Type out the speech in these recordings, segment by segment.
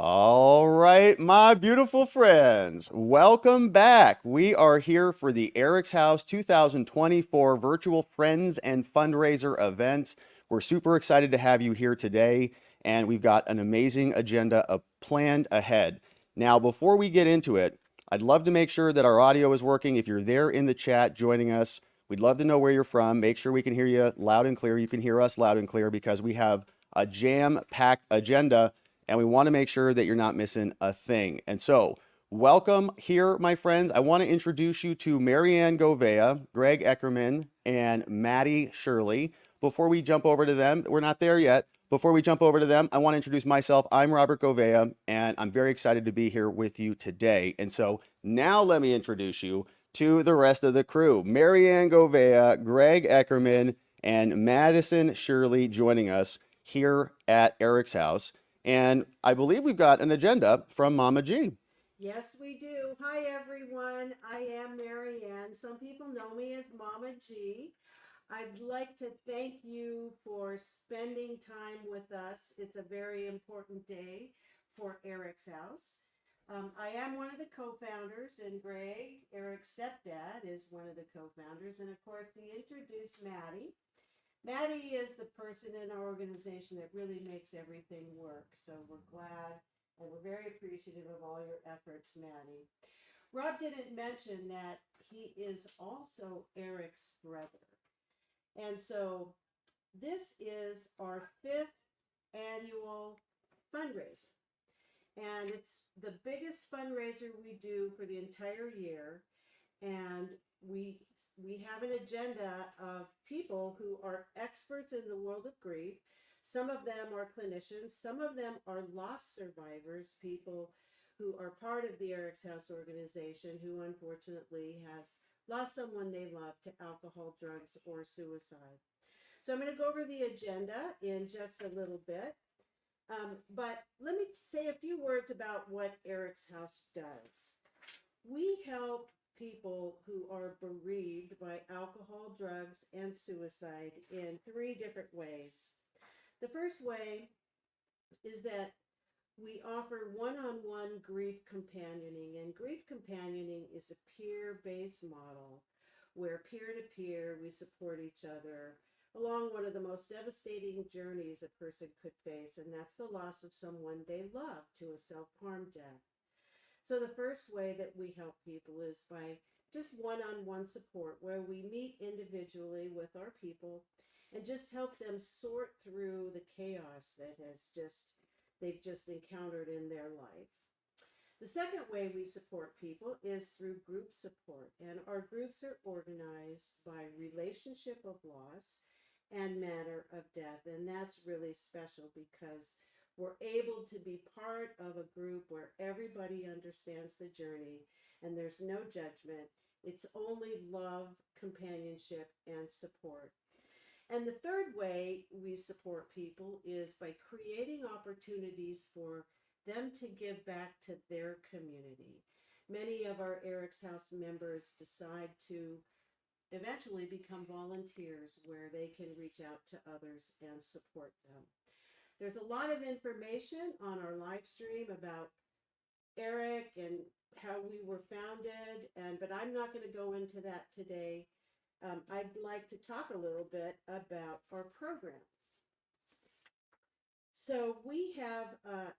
All right, my beautiful friends, welcome back. We are here for the EricsHouse 2024 Virtual Friends and Fundraiser event. We're super excited to have you here today, and we've got an amazing agenda planned ahead. Now, before we get into it, I'd love to make sure that our audio is working. If you're there in the chat joining us, we'd love to know where you're from. Make sure we can hear you loud and clear. You can hear us loud and clear because we have a jam-packed agenda and we want to make sure that you're not missing a thing. And so, welcome here, my friends. I want to introduce you to Marianne Govea, Greg Eckerman, and Maddie Shirley. Before we jump over to them, we're not there yet. Before we jump over to them, I want to introduce myself. I'm Robert Govea, and I'm very excited to be here with you today. And so now let me introduce you to the rest of the crew. Marianne Govea, Greg Eckerman, and Madison Shirley joining us here at EricsHouse. And I believe we've got an agenda from Mama G. Yes, we do. Hi, everyone. I am Mary Ann. Some people know me as Mama G. I'd like to thank you for spending time with us. It's a very important day for Eric's House. I am one of the co-founders, and Greg, Eric's stepdad, is one of the co-founders. And of course, he introduced Maddie. Maddie is the person in our organization that really makes everything work. So we're glad and we're very appreciative of all your efforts, Maddie. Rob didn't mention that he is also Eric's brother. And so this is our fifth annual fundraiser. And it's the biggest fundraiser we do for the entire year. And we have an agenda of people who are experts in the world of grief. Some of them are clinicians, some of them are loss survivors, people who are part of the Eric's House organization who unfortunately has lost someone they love to alcohol, drugs, or suicide. So I'm going to go over the agenda in just a little bit. But let me say a few words about what Eric's House does. We help people who are bereaved by alcohol, drugs, and suicide in three different ways. The first way is that we offer one on one grief companioning, and grief companioning is a peer based model where peer to peer we support each other along one of the most devastating journeys a person could face, and that's the loss of someone they love to a self harm death. So, the first way that we help people is by just one on one support where we meet individually with our people and just help them sort through the chaos that they've just encountered in their life. The second way we support people is through group support, and our groups are organized by relationship of loss and manner of death, and that's really special because we're able to be part of a group where everybody understands the journey and there's no judgment. It's only love, companionship, and support. And the third way we support people is by creating opportunities for them to give back to their community. Many of our Eric's House members decide to eventually become volunteers where they can reach out to others and support them. There's a lot of information on our live stream about Eric and how we were founded, and but I'm not going to go into that today. I'd like to talk a little bit about our program. So we have a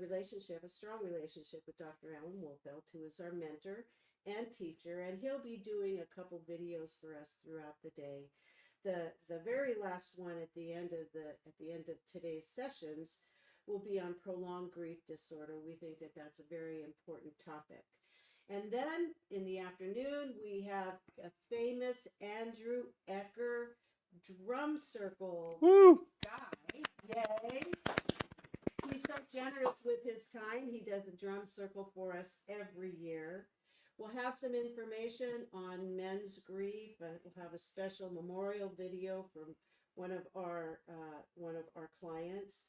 relationship, a strong relationship with Dr. Allan Wolfeld, who is our mentor and teacher, and he'll be doing a couple videos for us throughout the day. The very last one at the end of today's sessions will be on prolonged grief disorder. We think that that's a very important topic. And then in the afternoon, we have a famous Andrew Ecker drum circle Woo! guy. Yay. He's so generous with his time. He does a drum circle for us every year. We'll have some information on men's grief. We'll have a special memorial video from one of our clients.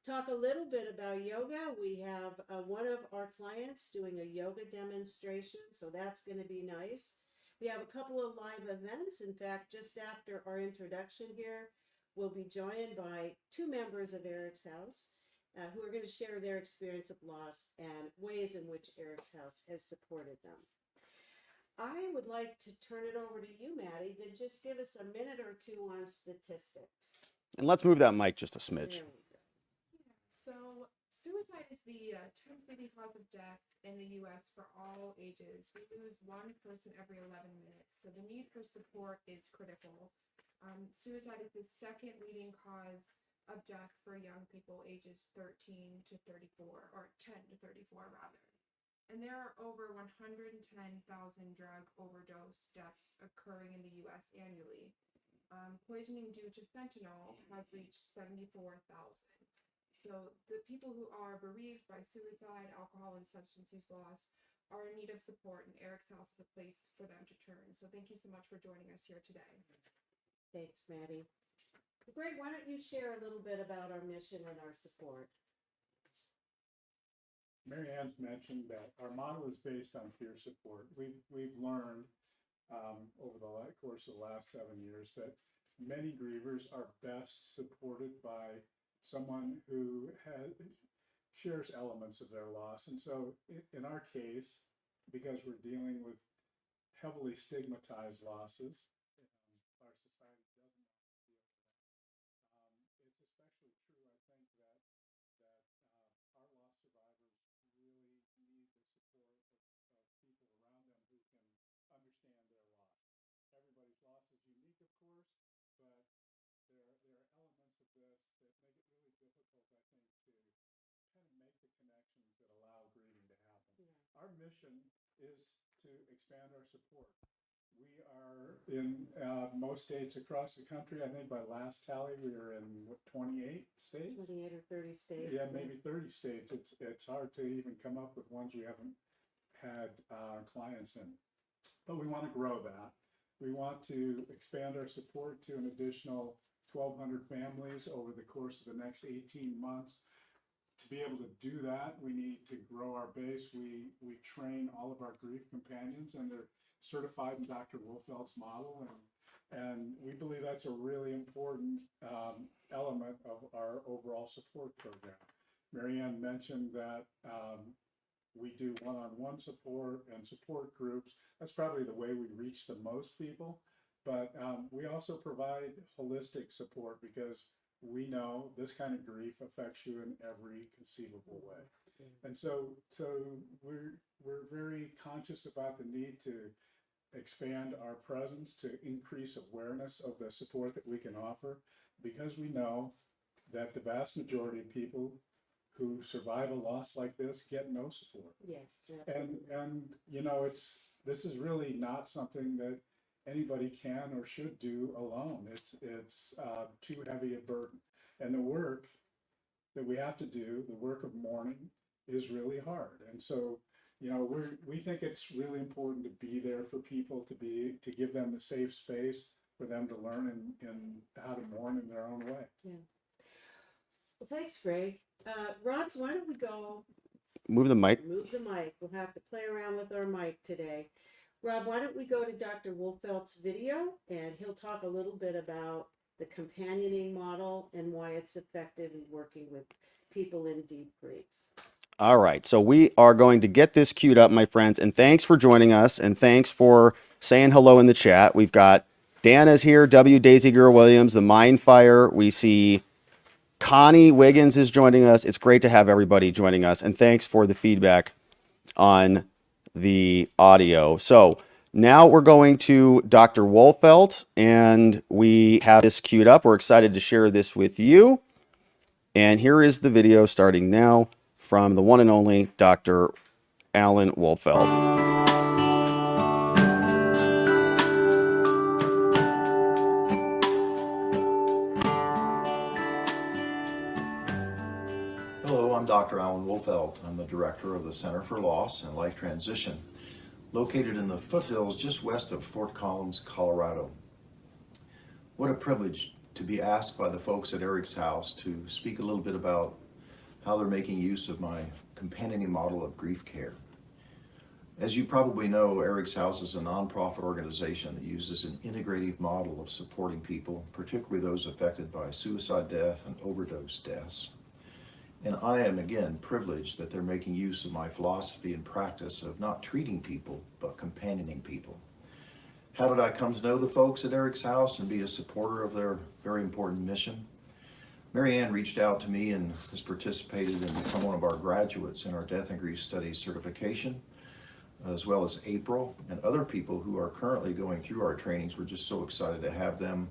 Talk a little bit about yoga. We have one of our clients doing a yoga demonstration, so that's going to be nice. We have a couple of live events. In fact, just after our introduction here, we'll be joined by two members of Eric's House, who are going to share their experience of loss and ways in which EricsHouse has supported them. I would like to turn it over to you, Maddie, to just give us a minute or two on statistics. And let's move that mic just a smidge. There we go. Yeah, so suicide is the 10th leading cause of death in the U.S. for all ages. We lose one person every 11 minutes, so the need for support is critical. Suicide is the second leading cause of death for young people ages 13 to 34, or 10 to 34 rather. And there are over 110,000 drug overdose deaths occurring in the U.S. annually. Poisoning due to fentanyl has reached 74,000. So the people who are bereaved by suicide, alcohol, and substance use loss are in need of support, and EricsHouse is a place for them to turn. So thank you so much for joining us here today. Thanks, Maddie. Greg, why don't you share a little bit about our mission and our support? Mary Ann's mentioned that our model is based on peer support. We've learned over the course of the last 7 years that many grievers are best supported by someone who shares elements of their loss. And so in our case, because we're dealing with heavily stigmatized losses, our society doesn't want to deal with that. It's especially true, I think, that our loss survivors really need the support of people around them who can understand their loss. Everybody's loss is unique, of course, but there are elements of this that make it really difficult, I think, to kind of make the connections that allow grieving to happen. Yeah. Our mission is to expand our support. We are in most states across the country. I think by last tally, we are in 28 states? 28 or 30 states. Yeah, maybe 30 states. It's hard to even come up with ones we haven't had clients in. But we want to grow that. We want to expand our support to an additional 1,200 families over the course of the next 18 months. To be able to do that, we need to grow our base. We train all of our grief companions, and they're certified in Dr. Wolfeld's model, and we believe that's a really important element of our overall support program. Mary Ann mentioned that we do one-on-one support and support groups. That's probably the way we reach the most people, but we also provide holistic support because we know this kind of grief affects you in every conceivable way. And so we're very conscious about the need to expand our presence, to increase awareness of the support that we can offer, because we know that the vast majority of people who survive a loss like this get no support. Yeah, and you know, this is really not something that anybody can or should do alone. It's too heavy a burden, and the work that we have to do, the work of mourning, is really hard. And so, you know, we think it's really important to be there for people, to give them the safe space for them to learn and how to mourn in their own way. yeah. Well, thanks, Greg. Robs, why don't we go Move the mic. move the mic? We'll have to play around with our mic today. Rob, why don't we go to Dr. Wolfeld's video, and he'll talk a little bit about the companioning model and why it's effective in working with people in deep grief. All right, so we are going to get this queued up, my friends, and thanks for joining us, and thanks for saying hello in the chat. We've got Dana's here, W. Daisy Girl Williams, the Mind Fire. We see Connie Wiggins is joining us. It's great to have everybody joining us, and thanks for the feedback on the audio. So now we're going to Dr. Wolfeld, and we have this queued up. We're excited to share this with you. And here is the video starting now from the one and only Dr. Allan Wolfeld. Hello, I'm Dr. Allan Wolfeld. I'm the director of the Center for Loss and Life Transition, located in the foothills just west of Fort Collins, Colorado. What a privilege to be asked by the folks at EricsHouse to speak a little bit about how they're making use of my companioning model of grief care. As you probably know, EricsHouse is a nonprofit organization that uses an integrative model of supporting people, particularly those affected by suicide death and overdose deaths. And I am, again, privileged that they're making use of my philosophy and practice of not treating people, but companioning people. How did I come to know the folks at EricsHouse and be a supporter of their very important mission? Mary Ann reached out to me and has participated and become one of our graduates in our Death and Grief Studies certification, as well as April and other people who are currently going through our trainings. We're just so excited to have them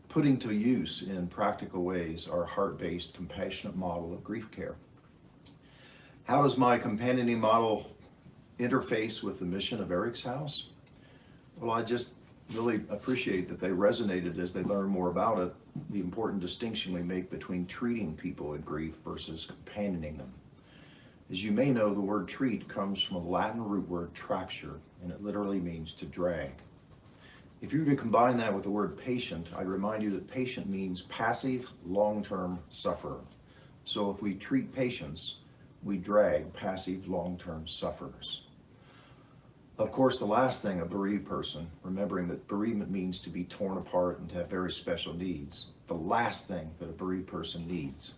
putting to use in practical ways our heart-based, compassionate model of grief care. How does my companioning model interface with the mission of EricsHouse? Well, I just really appreciate that they resonated as they learned more about it, the important distinction we make between treating people in grief versus companioning them. As you may know, the word treat comes from a Latin root word tracture, and it literally means to drag. If you were to combine that with the word patient, I'd remind you that patient means passive, long-term sufferer. So if we treat patients, we drag passive, long-term sufferers. Of course, the last thing a bereaved person, remembering that bereavement means to be torn apart and to have very special needs, the last thing that a bereaved person needs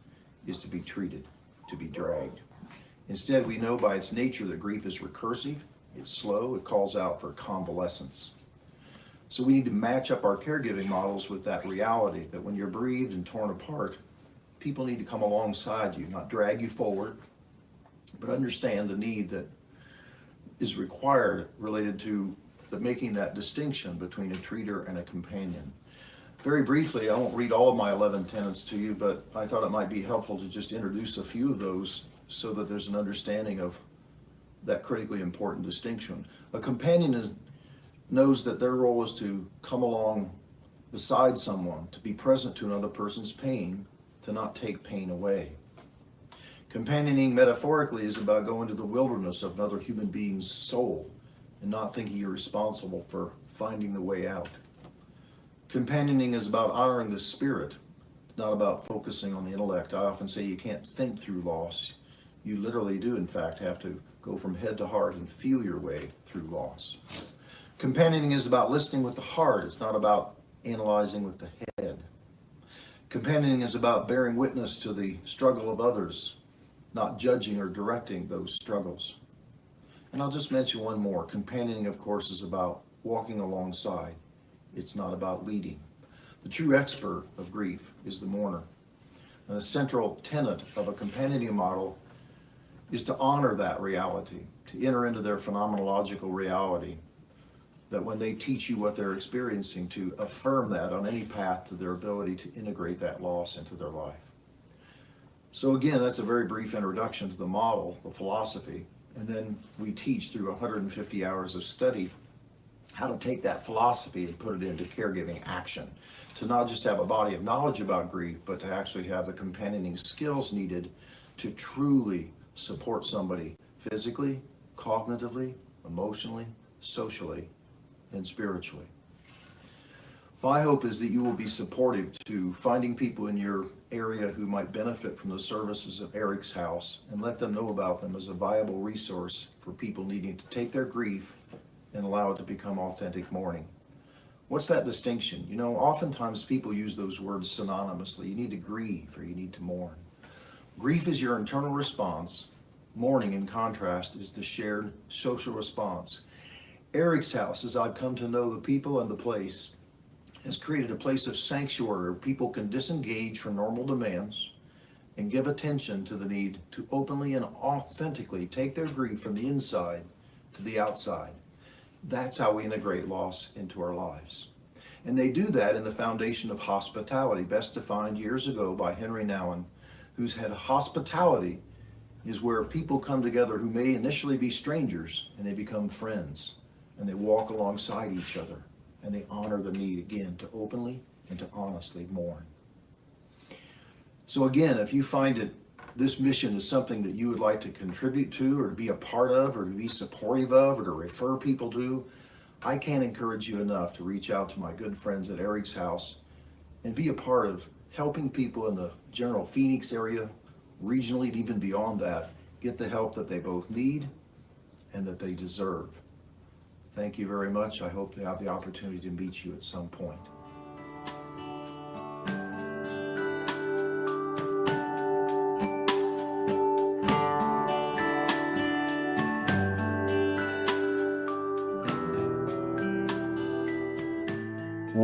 is to be treated, to be dragged. Instead, we know by its nature that grief is recursive, it's slow, it calls out for convalescence. So we need to match up our caregiving models with that reality that when you're bereaved and torn apart, people need to come alongside you, not drag you forward, but understand the need that is required related to making that distinction between a treater and a companion. Very briefly, I won't read all of my 11 tenets to you, but I thought it might be helpful to just introduce a few of those so that there's an understanding of that critically important distinction. A companion knows that their role is to come along beside someone, to be present to another person's pain, to not take pain away. Companioning metaphorically is about going to the wilderness of another human being's soul and not thinking you're responsible for finding the way out. Companioning is about honoring the spirit, not about focusing on the intellect. I often say you can't think through loss. You literally do, in fact, have to go from head to heart and feel your way through loss. Companioning is about listening with the heart. It's not about analyzing with the head. Companioning is about bearing witness to the struggle of others, not judging or directing those struggles. And I'll just mention one more. Companioning, of course, is about walking alongside. It's not about leading. The true expert of grief is the mourner. And the central tenet of a companioning model is to honor that reality, to enter into their phenomenological reality, that when they teach you what they're experiencing, to affirm that on any path to their ability to integrate that loss into their life. So again, that's a very brief introduction to the model, the philosophy, and then we teach through 150 hours of study how to take that philosophy and put it into caregiving action, to not just have a body of knowledge about grief, but to actually have the companioning skills needed to truly support somebody physically, cognitively, emotionally, socially, and spiritually. My hope is that you will be supportive to finding people in your area who might benefit from the services of EricsHouse and let them know about them as a viable resource for people needing to take their grief and allow it to become authentic mourning. What's that distinction? You know, oftentimes people use those words synonymously. You need to grieve or you need to mourn. Grief is your internal response. Mourning, in contrast, is the shared social response. EricsHouse, as I've come to know the people and the place, has created a place of sanctuary where people can disengage from normal demands and give attention to the need to openly and authentically take their grief from the inside to the outside. That's how we integrate loss into our lives. And they do that in the foundation of hospitality, best defined years ago by Henry Nouwen, who's had hospitality is where people come together who may initially be strangers and they become friends and they walk alongside each other and they honor the need again to openly and to honestly mourn. So again, if you find that this mission is something that you would like to contribute to or to be a part of or to be supportive of or to refer people to, I can't encourage you enough to reach out to my good friends at EricsHouse and be a part of helping people in the general Phoenix area, regionally and even beyond that, get the help that they both need and that they deserve. Thank you very much. I hope to have the opportunity to meet you at some point.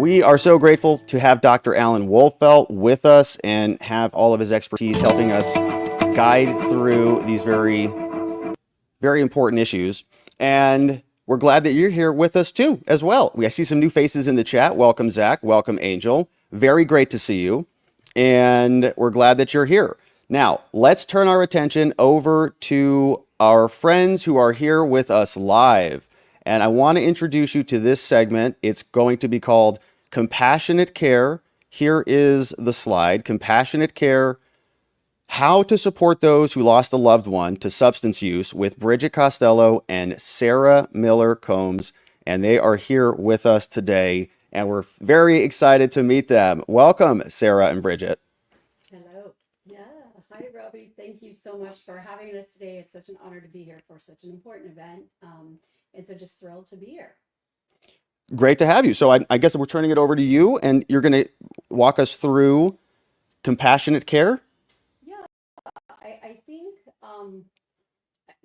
We are so grateful to have Dr. Allan Wolfeld with us and have all of his expertise helping us guide through these very, very important issues. And we're glad that you're here with us too, as well. I see some new faces in the chat. Welcome, Zach. Welcome, Angel. Very great to see you. And we're glad that you're here. Now, let's turn our attention over to our friends who are here with us live. And I want to introduce you to this segment. It's going to be called Compassionate Care. Here is the slide. Compassionate Care, how to support those who lost a loved one to substance use with Bridget Costello and Sarah Miller Combs. And they are here with us today. And we're very excited to meet them. Welcome, Sarah and Bridget. Hello. Yeah. Hi, Robbie. Thank you so much for having us today. It's such an honor to be here for such an important event. And so just thrilled to be here. Great to have you. So I guess we're turning it over to you, and you're going to walk us through compassionate care. Yeah. I think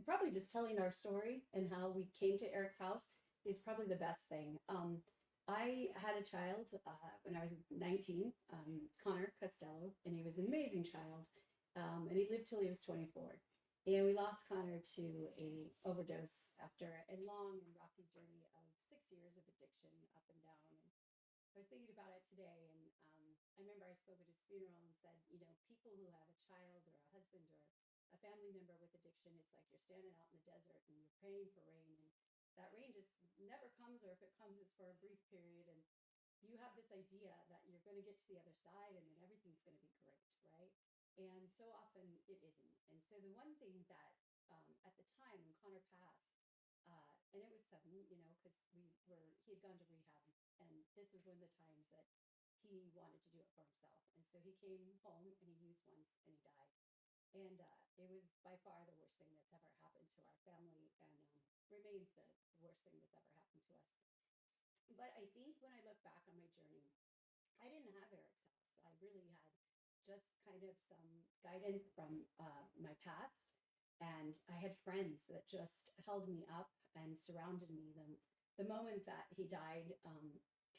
probably just telling our story and how we came to Eric's house is probably the best thing. I had a child when I was 19, Connor Costello, and he was an amazing child. And he lived till he was 24. And we lost Connor to a overdose after a long and rocky journey of 6 years of addiction up and down. And I was thinking about it today, and I remember I spoke at his funeral and said, you know, people who have a child or a husband or a family member with addiction, it's like you're standing out in the desert and you're praying for rain, and that rain just never comes, or if it comes, it's for a brief period. And you have this idea that you're going to get to the other side and then everything's going to be great, right? And so often it isn't. And so the one thing that at the time when Connor passed, and it was sudden, you know, because he had gone to rehab, and this was one of the times that he wanted to do it for himself. And so he came home and he used once and he died. And it was by far the worst thing that's ever happened to our family, and remains the worst thing that's ever happened to us. But I think when I look back on my journey, I didn't have Eric's house. I really had just kind of some guidance from my past. And I had friends that just held me up and surrounded me. The moment that he died,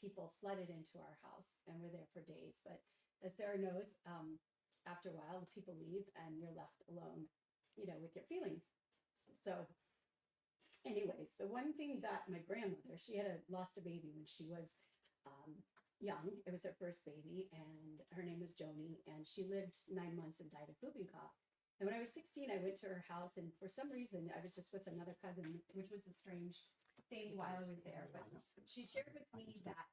people flooded into our house and were there for days. But as Sarah knows, after a while, the people leave and you're left alone, you know, with your feelings. So anyways, the one thing that my grandmother, she had lost a baby when she was young. It was her first baby, and her name was Joni, and she lived 9 months and died of whooping cough. And when I was 16, I went to her house, and for some reason, I was just with another cousin, which was a strange thing while I was there. But she shared with me that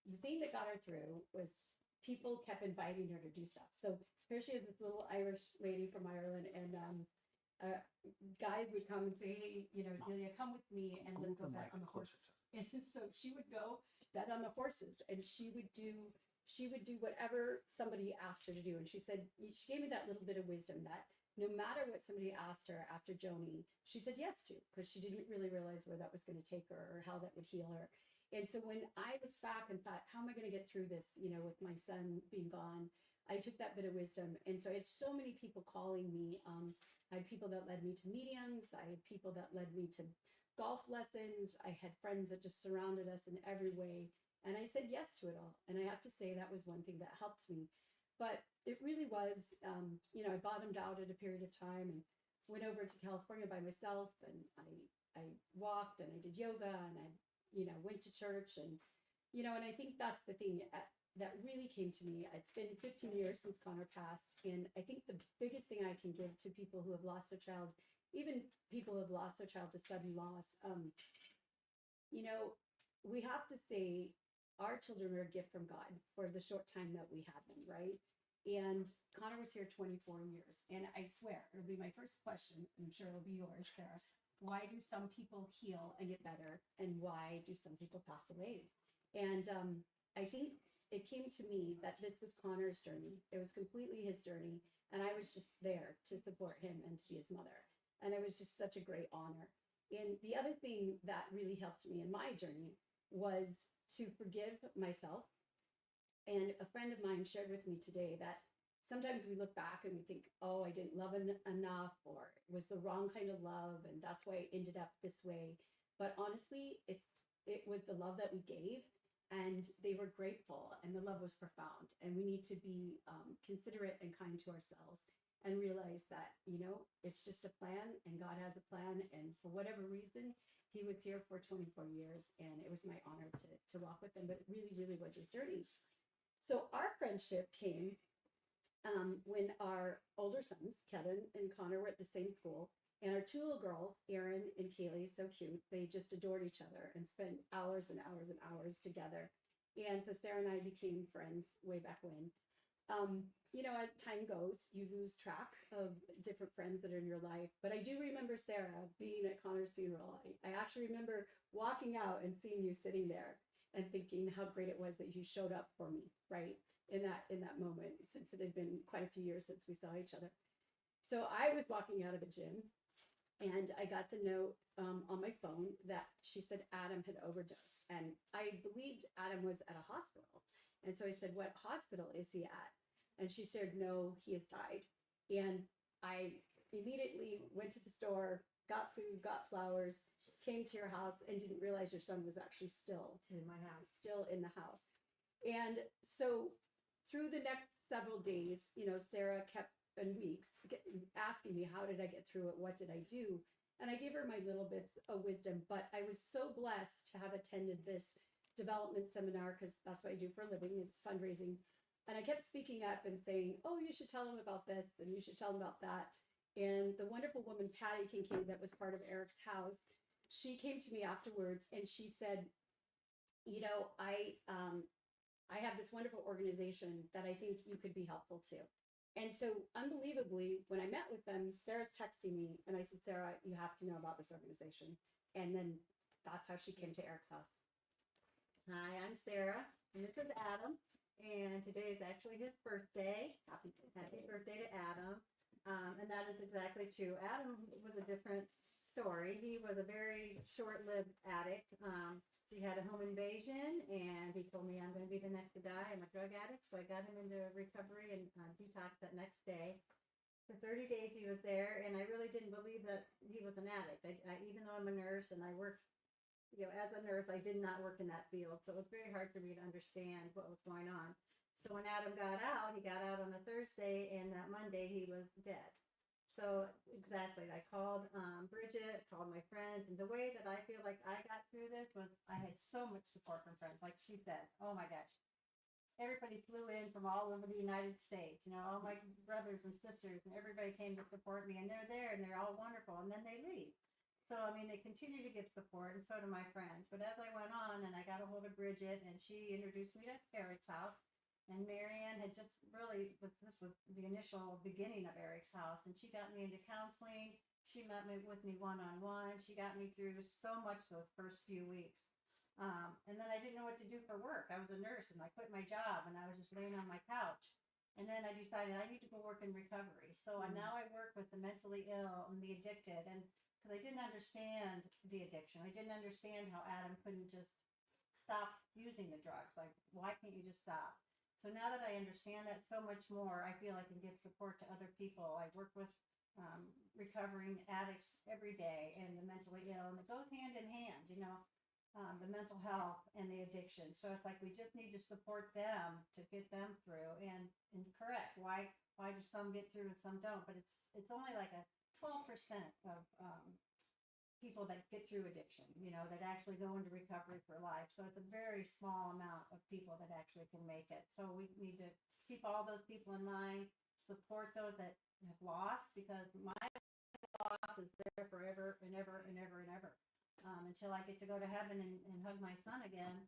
the thing that got her through was people kept inviting her to do stuff. So here she is, this little Irish lady from Ireland, and guys would come and say, hey, you know, Delia, come with me and let's go bet on the horses. And so she would go bet on the horses, and she would do whatever somebody asked her to do. And she said, she gave me that little bit of wisdom that no matter what somebody asked her after Joni, she said yes to, because she didn't really realize where that was going to take her or how that would heal her. And so when I looked back and thought, how am I going to get through this, you know, with my son being gone, I took that bit of wisdom. And so I had so many people calling me. I had people that led me to mediums. I had people that led me to golf lessons. I had friends that just surrounded us in every way. And I said yes to it all. And I have to say that was one thing that helped me. But it really was, you know, I bottomed out at a period of time and went over to California by myself. And I walked and I did yoga and I, you know, went to church. And, you know, and I think that's the thing that really came to me. It's been 15 years since Connor passed. And I think the biggest thing I can give to people who have lost their child, even people who have lost their child to sudden loss, you know, we have to say our children are a gift from God for the short time that we had them, right? And Connor was here 24 years. And I swear, it'll be my first question. I'm sure it'll be yours, Sarah. Why do some people heal and get better? And why do some people pass away? And I think it came to me that this was Connor's journey. It was completely his journey. And I was just there to support him and to be his mother. And it was just such a great honor. And the other thing that really helped me in my journey was to forgive myself. And a friend of mine shared with me today that sometimes we look back and we think, oh, I didn't love enough, or it was the wrong kind of love, and that's why I ended up this way. But honestly, it was the love that we gave and they were grateful, and the love was profound. And we need to be considerate and kind to ourselves and realize that, it's just a plan, and God has a plan. And for whatever reason, he was here for 24 years, and it was my honor to walk with him. But it really, really was his journey. So our friendship came when our older sons, Kevin and Connor, were at the same school. And our two little girls, Erin and Kaylee, so cute, they just adored each other and spent hours and hours and hours together. And so Sarah and I became friends way back when. As time goes, you lose track of different friends that are in your life. But I do remember Sarah being at Connor's funeral. I actually remember walking out and seeing you sitting there and thinking how great it was that you showed up for me, right? In that moment, since it had been quite a few years since we saw each other. So I was walking out of the gym, and I got the note on my phone that she said Adam had overdosed. And I believed Adam was at a hospital. And so I said, "What hospital is he at?" And she said, "No, he has died." And I immediately went to the store, got food, got flowers, came to your house, and didn't realize your son was actually still In my house. still in the house. And so through the next several days, Sarah kept, and weeks, asking me, how did I get through it? What did I do? And I gave her my little bits of wisdom. But I was so blessed to have attended this development seminar, because that's what I do for a living, is fundraising. And I kept speaking up and saying, "Oh, you should tell them about this, and you should tell them about that." And the wonderful woman, Patty Kincaid, that was part of Eric's house, she came to me afterwards and she said, I have this wonderful organization that I think you could be helpful to. And so unbelievably, when I met with them, Sarah's texting me, and I said, "Sarah, you have to know about this organization." And then that's how she came to Eric's house. Hi, I'm Sarah, and this is Adam. And today is actually his birthday. Happy birthday to Adam. And that is exactly true. Adam was a different story. He was a very short-lived addict. He had a home invasion, and he told me, "I'm going to be the next to die. I'm a drug addict." So I got him into recovery and detox that next day. For 30 days he was there, and I really didn't believe that he was an addict. Even though I'm a nurse and I work, as a nurse, I did not work in that field. So it was very hard for me to understand what was going on. So when Adam got out, he got out on a Thursday, and that Monday he was dead. So exactly, I called Bridget, called my friends, and the way that I feel like I got through this was I had so much support from friends. Like she said, oh my gosh, everybody flew in from all over the United States. All my brothers and sisters, and everybody came to support me, and they're there, and they're all wonderful, and then they leave. So, they continue to give support, and so do my friends. But as I went on, and I got a hold of Bridget, and she introduced me to Eric's house, and Marianne had just really, this was the initial beginning of Eric's house, and she got me into counseling. She met me with me one-on-one. She got me through so much those first few weeks. And then I didn't know what to do for work. I was a nurse, and I quit my job, and I was just laying on my couch. And then I decided I need to go work in recovery. So now I work with the mentally ill and the addicted, and because I didn't understand the addiction. I didn't understand how Adam couldn't just stop using the drugs. Like, why can't you just stop? So now that I understand that so much more, I feel I can give support to other people. I work with recovering addicts every day, and the mentally ill, and it goes hand in hand, the mental health and the addiction. So it's like we just need to support them to get them through and correct why do some get through and some don't. But it's only like a 12% of people that get through addiction, that actually go into recovery for life. So it's a very small amount of people that actually can make it. So we need to keep all those people in mind, support those that have lost, because my loss is there forever and ever and ever and ever. Until I get to go to heaven and hug my son again.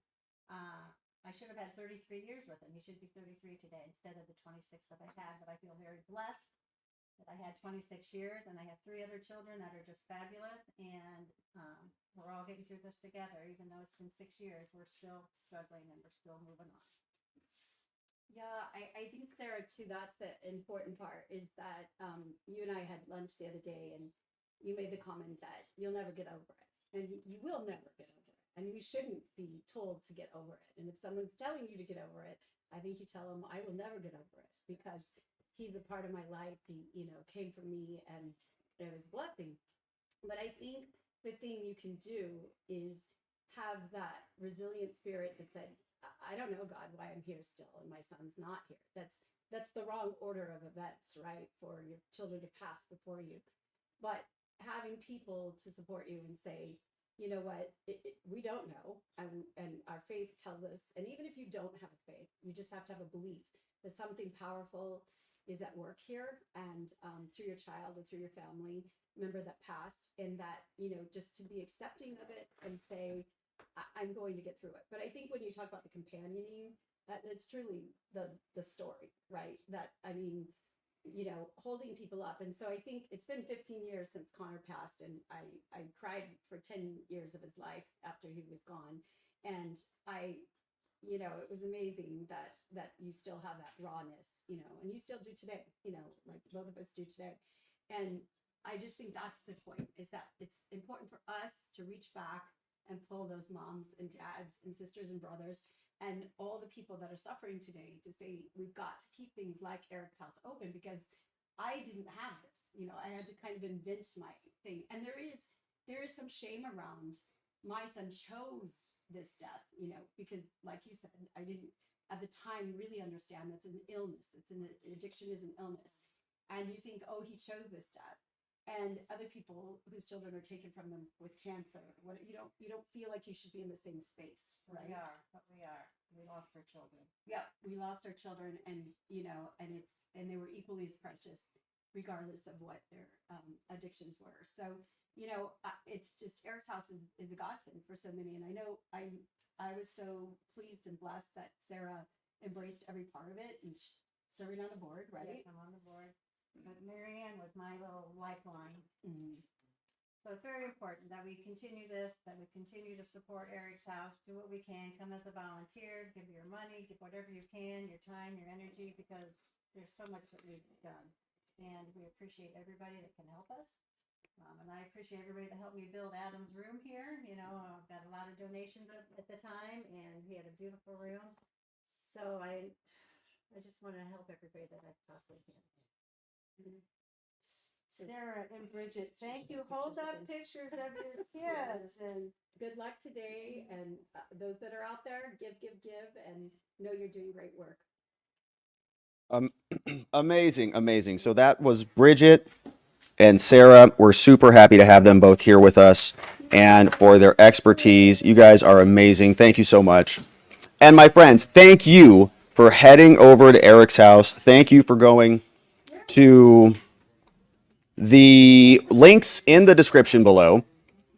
I should have had 33 years with him. He should be 33 today instead of the 26 that I had. But I feel very blessed that I had 26 years, and I have 3 other children that are just fabulous. And we're all getting through this together. Even though it's been 6 years, we're still struggling and we're still moving on. Yeah, I think, Sarah, too, that's the important part, is that you and I had lunch the other day, and you made the comment that you'll never get over it. And you will never get over it. And we shouldn't be told to get over it. And if someone's telling you to get over it, I think you tell them, "I will never get over it," because he's a part of my life. He, came for me, and it was a blessing. But I think the thing you can do is have that resilient spirit that said, I don't know, God, why I'm here still and my son's not here. That's the wrong order of events, right? For your children to pass before you. But having people to support you and say, you know what, we don't know, and our faith tells us, and even if you don't have a faith, you just have to have a belief that something powerful is at work here, and through your child or through your family member that passed, and that, you know, just to be accepting of it and say, I'm going to get through it. But I think when you talk about the companioning, that's truly the story, right? That, I mean, you know, holding people up. And so I think it's been 15 years since Connor passed, and I cried for 10 years of his life after he was gone. And you know, it was amazing that you still have that rawness, you know, and you still do today, you know, like both of us do today. And I just think that's the point, is that it's important for us to reach back and pull those moms and dads and sisters and brothers and all the people that are suffering today to say, we've got to keep things like EricsHouse open, because I didn't have this, you know, I had to kind of invent my thing. And there is some shame around, my son chose this death, you know, because like you said, I didn't at the time really understand that's an illness. It's an addiction is an illness. And you think, oh, he chose this death. And other people whose children are taken from them with cancer, what you don't feel like you should be in the same space, right? We are, but we are. We lost our children. Yeah, we lost our children, and you know, and they were equally as precious, regardless of what their addictions were. So, you know, it's just EricsHouse is a godsend for so many. And I know I was so pleased and blessed that Sarah embraced every part of it, and serving on the board, right? Yes, I'm on the board. But Marianne was my little lifeline. Mm-hmm. So it's very important that we continue this, that we continue to support EricsHouse, do what we can, come as a volunteer, give your money, give whatever you can, your time, your energy, because there's so much that we've done. And we appreciate everybody that can help us. And I appreciate everybody that helped me build Adam's room here. You know, I've got a lot of donations at the time, and he had a beautiful room. So I just want to help everybody that I possibly can. Sarah and Bridget, thank you. Hold up pictures of your kids, and Good luck today, and those that are out there, give, and know you're doing great work. Amazing. So that was Bridget and Sarah. We're super happy to have them both here with us, and for their expertise. You guys are amazing. Thank you so much. And my friends, thank you for heading over to EricsHouse. Thank you for going to the links in the description below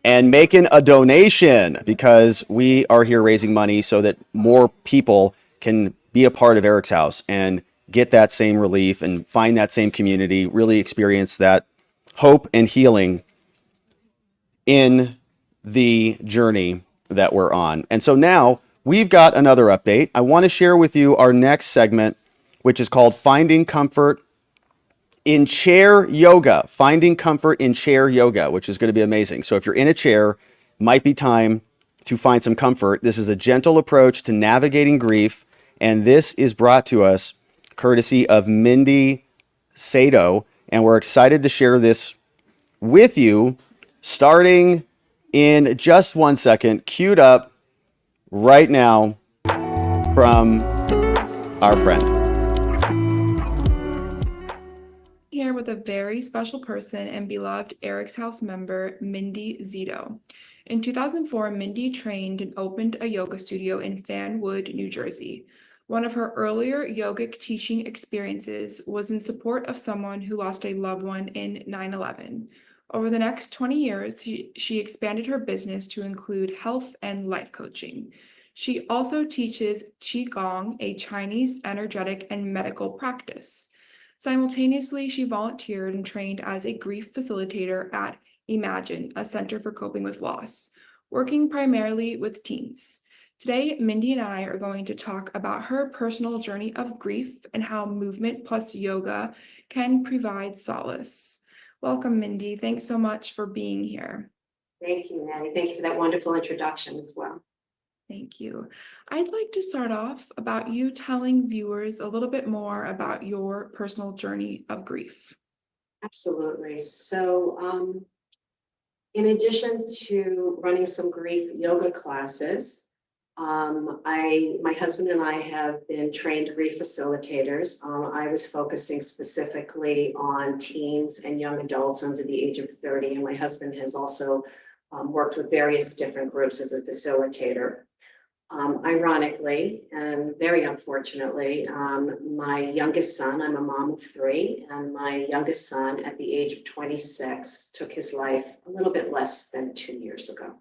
and making a donation, because we are here raising money so that more people can be a part of EricsHouse and get that same relief and find that same community, really experience that hope and healing in the journey that we're on. And so now we've got another update. I want to share with you our next segment, which is called Finding Comfort in Chair Yoga. Finding Comfort in Chair Yoga, which is going to be amazing. So if you're in a chair, might be time to find some comfort. This is a gentle approach to navigating grief, and this is brought to us courtesy of Mindy Sato, and we're excited to share this with you starting in just 1 second, queued up right now from our friend. Here with a very special person and beloved EricsHouse member, Mindy Zito. In 2004, Mindy trained and opened a yoga studio in Fanwood, New Jersey. One of her earlier yogic teaching experiences was in support of someone who lost a loved one in 9/11. Over the next 20 years, she expanded her business to include health and life coaching. She also teaches Qigong, a Chinese energetic and medical practice. Simultaneously, she volunteered and trained as a grief facilitator at Imagine, a center for coping with loss, working primarily with teens. Today, Mindy and I are going to talk about her personal journey of grief and how movement plus yoga can provide solace. Welcome, Mindy. Thanks so much for being here. Thank you, Maddie. Thank you for that wonderful introduction as well. Thank you. I'd like to start off about you telling viewers a little bit more about your personal journey of grief. Absolutely. So, in addition to running some grief yoga classes, My husband and I have been trained grief facilitators. I was focusing specifically on teens and young adults under the age of 30, and my husband has also worked with various different groups as a facilitator. Ironically, and very unfortunately, my youngest son, I'm a mom of 3, and my youngest son at the age of 26 took his life a little bit less than 2 years ago.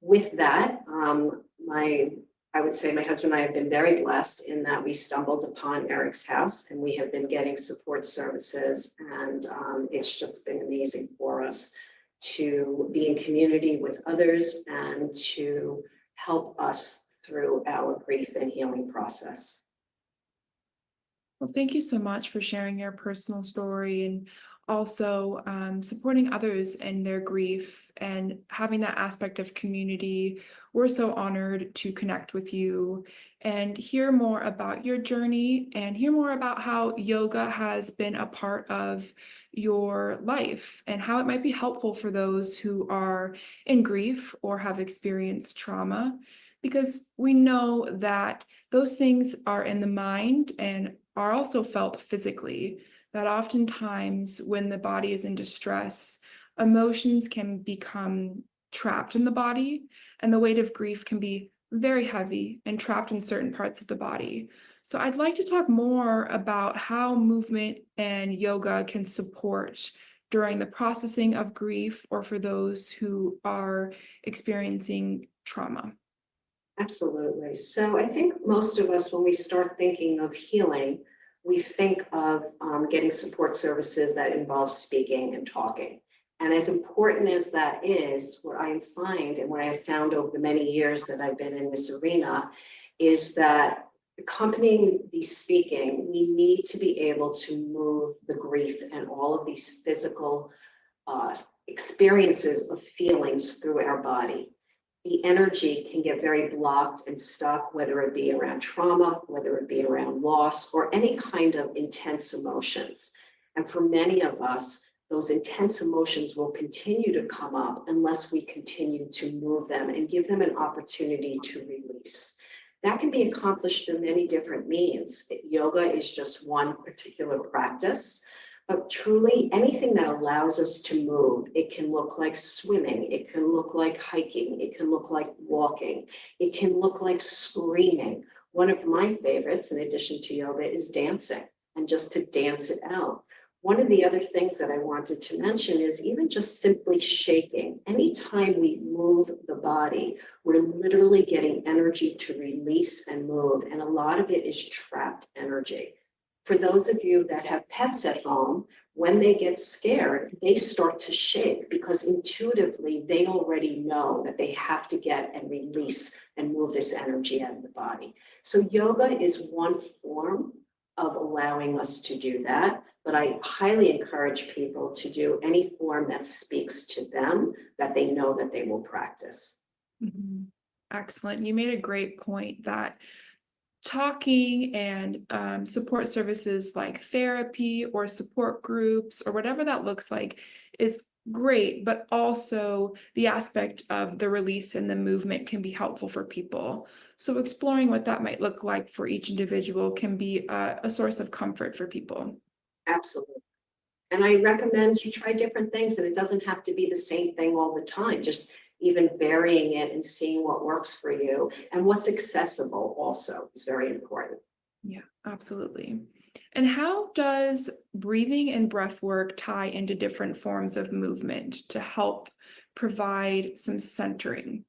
With that, I would say my husband and I have been very blessed in that we stumbled upon EricsHouse, and we have been getting support services, and it's just been amazing for us to be in community with others and to help us through our grief and healing process. Well, thank you so much for sharing your personal story and also supporting others in their grief and having that aspect of community. We're so honored to connect with you and hear more about your journey and hear more about how yoga has been a part of your life and how it might be helpful for those who are in grief or have experienced trauma, because we know that those things are in the mind and are also felt physically, that oftentimes when the body is in distress, emotions can become trapped in the body, and the weight of grief can be very heavy and trapped in certain parts of the body. So I'd like to talk more about how movement and yoga can support during the processing of grief or for those who are experiencing trauma. Absolutely. So I think most of us, when we start thinking of healing, we think of getting support services that involve speaking and talking. And as important as that is, what I find and what I have found over the many years that I've been in this arena is that accompanying the speaking, we need to be able to move the grief and all of these physical experiences of feelings through our body. The energy can get very blocked and stuck, whether it be around trauma, whether it be around loss, or any kind of intense emotions. And for many of us, those intense emotions will continue to come up unless we continue to move them and give them an opportunity to release. That can be accomplished through many different means. Yoga is just one particular practice. But truly, anything that allows us to move, it can look like swimming, it can look like hiking, it can look like walking, it can look like screaming. One of my favorites, in addition to yoga, is dancing, and just to dance it out. One of the other things that I wanted to mention is even just simply shaking. Anytime we move the body, we're literally getting energy to release and move, and a lot of it is trapped energy. For those of you that have pets at home, when they get scared, they start to shake because intuitively they already know that they have to get and release and move this energy out of the body. So yoga is one form of allowing us to do that, but I highly encourage people to do any form that speaks to them, that they know that they will practice. Mm-hmm. Excellent. You made a great point that talking and support services like therapy or support groups or whatever that looks like is great, but also the aspect of the release and the movement can be helpful for people. So exploring what that might look like for each individual can be a source of comfort for people. Absolutely. And I recommend you try different things, and it doesn't have to be the same thing all the time. Just even varying it and seeing what works for you and what's accessible also is very important. Yeah, absolutely. And how does breathing and breath work tie into different forms of movement to help provide some centering?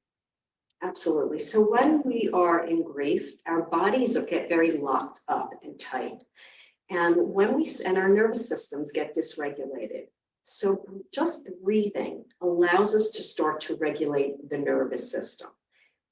Absolutely. So when we are in grief, our bodies get very locked up and tight. And and our nervous systems get dysregulated. So just breathing allows us to start to regulate the nervous system.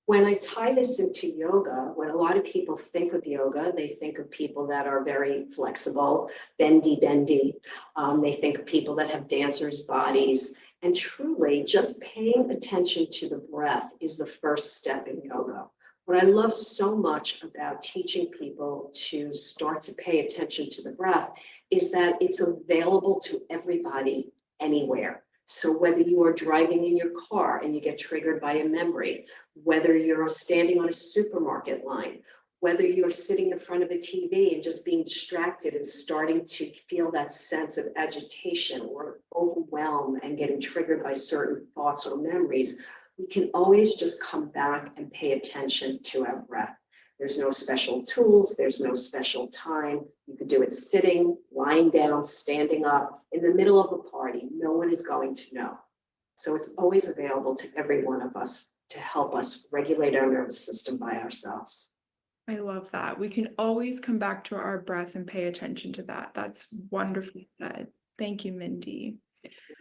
When I tie this into yoga, when a lot of people think of yoga, they think of people that are very flexible, bendy. They think of people that have dancers' bodies. And truly, just paying attention to the breath is the first step in yoga. What I love so much about teaching people to start to pay attention to the breath is that it's available to everybody anywhere. So whether you are driving in your car and you get triggered by a memory, whether you're standing on a supermarket line, whether you're sitting in front of a TV and just being distracted and starting to feel that sense of agitation or overwhelm and getting triggered by certain thoughts or memories, we can always just come back and pay attention to our breath. There's no special tools, there's no special time. You could do it sitting, lying down, standing up, in the middle of a party. No one is going to know. So it's always available to every one of us to help us regulate our nervous system by ourselves. I love that. We can always come back to our breath and pay attention to that. That's wonderfully said. Thank you, Mindy.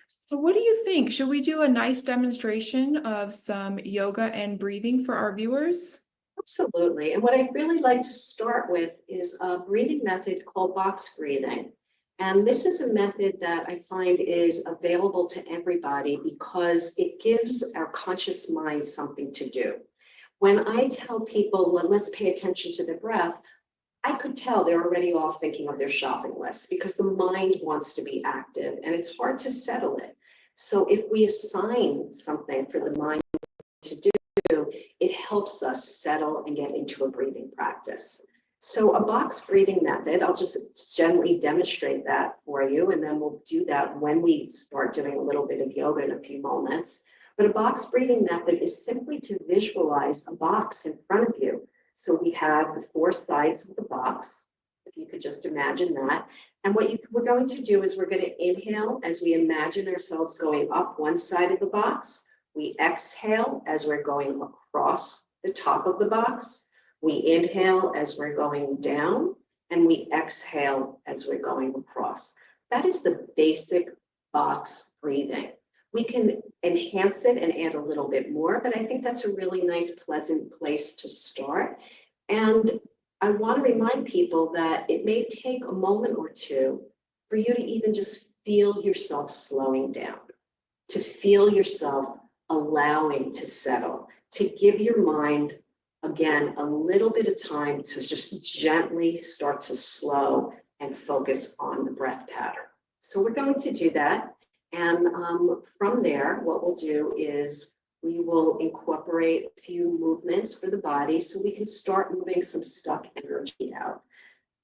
So what do you think? Should we do a nice demonstration of some yoga and breathing for our viewers? Absolutely. And what I'd really like to start with is a breathing method called box breathing. And this is a method that I find is available to everybody because it gives our conscious mind something to do. When I tell people, well, let's pay attention to the breath, I could tell they're already off thinking of their shopping list because the mind wants to be active and it's hard to settle it. So if we assign something for the mind to do, it helps us settle and get into a breathing practice. So a box breathing method, I'll just gently demonstrate that for you, and then we'll do that when we start doing a little bit of yoga in a few moments. But a box breathing method is simply to visualize a box in front of you. So we have the four sides of the box, if you could just imagine that. And what we're going to do is we're going to inhale as we imagine ourselves going up one side of the box. We exhale as we're going across the top of the box. We inhale as we're going down, and we exhale as we're going across. That is the basic box breathing. We can enhance it and add a little bit more, but I think that's a really nice, pleasant place to start. And I want to remind people that it may take a moment or two for you to even just feel yourself slowing down, to feel yourself allowing to settle, to give your mind, again, a little bit of time to just gently start to slow and focus on the breath pattern. So we're going to do that. And from there, what we'll do is we will incorporate a few movements for the body so we can start moving some stuck energy out.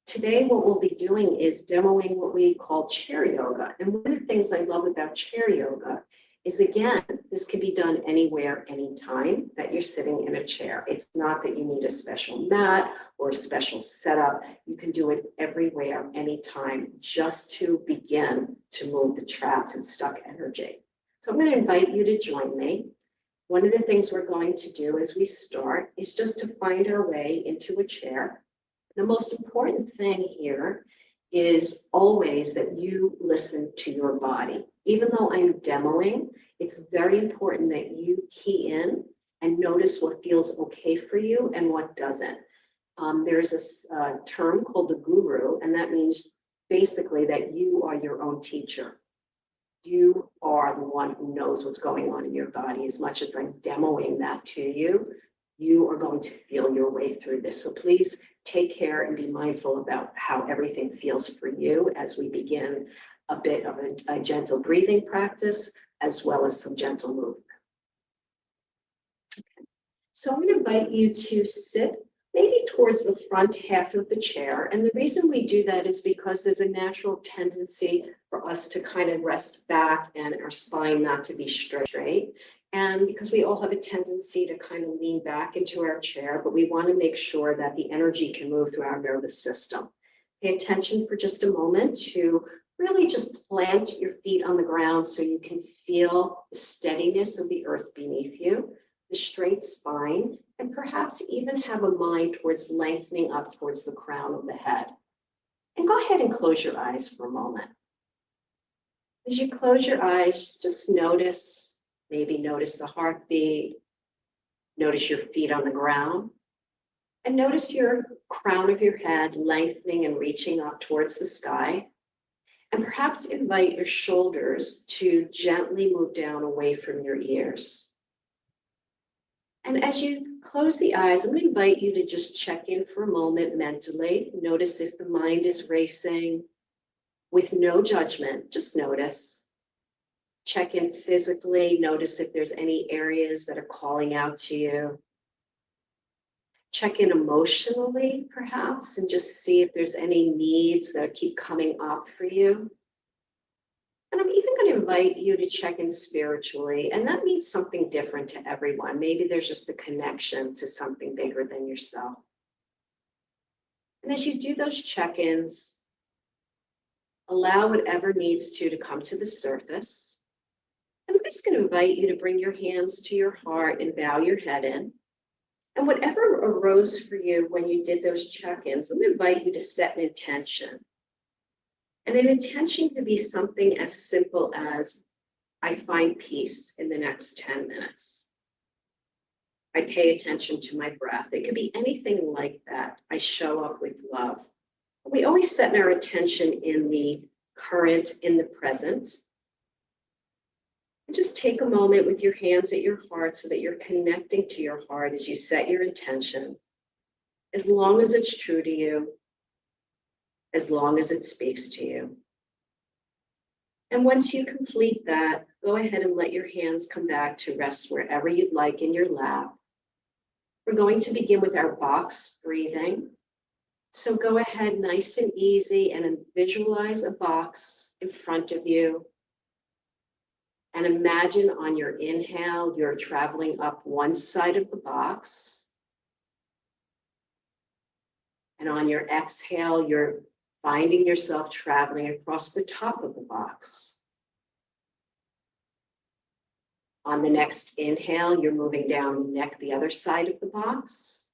Today, what we'll be doing is demoing what we call chair yoga. And one of the things I love about chair yoga is, again, this can be done anywhere, anytime that you're sitting in a chair. It's not that you need a special mat or a special setup. You can do it everywhere, anytime, just to begin to move the trapped and stuck energy. So I'm going to invite you to join me. One of the things we're going to do as we start is just to find our way into a chair. The most important thing here is always that you listen to your body. Even though I'm demoing, it's very important that you key in and notice what feels okay for you and what doesn't. There's a term called the guru, and that means basically that you are your own teacher. You are the one who knows what's going on in your body. As much as I'm demoing that to you, you are going to feel your way through this. So please take care and be mindful about how everything feels for you as we begin a bit of a gentle breathing practice, as well as some gentle movement. Okay. So I'm going to invite you to sit maybe towards the front half of the chair. And the reason we do that is because there's a natural tendency for us to kind of rest back and our spine not to be straight. And because we all have a tendency to kind of lean back into our chair, but we want to make sure that the energy can move through our nervous system. Pay attention for just a moment to really just plant your feet on the ground so you can feel the steadiness of the earth beneath you, the straight spine, and perhaps even have a mind towards lengthening up towards the crown of the head. And go ahead and close your eyes for a moment. As you close your eyes, just notice, maybe notice the heartbeat, notice your feet on the ground, and notice your crown of your head lengthening and reaching up towards the sky. And perhaps invite your shoulders to gently move down away from your ears. And as you close the eyes, I'm going to invite you to just check in for a moment mentally. Notice if the mind is racing with no judgment, just notice. Check in physically, notice if there's any areas that are calling out to you. Check in emotionally, perhaps, and just see if there's any needs that keep coming up for you. And I'm even going to invite you to check in spiritually, and that means something different to everyone. Maybe there's just a connection to something bigger than yourself. And as you do those check-ins, allow whatever needs to come to the surface. I'm just going to invite you to bring your hands to your heart and bow your head in. And whatever arose for you when you did those check-ins, I'm going to invite you to set an intention. And an intention could be something as simple as, I find peace in the next 10 minutes. I pay attention to my breath. It could be anything like that. I show up with love. We always set our attention in the current, in the present. And just take a moment with your hands at your heart so that you're connecting to your heart as you set your intention. As long as it's true to you, as long as it speaks to you. And once you complete that, go ahead and let your hands come back to rest wherever you'd like in your lap. We're going to begin with our box breathing. So go ahead, nice and easy, and visualize a box in front of you. And imagine on your inhale, you're traveling up one side of the box. And on your exhale, you're finding yourself traveling across the top of the box. On the next inhale, you're moving down the other side of the box.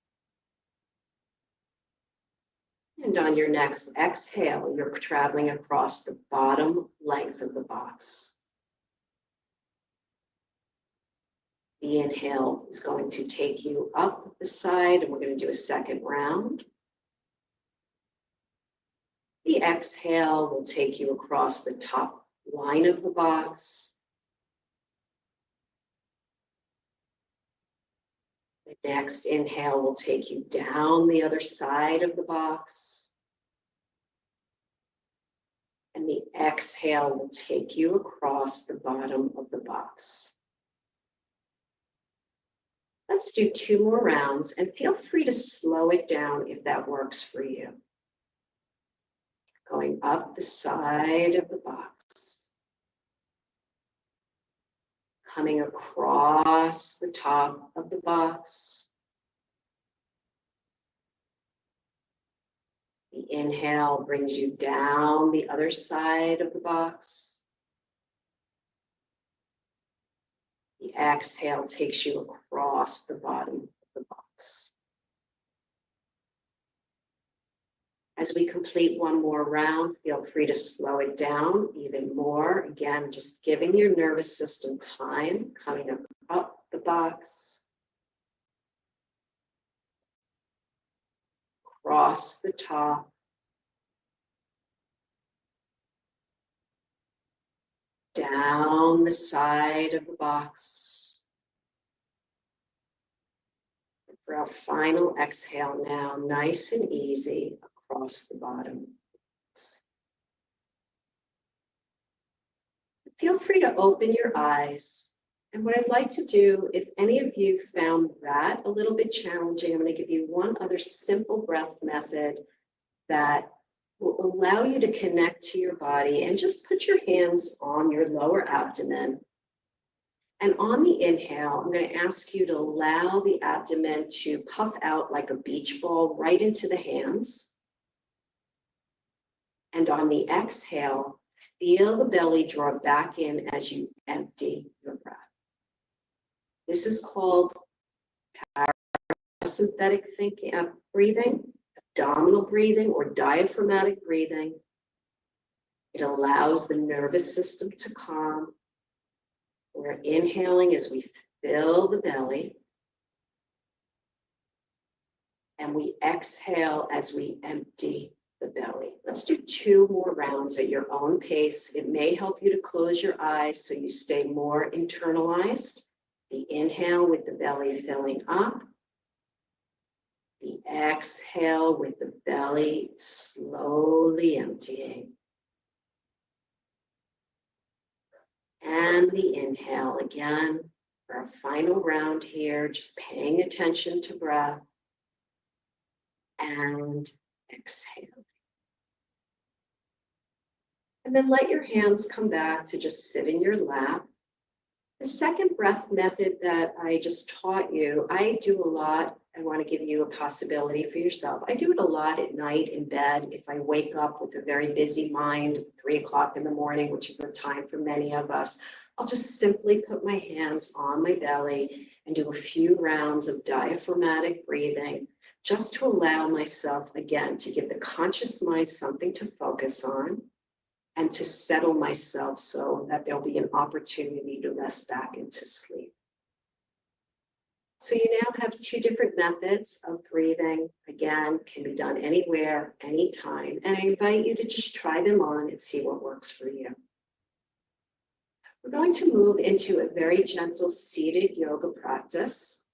And on your next exhale, you're traveling across the bottom length of the box. The inhale is going to take you up the side, and we're going to do a second round. The exhale will take you across the top line of the box. The next inhale will take you down the other side of the box. And the exhale will take you across the bottom of the box. Let's do 2 more rounds, and feel free to slow it down if that works for you. Going up the side of the box. Coming across the top of the box. The inhale brings you down the other side of the box. The exhale takes you across the bottom of the box. As we complete one more round, feel free to slow it down even more. Again, just giving your nervous system time, coming up the box, across the top, down the side of the box. And for our final exhale now, nice and easy, across the bottom. Feel free to open your eyes. And what I'd like to do, if any of you found that a little bit challenging, I'm going to give you one other simple breath method that will allow you to connect to your body, and just put your hands on your lower abdomen. And on the inhale, I'm going to ask you to allow the abdomen to puff out like a beach ball right into the hands. And on the exhale, feel the belly draw back in as you empty your breath. This is called parasympathetic breathing, abdominal breathing, or diaphragmatic breathing. It allows the nervous system to calm. We're inhaling as we fill the belly. And we exhale as we empty the belly. Let's do 2 more rounds at your own pace. It may help you to close your eyes so you stay more internalized. The inhale with the belly filling up. The exhale with the belly slowly emptying. And the inhale again for our final round here, just paying attention to breath. And exhale. And then let your hands come back to just sit in your lap. The second breath method that I just taught you, I do a lot. I want to give you a possibility for yourself. I do it a lot at night in bed if I wake up with a very busy mind, 3 o'clock in the morning, which is a time for many of us. I'll just simply put my hands on my belly and do a few rounds of diaphragmatic breathing, just to allow myself, again, to give the conscious mind something to focus on and to settle myself so that there'll be an opportunity to rest back into sleep. So you now have 2 different methods of breathing. Again, can be done anywhere, anytime, and I invite you to just try them on and see what works for you. We're going to move into a very gentle seated yoga practice.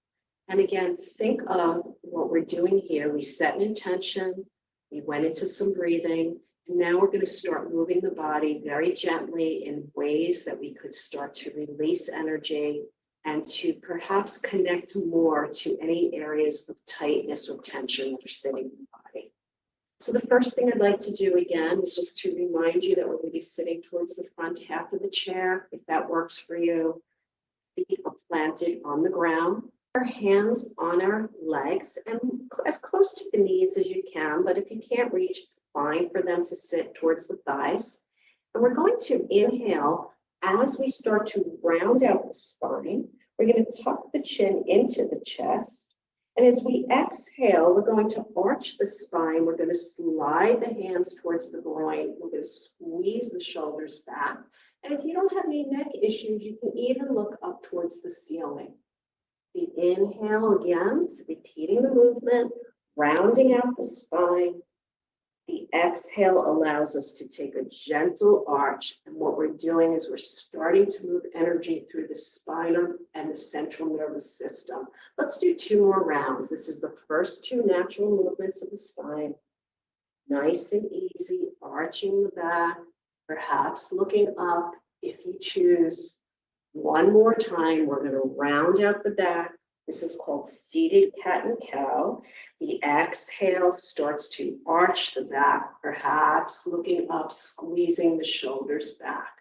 And again, think of what we're doing here. We set an intention, we went into some breathing, and now we're going to start moving the body very gently in ways that we could start to release energy and to perhaps connect more to any areas of tightness or tension that are sitting in the body. So the first thing I'd like to do again is just to remind you that we're going to be sitting towards the front half of the chair, if that works for you. Feet are planted on the ground. Our hands on our legs and as close to the knees as you can, but if you can't reach, it's fine for them to sit towards the thighs. And we're going to inhale as we start to round out the spine. We're going to tuck the chin into the chest. And as we exhale, we're going to arch the spine. We're going to slide the hands towards the groin. We're going to squeeze the shoulders back. And if you don't have any neck issues, you can even look up towards the ceiling. The inhale again, so repeating the movement, rounding out the spine. The exhale allows us to take a gentle arch. And what we're doing is we're starting to move energy through the spinal and the central nervous system. Let's do 2 more rounds. This is the first 2 natural movements of the spine. Nice and easy, arching the back, perhaps looking up if you choose. One more time, we're going to round out the back. This is called seated cat and cow. The exhale starts to arch the back, perhaps looking up, squeezing the shoulders back.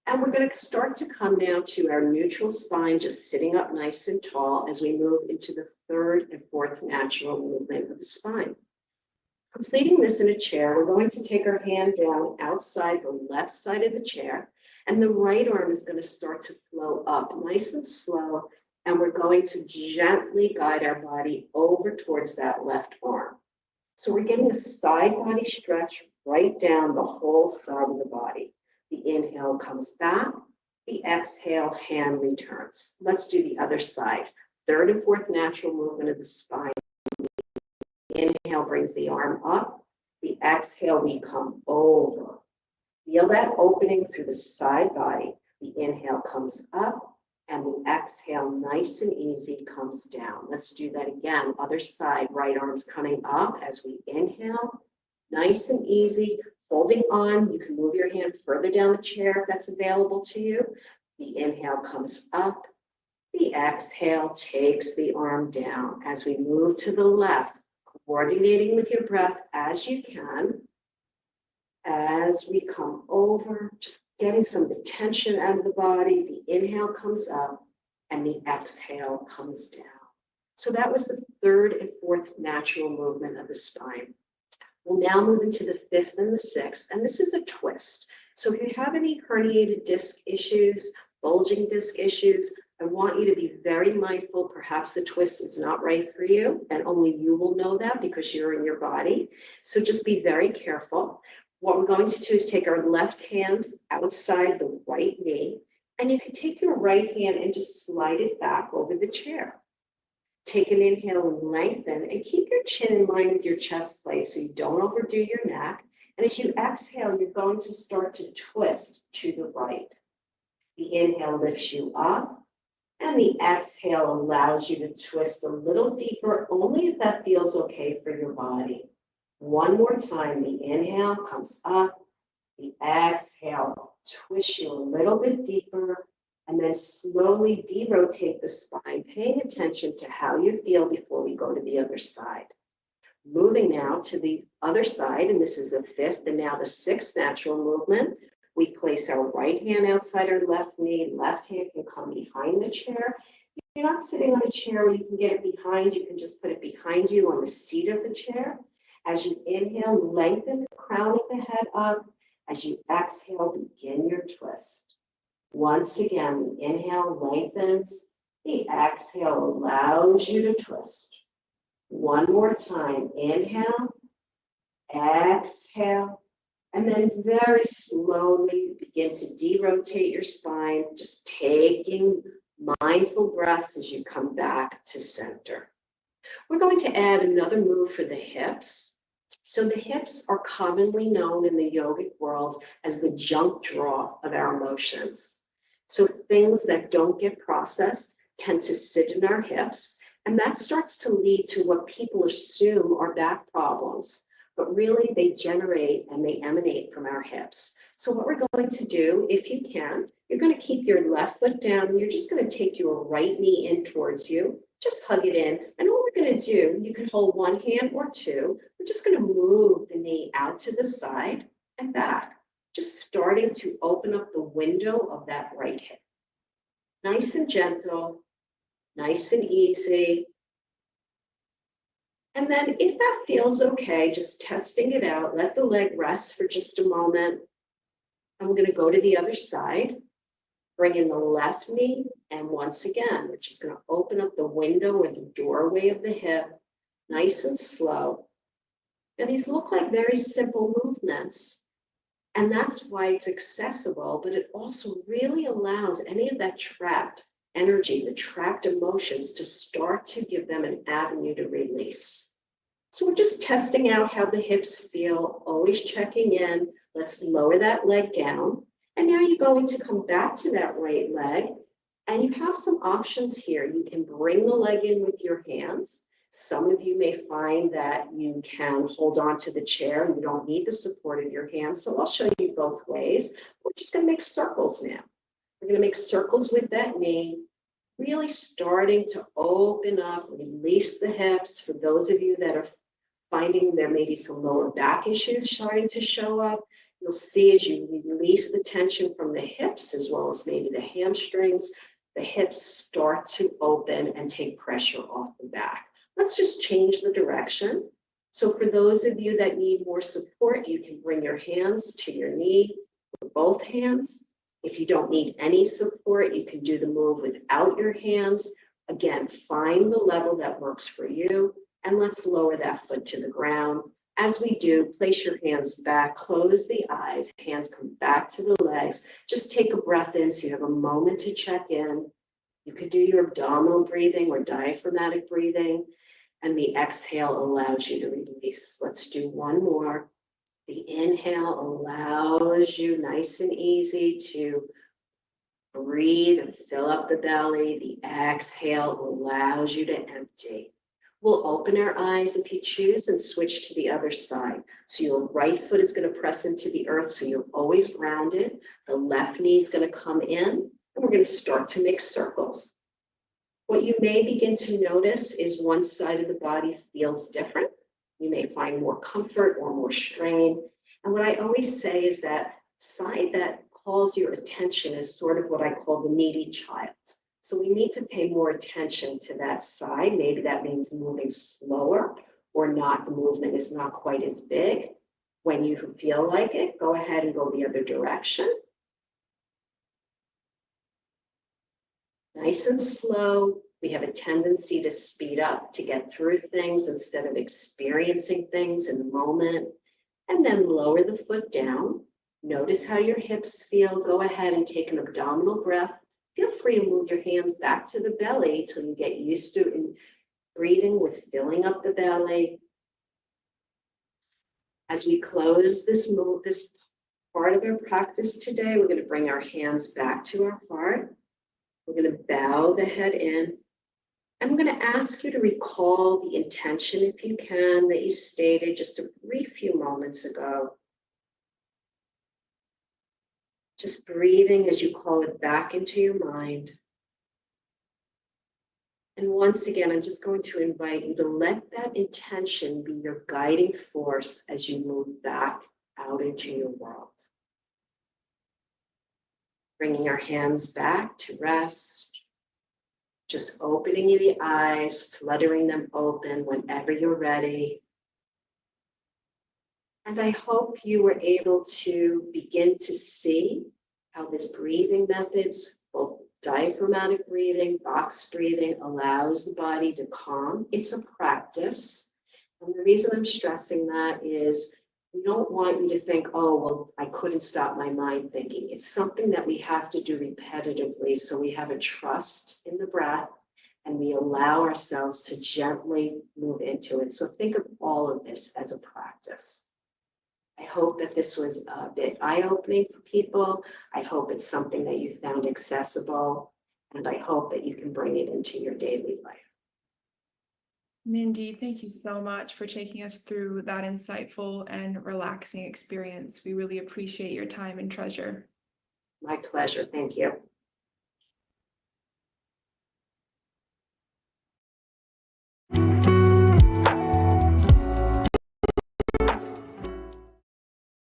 And we're going to start to come now to our neutral spine, just sitting up nice and tall as we move into the 3rd and 4th natural movement of the spine. Completing this in a chair, we're going to take our hand down outside the left side of the chair. And the right arm is going to start to flow up nice and slow. And we're going to gently guide our body over towards that left arm. So we're getting a side body stretch right down the whole side of the body. The inhale comes back. The exhale, hand returns. Let's do the other side. 3rd and 4th natural movement of the spine. The inhale brings the arm up. The exhale, we come over. Feel that opening through the side body. The inhale comes up and the exhale, nice and easy, comes down. Let's do that again. Other side, right arm's coming up as we inhale. Nice and easy, holding on. You can move your hand further down the chair if that's available to you. The inhale comes up. The exhale takes the arm down. As we move to the left, coordinating with your breath as you can. As we come over, just getting some of the tension out of the body, the inhale comes up and the exhale comes down. So that was the 3rd and 4th natural movement of the spine. We'll now move into the 5th and the 6th, and this is a twist. So if you have any herniated disc issues, bulging disc issues, I want you to be very mindful. Perhaps the twist is not right for you, and only you will know that because you're in your body. So just be very careful. What we're going to do is take our left hand outside the right knee, and you can take your right hand and just slide it back over the chair. Take an inhale and lengthen, and keep your chin in line with your chest plate so you don't overdo your neck. And as you exhale, you're going to start to twist to the right. The inhale lifts you up, and the exhale allows you to twist a little deeper, only if that feels okay for your body. One more time, the inhale comes up, The exhale, twist you a little bit deeper, and then slowly derotate the spine, paying attention to how you feel before we go to the other side. Moving now to the other side, and this is the fifth and now the sixth natural movement. We place our right hand outside our left knee, left hand can come behind the chair. If you're not sitting on a chair where you can get it behind, you can just put it behind you on the seat of the chair. As you inhale, lengthen the crown of the head up. As you exhale, begin your twist. Once again, the inhale lengthens, the exhale allows you to twist. One more time, inhale, exhale, and then very slowly begin to derotate your spine, just taking mindful breaths as you come back to center. We're going to add another move for the hips. So the hips are commonly known in the yogic world as the junk drawer of our emotions. So things that don't get processed tend to sit in our hips, and that starts to lead to what people assume are back problems, but really they generate and they emanate from our hips. So what we're going to do, if you can, you're going to keep your left foot down and you're just going to take your right knee in towards you. Just hug it in. And all we're going to do, you can hold one hand or two. We're just going to move the knee out to the side and back, just starting to open up the window of that right hip. Nice and gentle, nice and easy. And then if that feels okay, just testing it out, let the leg rest for just a moment. And we're going to go to the other side. Bring in the left knee, and once again, we're just going to open up the window or the doorway of the hip, nice and slow. Now, these look like very simple movements, and that's why it's accessible, but it also really allows any of that trapped energy, the trapped emotions, to start to give them an avenue to release. So we're just testing out how the hips feel, always checking in. Let's lower that leg down. And now you're going to come back to that right leg, and you have some options here. You can bring the leg in with your hands. Some of you may find that you can hold on to the chair. You don't need the support of your hands. So I'll show you both ways. We're just going to make circles now. We're going to make circles with that knee, really starting to open up, release the hips. For those of you that are finding there may be some lower back issues starting to show up, you'll see as you release the tension from the hips as well as maybe the hamstrings, the hips start to open and take pressure off the back. Let's just change the direction. So for those of you that need more support, you can bring your hands to your knee with both hands. If you don't need any support, you can do the move without your hands. Again, find the level that works for you, and let's lower that foot to the ground. As we do, place your hands back, close the eyes, hands come back to the legs. Just take a breath in so you have a moment to check in. You could do your abdominal breathing or diaphragmatic breathing, and the exhale allows you to release. Let's do one more. The inhale allows you nice and easy to breathe and fill up the belly. The exhale allows you to empty. We'll open our eyes if you choose and switch to the other side. So your right foot is going to press into the earth, so you're always grounded. The left knee is going to come in, and we're going to start to make circles. What you may begin to notice is one side of the body feels different. You may find more comfort or more strain. And what I always say is that side that calls your attention is sort of what I call the needy child. So we need to pay more attention to that side. Maybe that means moving slower or not. The movement is not quite as big. When you feel like it, go ahead and go the other direction. Nice and slow. We have a tendency to speed up to get through things instead of experiencing things in the moment. And then lower the foot down. Notice how your hips feel. Go ahead and take an abdominal breath. Feel free to move your hands back to the belly till you get used to breathing with filling up the belly. As we close this part of our practice today, we're going to bring our hands back to our heart. We're going to bow the head in. And I'm going to ask you to recall the intention, if you can, that you stated just a brief few moments ago. Just breathing as you call it back into your mind. And once again, I'm just going to invite you to let that intention be your guiding force as you move back out into your world. Bringing your hands back to rest. Just opening the eyes, fluttering them open whenever you're ready. And I hope you were able to begin to see how this breathing methods, both diaphragmatic breathing, box breathing, allows the body to calm. It's a practice. And the reason I'm stressing that is we don't want you to think, oh, well, I couldn't stop my mind thinking. It's something that we have to do repetitively so we have a trust in the breath and we allow ourselves to gently move into it. So think of all of this as a practice. I hope that this was a bit eye-opening for people. I hope it's something that you found accessible, and I hope that you can bring it into your daily life. Mindy, thank you so much for taking us through that insightful and relaxing experience. We really appreciate your time and treasure. My pleasure. Thank you.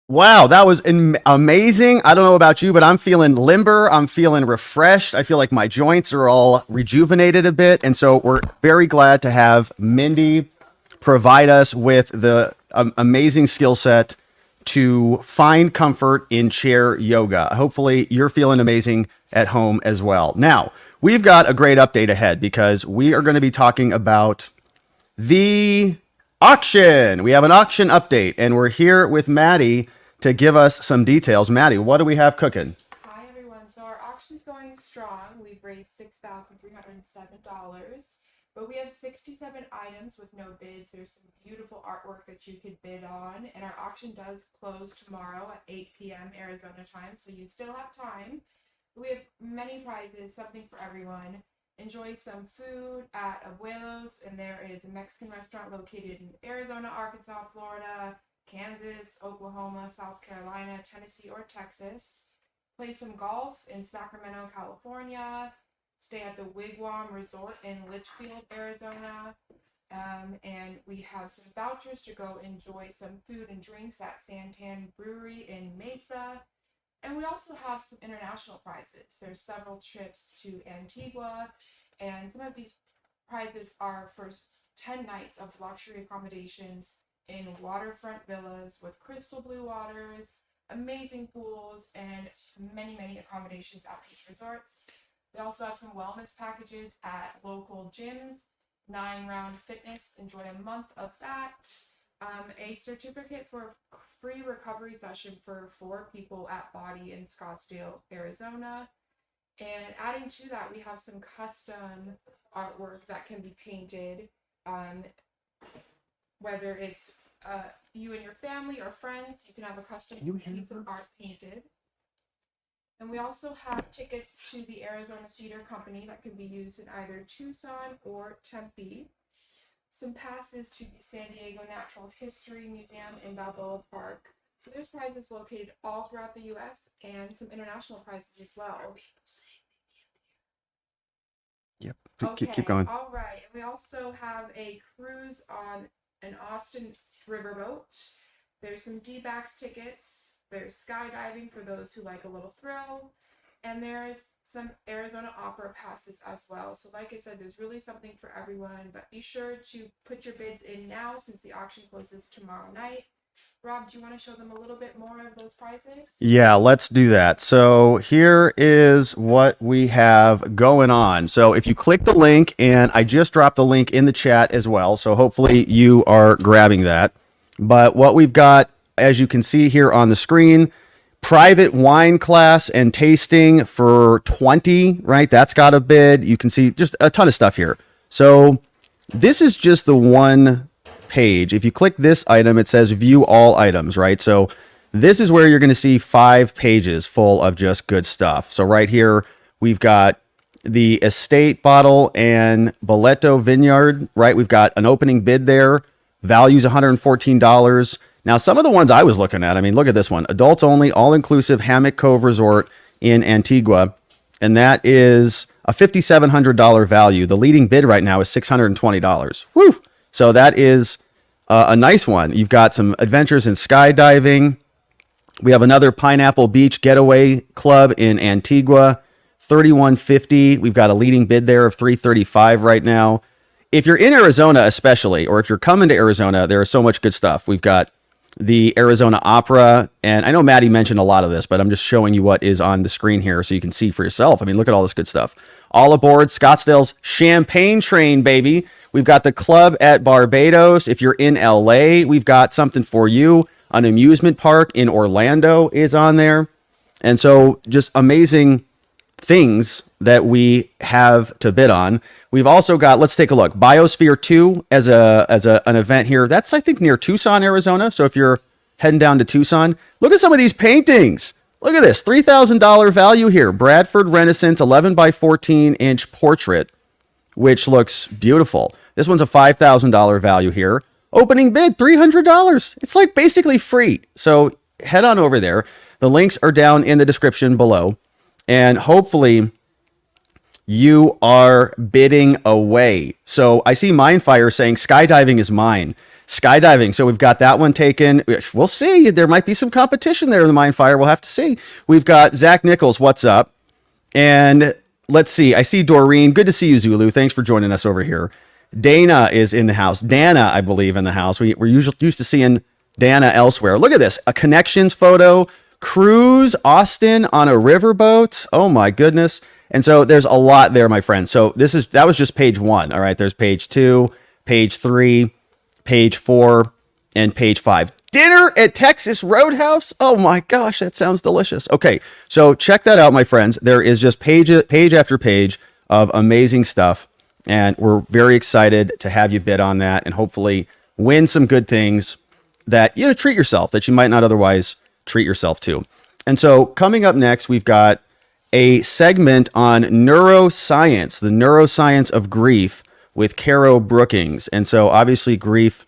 Wow, that was amazing. I don't know about you, but I'm feeling limber. I'm feeling refreshed. I feel like my joints are all rejuvenated a bit. And so we're very glad to have Mindy provide us with the amazing skill set to find comfort in chair yoga. Hopefully, you're feeling amazing at home as well. Now, we've got a great update ahead because we are going to be talking about the auction. We have an auction update, and we're here with Maddie to give us some details. Maddie, what do we have cooking? Hi everyone. So our auction's going strong. We've raised $6,307, but we have 67 items with no bids. There's some beautiful artwork that you could bid on, and our auction does close tomorrow at 8 p.m. Arizona time, so you still have time. We have many prizes, something for everyone. Enjoy some food at Abuelo's, and there is a Mexican restaurant located in Arizona, Arkansas, Florida, Kansas, Oklahoma, South Carolina, Tennessee, or Texas. Play some golf in Sacramento, California. Stay at the Wigwam Resort in Litchfield, Arizona. And we have some vouchers to go enjoy some food and drinks at Santan Brewery in Mesa. And we also have some international prizes. There's several trips to Antigua, and some of these prizes are for 10 nights of luxury accommodations in waterfront villas with crystal blue waters, amazing pools, and many, many accommodations at these resorts. We also have some wellness packages at local gyms, 9-round fitness, enjoy a month of that. A certificate for a free recovery session for 4 people at Body in Scottsdale, Arizona. And adding to that, we have some custom artwork that can be painted, whether it's you and your family or friends, you can have a custom piece of art painted. And we also have tickets to the Arizona Cedar Company that can be used in either Tucson or Tempe. Some passes to the San Diego Natural History Museum in Balboa Park. So there's prizes located all throughout the U.S. and some international prizes as well. Yep. Okay, Keep going. all right. We also have a cruise on an Austin riverboat. There's some D-backs tickets. There's skydiving for those who like a little thrill. And there's some Arizona Opera passes as well. So like I said, there's really something for everyone, but be sure to put your bids in now since the auction closes tomorrow night. Rob, do you want to show them a little bit more of those prizes? Yeah, let's do that. So here is what we have going on. So if you click the link, and I just dropped the link in the chat as well, so hopefully you are grabbing that. But what we've got, as you can see here on the screen, private wine class and tasting for 20, right? That's got a bid. You can see just a ton of stuff here. So this is just the one page. If you click this item, it says view all items, right? So this is where you're going to see 5 pages full of just good stuff. So right here, we've got the Estate Bottle and Boleto Vineyard, right? We've got an opening bid there. Value's $114. Now, some of the ones I was looking at, I mean, look at this one, adults only, all inclusive Hammock Cove Resort in Antigua. And that is a $5,700 value. The leading bid right now is $620. Woo! So that is a nice one. You've got some adventures in skydiving. We have another Pineapple Beach Getaway Club in Antigua, $3,150. We've got a leading bid there of $335 right now. If you're in Arizona, especially, or if you're coming to Arizona, there is so much good stuff. We've got the Arizona Opera, and I know Maddie mentioned a lot of this, but I'm just showing you what is on the screen here so you can see for yourself. I mean, look at all this good stuff. All aboard Scottsdale's Champagne Train, baby. We've got the club at Barbados. If you're in LA, we've got something for you. An amusement park in Orlando is on there. And so just amazing things that we have to bid on. We've also got, let's take a look, Biosphere 2 as an event here. That's, I think, near Tucson, Arizona. So if you're heading down to Tucson, look at some of these paintings. Look at this, $3,000 value here. Bradford Renaissance 11 by 14 inch portrait, which looks beautiful. This one's a $5,000 value here. Opening bid, $300. It's like basically free. So head on over there. The links are down in the description below. And hopefully you are bidding away. So I see Mindfire saying skydiving is mine. Skydiving. So we've got that one taken. We'll see. There might be some competition there in the Mindfire. We'll have to see. We've got Zach Nichols. What's up? And let's see. I see Doreen. Good to see you, Zulu. Thanks for joining us over here. Dana is in the house. Dana, I believe, in the house. We're used to seeing Dana elsewhere. Look at this. A connections photo. Cruise Austin on a riverboat. Oh my goodness. And so there's a lot there, my friends. So that was just page 1. All right. There's page 2, page 3, page 4, and page 5. Dinner at Texas Roadhouse. Oh my gosh, that sounds delicious. Okay. So check that out, my friends. There is just page after page of amazing stuff. And we're very excited to have you bid on that and hopefully win some good things that, treat yourself, that you might not otherwise treat yourself to. And so coming up next, we've got a segment on neuroscience, the neuroscience of grief with Caro Brookings. And so obviously grief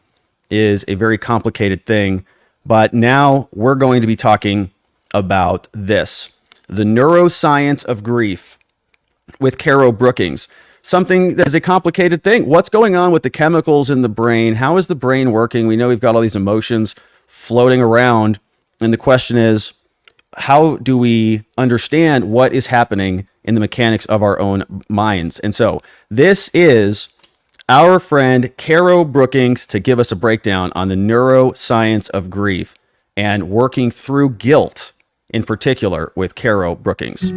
is a very complicated thing, but now we're going to be talking about this, the neuroscience of grief with Caro Brookings. Something that is a complicated thing. What's going on with the chemicals in the brain? How is the brain working? We know we've got all these emotions floating around. And the question is, how do we understand what is happening in the mechanics of our own minds? And so this is our friend Caro Brookings to give us a breakdown on the neuroscience of grief and working through guilt in particular with Caro Brookings.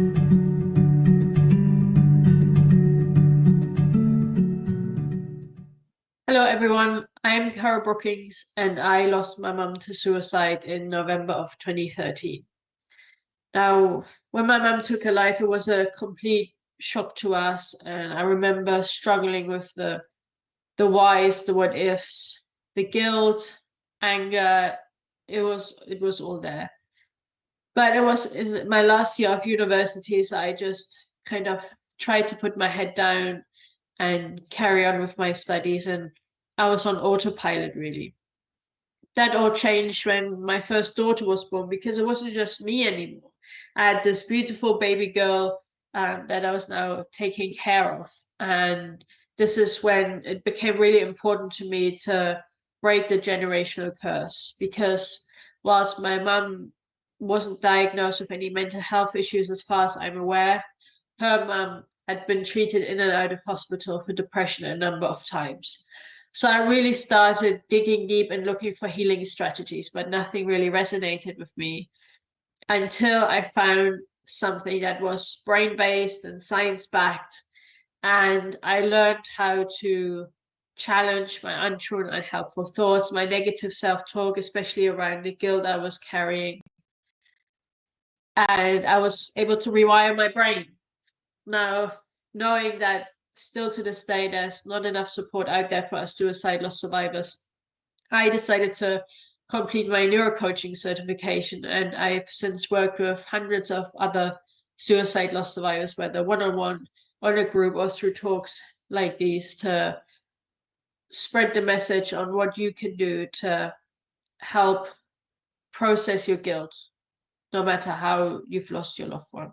Hello everyone, I'm Caro Brookings and I lost my mum to suicide in November of 2013. Now, when my mum took her life, it was a complete shock to us, and I remember struggling with the whys, the what ifs, the guilt, anger. It was all there. But it was in my last year of university, so I just kind of tried to put my head down and carry on with my studies, and I was on autopilot really. That all changed when my first daughter was born, because it wasn't just me anymore. I had this beautiful baby girl that I was now taking care of, and this is when it became really important to me to break the generational curse, because whilst my mum wasn't diagnosed with any mental health issues as far as I'm aware, her mum had been treated in and out of hospital for depression a number of times. So I really started digging deep and looking for healing strategies, but nothing really resonated with me until I found something that was brain-based and science-backed. And I learned how to challenge my untrue and unhelpful thoughts, my negative self-talk, especially around the guilt I was carrying. And I was able to rewire my brain. Now, knowing that still to this day, there's not enough support out there for us suicide loss survivors, I decided to complete my neurocoaching certification. And I've since worked with hundreds of other suicide loss survivors, whether one-on-one, on a group, or through talks like these, to spread the message on what you can do to help process your guilt, no matter how you've lost your loved one.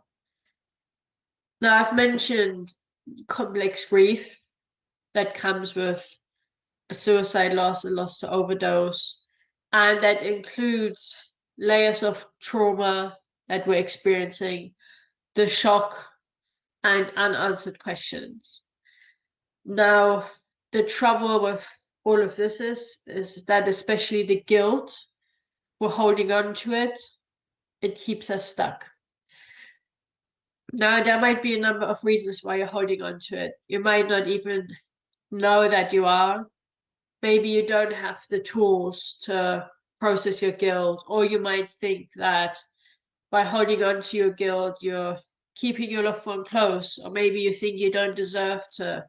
Now, I've mentioned complex grief that comes with a suicide loss, a loss to overdose, and that includes layers of trauma that we're experiencing, the shock, and unanswered questions. Now, the trouble with all of this is that especially the guilt, we're holding on to it, it keeps us stuck. Now, there might be a number of reasons why you're holding on to it. You might not even know that you are. Maybe you don't have the tools to process your guilt, or you might think that by holding on to your guilt, you're keeping your loved one close, or maybe you think you don't deserve to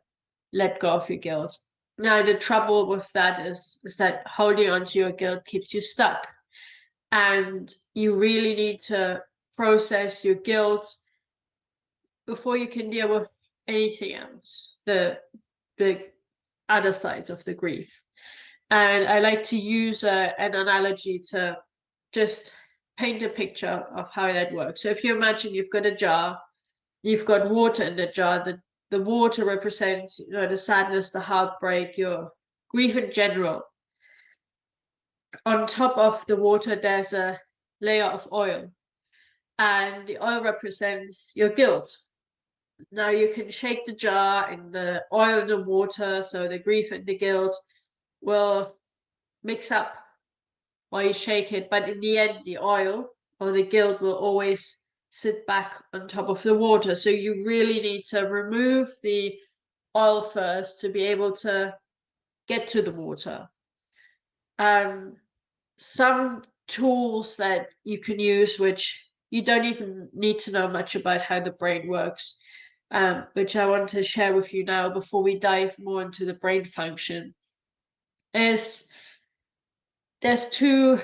let go of your guilt. Now, the trouble with that is that holding on to your guilt keeps you stuck, and you really need to process your guilt before you can deal with anything else, the other sides of the grief. And I like to use an analogy to just paint a picture of how that works. So if you imagine you've got a jar, you've got water in the jar, the water represents, you know, the sadness, the heartbreak, your grief in general. On top of the water, there's a layer of oil, and the oil represents your guilt. Now you can shake the jar and the oil and the water, so the grief and the guilt will mix up while you shake it, but in the end, the oil or the guilt will always sit back on top of the water. So you really need to remove the oil first to be able to get to the water. Some tools that you can use, which you don't even need to know much about how the brain works, which I want to share with you now before we dive more into the brain function, is there's two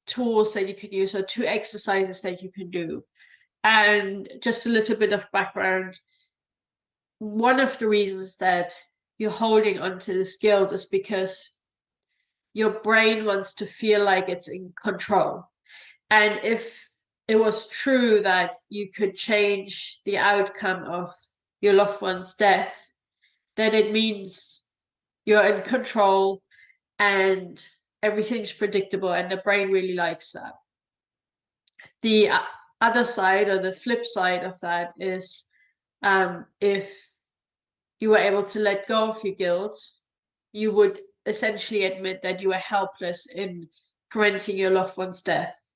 tools that you can use, or two exercises that you can do. And just a little bit of background. One of the reasons that you're holding onto this guilt is because your brain wants to feel like it's in control. And if it was true that you could change the outcome of your loved one's death, then it means you're in control and everything's predictable, and the brain really likes that. The other side, or the flip side of that, is if you were able to let go of your guilt, you would essentially admit that you were helpless in preventing your loved one's death.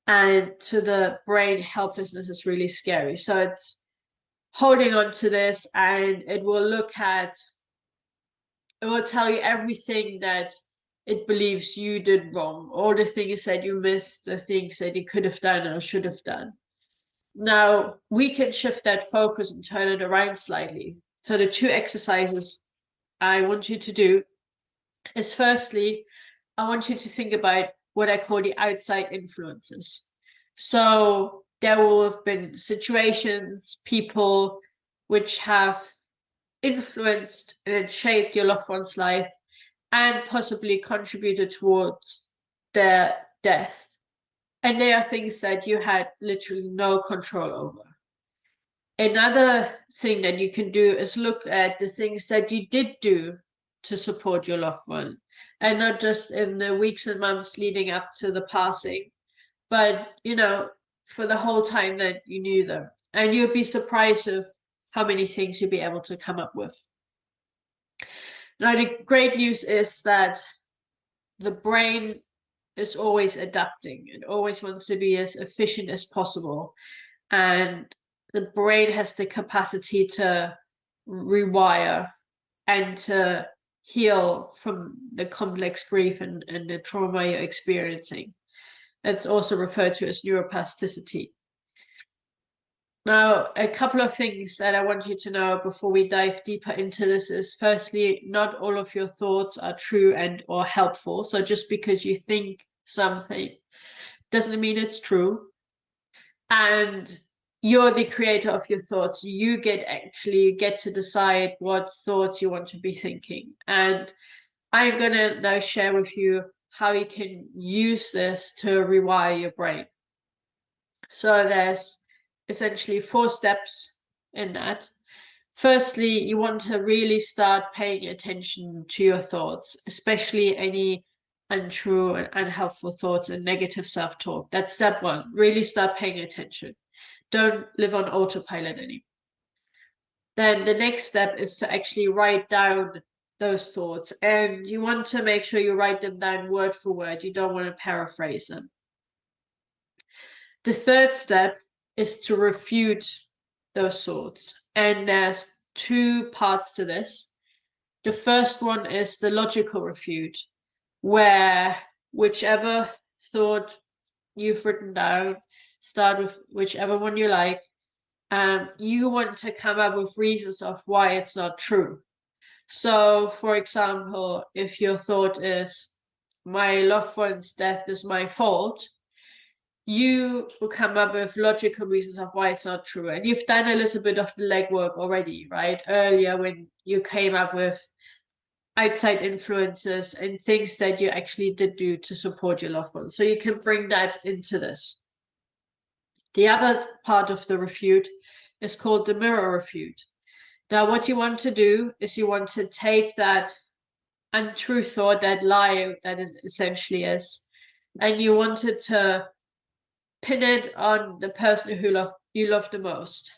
And to the brain, helplessness is really scary. So it's holding on to this, and it will tell you everything that it believes you did wrong, all the things that you missed, the things that you could have done or should have done. Now, we can shift that focus and turn it around slightly. So the two exercises I want you to do is, firstly, I want you to think about what I call the outside influences. So there will have been situations, people which have influenced and shaped your loved one's life and possibly contributed towards their death. And they are things that you had literally no control over. Another thing that you can do is look at the things that you did do to support your loved one, and not just in the weeks and months leading up to the passing, but, you know, for the whole time that you knew them. And you'd be surprised of how many things you'll be able to come up with. Now, the great news is that the brain is always adapting. It always wants to be as efficient as possible. And the brain has the capacity to rewire and to heal from the complex grief and the trauma you're experiencing. It's also referred to as neuroplasticity. Now, a couple of things that I want you to know before we dive deeper into this is, firstly, not all of your thoughts are true and or helpful. So just because you think something doesn't mean it's true. And you're the creator of your thoughts. You get to decide what thoughts you want to be thinking. And I'm going to now share with you how you can use this to rewire your brain. So there's essentially 4 steps in that. Firstly, you want to really start paying attention to your thoughts, especially any untrue and unhelpful thoughts and negative self-talk. That's step 1. Really start paying attention. Don't live on autopilot anymore. Then the next step is to actually write down those thoughts. And you want to make sure you write them down word for word. You don't want to paraphrase them. The third step is to refute those thoughts. And there's 2 parts to this. The first one is the logical refute, where whichever thought you've written down, start with whichever one you like, you want to come up with reasons of why it's not true. So, for example, if your thought is, my loved one's death is my fault, you will come up with logical reasons of why it's not true. And you've done a little bit of the legwork already, right? Earlier when you came up with outside influences and things that you actually did do to support your loved ones. So you can bring that into this. The other part of the refute is called the mirror refute. Now, what you want to do is you want to take that untrue thought, that lie that is essentially is, and you wanted to pin it on the person who you love the most.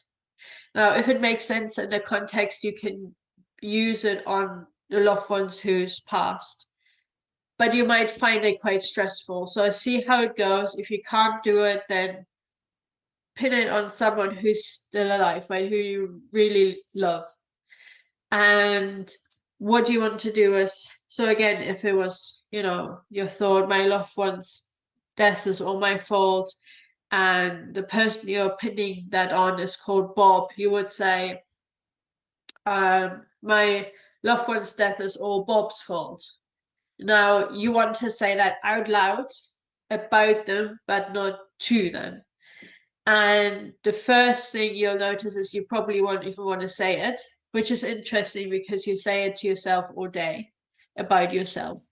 Now, if it makes sense in the context, you can use it on the loved ones who's passed. But you might find it quite stressful. So see how it goes. If you can't do it, then pin it on someone who's still alive, right? Who you really love. And what you want to do is, so again, if it was, your thought, my loved one's death is all my fault, and the person you're pinning that on is called Bob, you would say, my loved one's death is all Bob's fault. Now, you want to say that out loud about them, but not to them. And the first thing you'll notice is you probably won't even want to say it, which is interesting because you say it to yourself all day about yourself.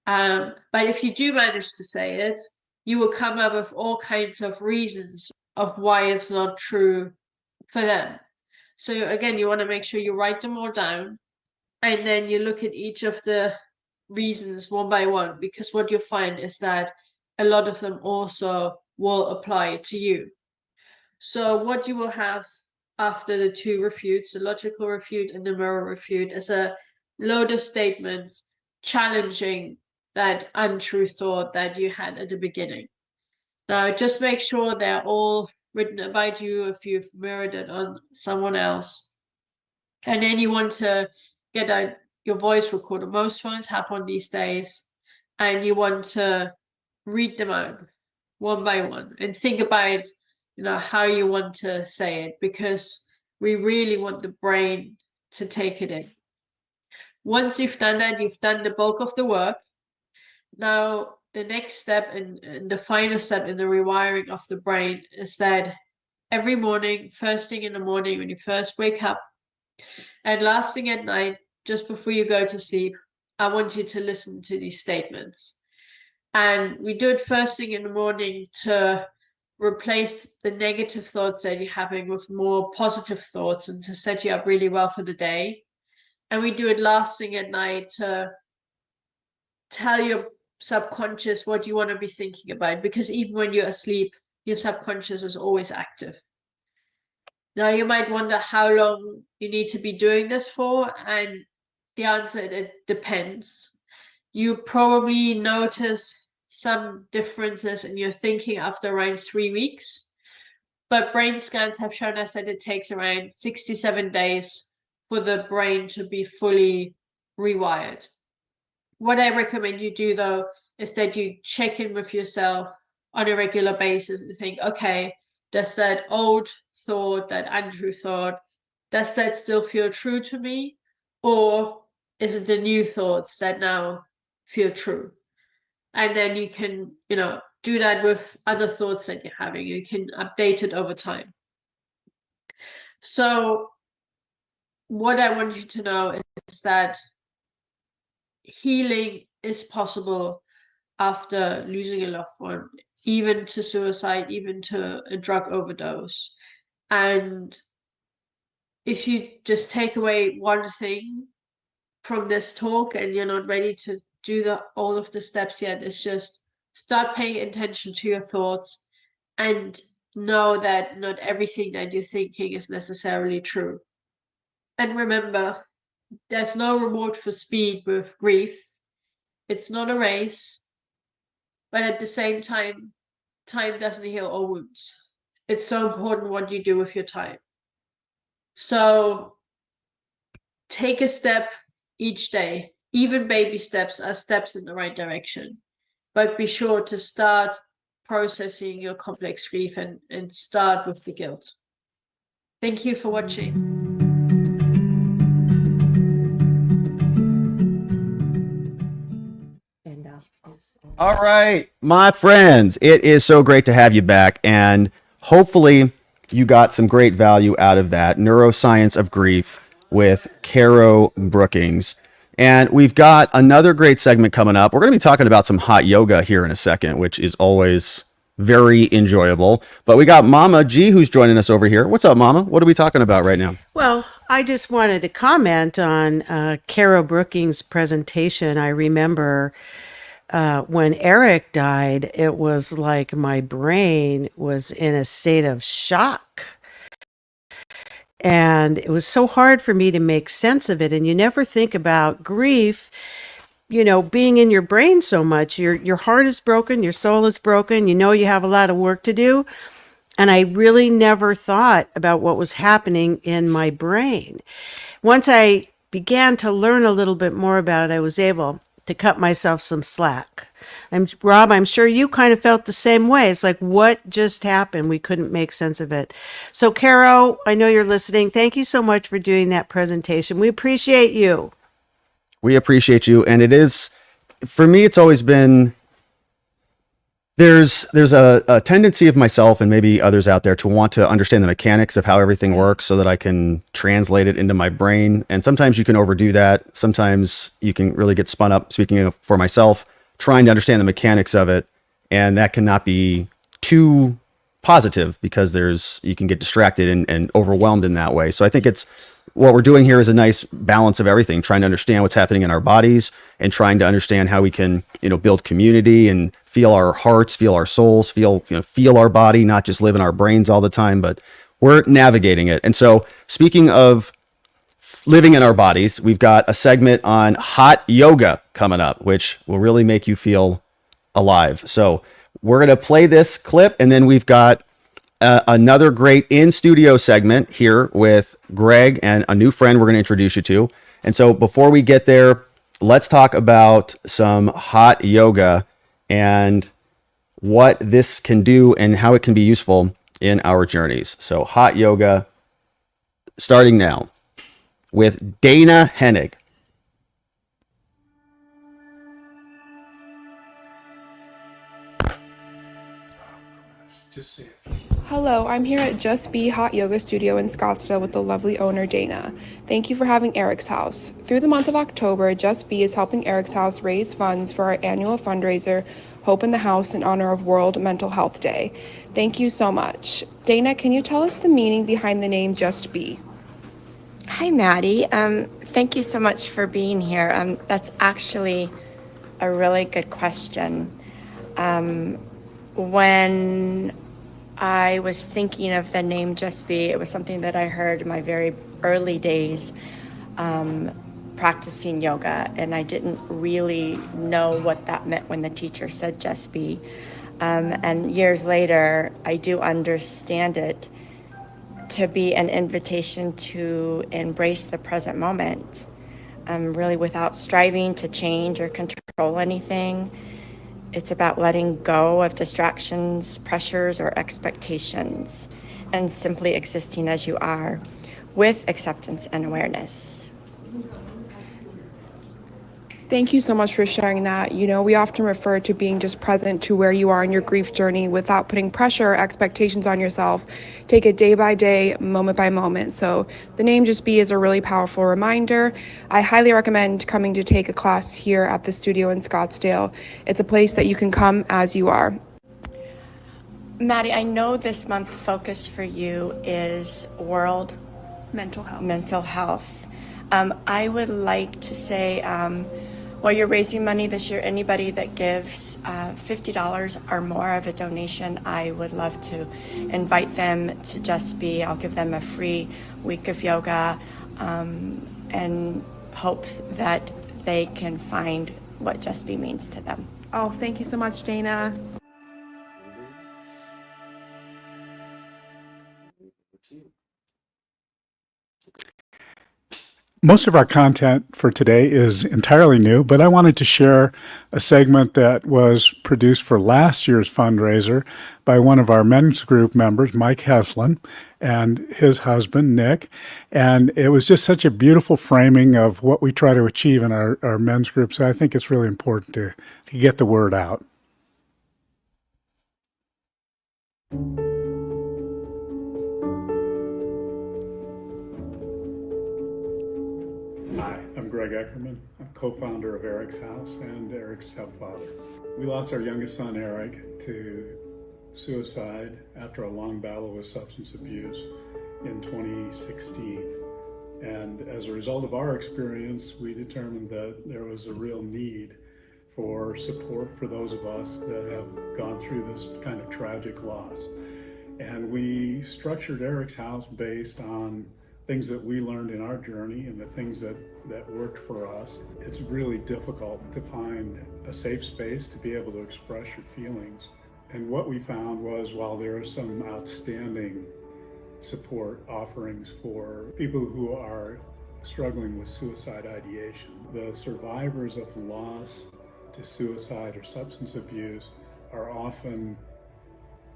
But if you do manage to say it, you will come up with all kinds of reasons of why it's not true for them. So again, you want to make sure you write them all down, and then you look at each of the reasons one by one, because what you'll find is that a lot of them also will apply to you. So what you will have after the 2 refutes, the logical refute and the mirror refute, is a load of statements challenging that untrue thought that you had at the beginning. Now, just make sure they're all written about you if you've mirrored it on someone else. And then you want to get out your voice recorder. Most phones have one these days. And you want to read them out one by one and think about, how you want to say it, because we really want the brain to take it in. Once you've done that, you've done the bulk of the work. Now, the next step and the final step in the rewiring of the brain is that every morning, first thing in the morning when you first wake up, and last thing at night, just before you go to sleep, I want you to listen to these statements. And we do it first thing in the morning to replace the negative thoughts that you're having with more positive thoughts and to set you up really well for the day. And we do it last thing at night to tell your subconscious what you want to be thinking about, because even when you're asleep, your subconscious is always active. Now, you might wonder how long you need to be doing this for, and the answer, it depends. You probably notice some differences in your thinking after around 3 weeks, but brain scans have shown us that it takes around 67 days for the brain to be fully rewired. What I recommend you do, though, is that you check in with yourself on a regular basis and think, okay, does that old thought, that untrue thought, does that still feel true to me? Or is it the new thoughts that now feel true? And then you can, do that with other thoughts that you're having. You can update it over time. So what I want you to know is that healing is possible after losing a loved one, even to suicide, even to a drug overdose. And if you just take away one thing from this talk and you're not ready to do all of the steps yet, it's just start paying attention to your thoughts and know that not everything that you're thinking is necessarily true. And remember, there's no reward for speed with grief. It's not a race, but at the same time, time doesn't heal all wounds. It's so important what you do with your time. So take a step each day. Even baby steps are steps in the right direction. But be sure to start processing your complex grief and start with the guilt. Thank you for watching. And All right, my friends, it is so great to have you back. And hopefully, you got some great value out of that Neuroscience of Grief with Caro Brookings. And we've got another great segment coming up. We're going to be talking about some hot yoga here in a second, which is always very enjoyable. But we got Mama G who's joining us over here. What's up, Mama? What are we talking about right now? Well, I just wanted to comment on Caro Brookings' presentation. I remember when Eric died, it was like my brain was in a state of shock. And it was so hard for me to make sense of it. And you never think about grief, being in your brain so much. Your heart is broken, your soul is broken, you have a lot of work to do. And I really never thought about what was happening in my brain. Once I began to learn a little bit more about it, I was able to cut myself some slack. Rob, I'm sure you kind of felt the same way. It's like, what just happened? We couldn't make sense of it. So, Caro, I know you're listening. Thank you so much for doing that presentation. We appreciate you. We appreciate you. And it is, for me, it's always been, there's a tendency of myself and maybe others out there to want to understand the mechanics of how everything works so that I can translate it into my brain. And sometimes you can overdo that. Sometimes you can really get spun up, speaking for myself, trying to understand the mechanics of it. And that cannot be too positive because you can get distracted and overwhelmed in that way. So I think what we're doing here is a nice balance of everything, trying to understand what's happening in our bodies and trying to understand how we can, build community and feel our hearts, feel our souls, feel our body, not just live in our brains all the time, but we're navigating it. And so speaking of living in our bodies, we've got a segment on hot yoga coming up, which will really make you feel alive. So we're going to play this clip and then we've got another great in-studio segment here with Greg and a new friend we're going to introduce you to. And so before we get there, let's talk about some hot yoga and what this can do and how it can be useful in our journeys. So hot yoga starting now with Dana Hennig. Just say it. Hello, I'm here at Just Be Hot Yoga Studio in Scottsdale with the lovely owner Dana. Thank you for having Eric's House. Through the month of October, Just Be is helping Eric's House raise funds for our annual fundraiser, Hope in the House, in honor of World Mental Health Day. Thank you so much. Dana, can you tell us the meaning behind the name Just Be? Hi, Maddie. Thank you so much for being here. That's actually a really good question. When I was thinking of the name Just Be, it was something that I heard in my very early days practicing yoga, and I didn't really know what that meant when the teacher said Just Be. And years later, I do understand it to be an invitation to embrace the present moment, really without striving to change or control anything. It's about letting go of distractions, pressures, or expectations, and simply existing as you are with acceptance and awareness. Thank you so much for sharing that. You know, we often refer to being just present to where you are in your grief journey without putting pressure or expectations on yourself. Take it day by day, moment by moment. So the name Just Be is a really powerful reminder. I highly recommend coming to take a class here at the studio in Scottsdale. It's a place that you can come as you are. Maddie, I know this month focus for you is World Mental health. Mental Health. I would like to say, while you're raising money this year, anybody that gives $50 or more of a donation, I would love to invite them to Just Be. I'll give them a free week of yoga and hopes that they can find what Just Be means to them. Oh, thank you so much, Dana. Most of our content for today is entirely new, but I wanted to share a segment that was produced for last year's fundraiser by one of our men's group members, Mike Heslin, and his husband, Nick. And it was just such a beautiful framing of what we try to achieve in our men's group. So I think it's really important to get the word out. Hi, I'm Greg Eckerman. I'm co-founder of EricsHouse and Eric's stepfather. We lost our youngest son, Eric, to suicide after a long battle with substance abuse in 2016. And as a result of our experience, we determined that there was a real need for support for those of us that have gone through this kind of tragic loss. And we structured Eric's House based on things that we learned in our journey and the things that worked for us. It's really difficult to find a safe space to be able to express your feelings. And what we found was, while there are some outstanding support offerings for people who are struggling with suicide ideation, the survivors of loss to suicide or substance abuse are often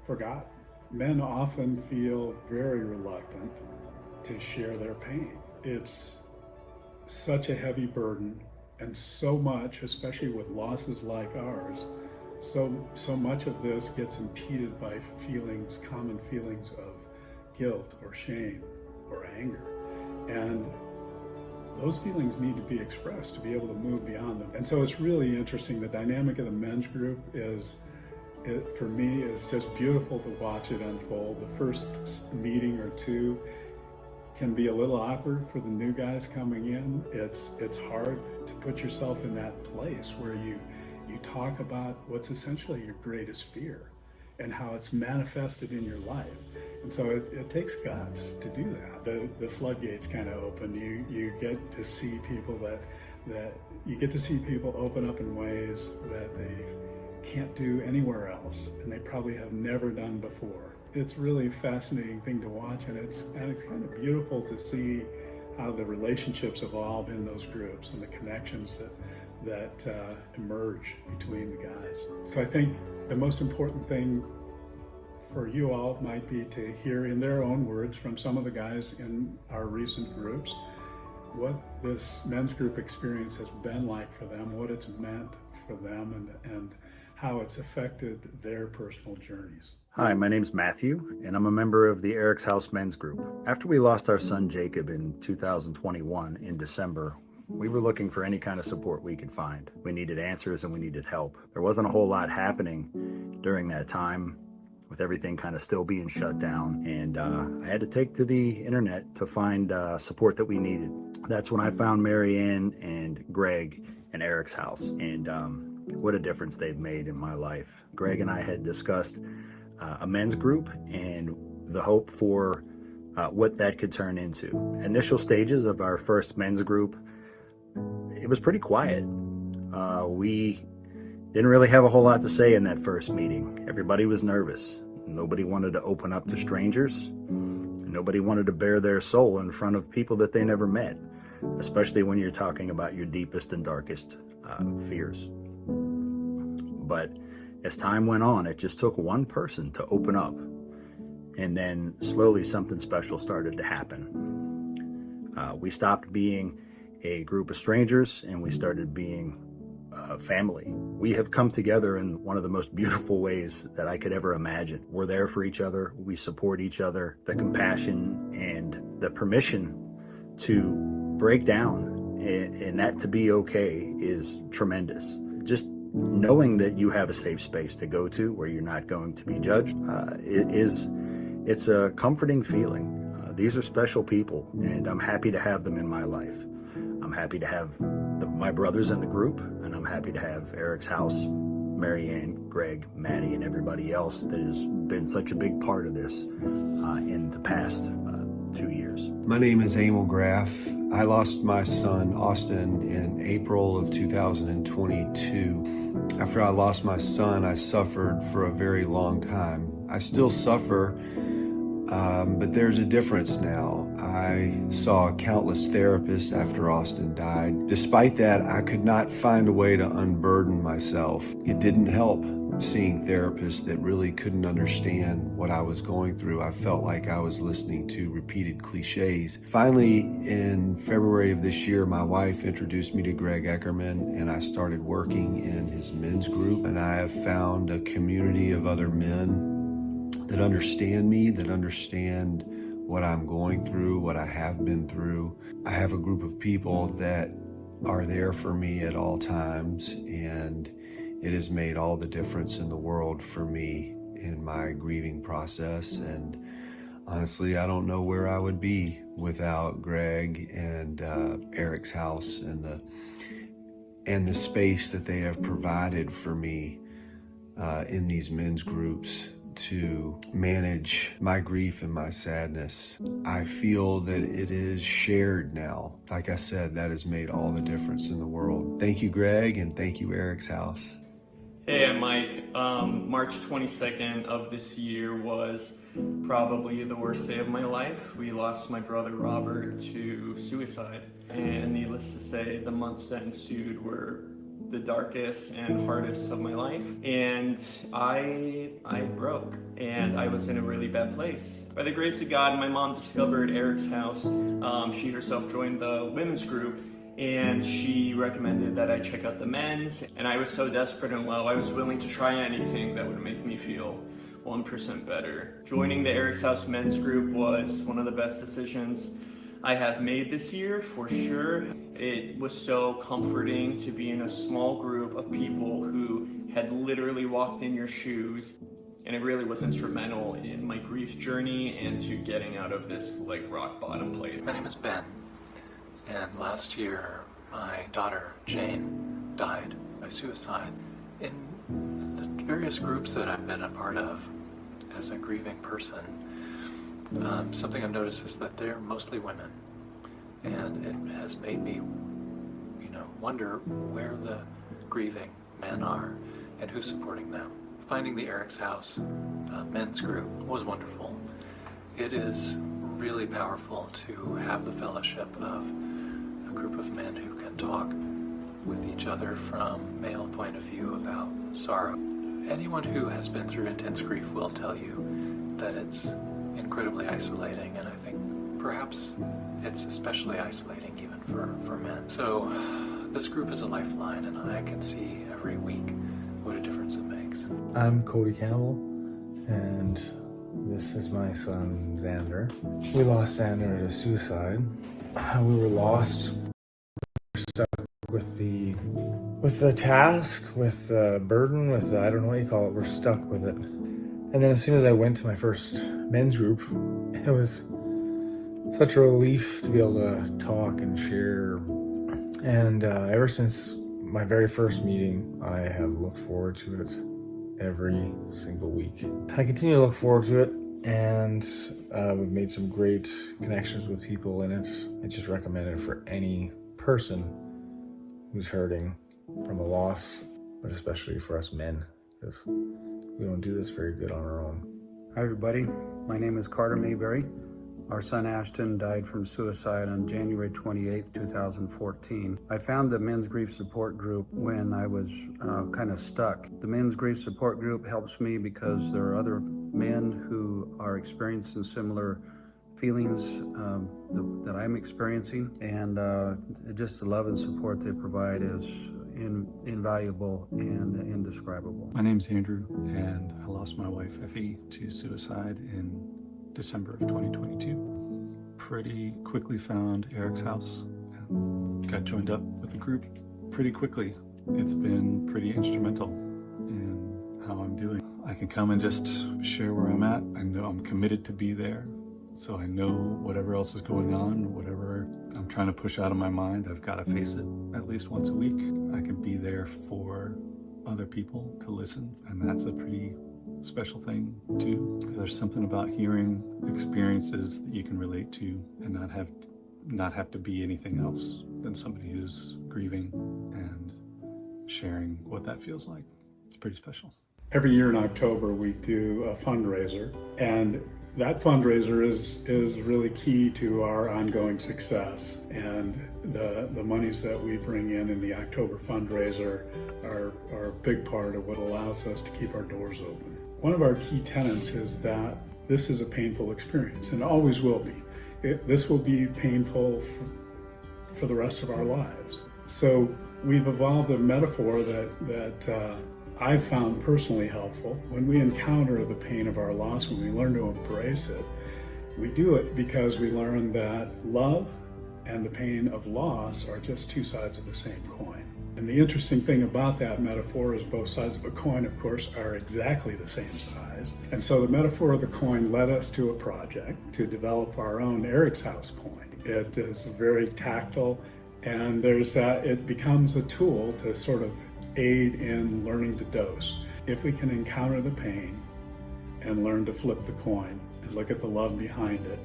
forgotten. Men often feel very reluctant to share their pain. It's such a heavy burden, and so much, especially with losses like ours, so much of this gets impeded by feelings, common feelings of guilt or shame or anger. And those feelings need to be expressed to be able to move beyond them. And so it's really interesting. The dynamic of the men's group for me, is just beautiful to watch it unfold. The first meeting or two can be a little awkward for the new guys coming in. It's hard to put yourself in that place where you talk about what's essentially your greatest fear and how it's manifested in your life. And so it takes guts to do that. The floodgates kind of open. You get to see people people open up in ways that they can't do anywhere else, and they probably have never done before. It's really a fascinating thing to watch, and it's kind of beautiful to see how the relationships evolve in those groups and the connections that emerge between the guys. So I think the most important thing for you all might be to hear in their own words from some of the guys in our recent groups what this men's group experience has been like for them, what it's meant for them, and how it's affected their personal journeys. Hi, my name's Matthew, and I'm a member of the Eric's House Men's Group. After we lost our son Jacob in 2021 in December, we were looking for any kind of support we could find. We needed answers and we needed help. There wasn't a whole lot happening during that time, with everything kind of still being shut down, and I had to take to the internet to find support that we needed. That's when I found Mary Ann and Greg and Eric's House, and what a difference they've made in my life. Greg and I had discussed a men's group and the hope for what that could turn into. Initial stages of our first men's group, it was pretty quiet. We didn't really have a whole lot to say in that first meeting. Everybody was nervous. Nobody wanted to open up to strangers. Nobody wanted to bare their soul in front of people that they never met, especially when you're talking about your deepest and darkest fears. But as time went on, it just took one person to open up, and then slowly something special started to happen. We stopped being a group of strangers, and we started being family. We have come together in one of the most beautiful ways that I could ever imagine. We're there for each other. We support each other. The compassion and the permission to break down and that to be okay is tremendous. Just knowing that you have a safe space to go to where you're not going to be judged, it's a comforting feeling. These are special people, and I'm happy to have them in my life. I'm happy to have my brothers in the group, and I'm happy to have EricsHouse, Marianne, Greg, Maddie, and everybody else that has been such a big part of this in the past 2 years. My name is Emil Graff. I lost my son, Austin, in April of 2022. After I lost my son, I suffered for a very long time. I still suffer, but there's a difference now. I saw countless therapists after Austin died. Despite that, I could not find a way to unburden myself. It didn't help seeing therapists that really couldn't understand what I was going through. I felt like I was listening to repeated cliches. Finally, in February of this year, my wife introduced me to Greg Eckerman, and I started working in his men's group. And I have found a community of other men that understand me, that understand what I'm going through, what I have been through. I have a group of people that are there for me at all times, and it has made all the difference in the world for me in my grieving process. And honestly, I don't know where I would be without Greg and EricsHouse and the space that they have provided for me in these men's groups to manage my grief and my sadness. I feel that it is shared now. Like I said, that has made all the difference in the world. Thank you, Greg, and thank you, EricsHouse. Hey, I'm Mike. March 22nd of this year was probably the worst day of my life. We lost my brother Robert to suicide. And needless to say, the months that ensued were the darkest and hardest of my life. And I broke, and I was in a really bad place. By the grace of God, my mom discovered EricsHouse. She herself joined the women's group, and she recommended that I check out the men's, and I was so desperate and low, I was willing to try anything that would make me feel 1% better. Joining the EricsHouse men's group was one of the best decisions I have made this year, for sure. It was so comforting to be in a small group of people who had literally walked in your shoes, and it really was instrumental in my grief journey and to getting out of this rock bottom place. My name is Ben. And last year, my daughter, Jane, died by suicide. In the various groups that I've been a part of as a grieving person, something I've noticed is that they're mostly women. And it has made me, wonder where the grieving men are and who's supporting them. Finding the EricsHouse men's group was wonderful. It is really powerful to have the fellowship of a group of men who can talk with each other from male point of view about sorrow. Anyone who has been through intense grief will tell you that it's incredibly isolating, and I think perhaps it's especially isolating even for men. So this group is a lifeline, and I can see every week what a difference it makes. I'm Cody Campbell, and this is my son, Xander. We lost Xander to suicide. We were lost. We were stuck with the task, with the burden, with I don't know what you call it. We're stuck with it. And then as soon as I went to my first men's group, it was such a relief to be able to talk and share. And ever since my very first meeting, I have looked forward to it every single week. I continue to look forward to it, and we've made some great connections with people in it. I just recommend it for any person who's hurting from a loss, but especially for us men, because we don't do this very good on our own. Hi everybody, my name is Carter Mayberry. Our son Ashton died from suicide on January 28, 2014. I found the Men's Grief Support Group when I was kind of stuck. The Men's Grief Support Group helps me because there are other men who are experiencing similar feelings that I'm experiencing, and just the love and support they provide is invaluable and indescribable. My name's Andrew, and I lost my wife Effie to suicide in December of 2022. Pretty quickly found Eric's house and got joined up with the group pretty quickly. It's been pretty instrumental in how I'm doing. I can come and just share where I'm at. I know I'm committed to be there, so I know whatever else is going on, whatever I'm trying to push out of my mind, I've got to face it at least once a week. I can be there for other people to listen, and that's a pretty special thing too. There's something about hearing experiences that you can relate to and not have to be anything else than somebody who's grieving and sharing what that feels like. It's pretty special. Every year in October, we do a fundraiser, and that fundraiser is really key to our ongoing success. And the monies that we bring in the October fundraiser are a big part of what allows us to keep our doors open. One of our key tenets is that this is a painful experience, and always will be. This will be painful for the rest of our lives. So we've evolved a metaphor that I've found personally helpful. When we encounter the pain of our loss, when we learn to embrace it, we do it because we learn that love and the pain of loss are just two sides of the same coin. And the interesting thing about that metaphor is both sides of a coin, of course, are exactly the same size. And so the metaphor of the coin led us to a project to develop our own EricsHouse coin. It is very tactile, and it becomes a tool to sort of aid in learning to dose. If we can encounter the pain and learn to flip the coin and look at the love behind it,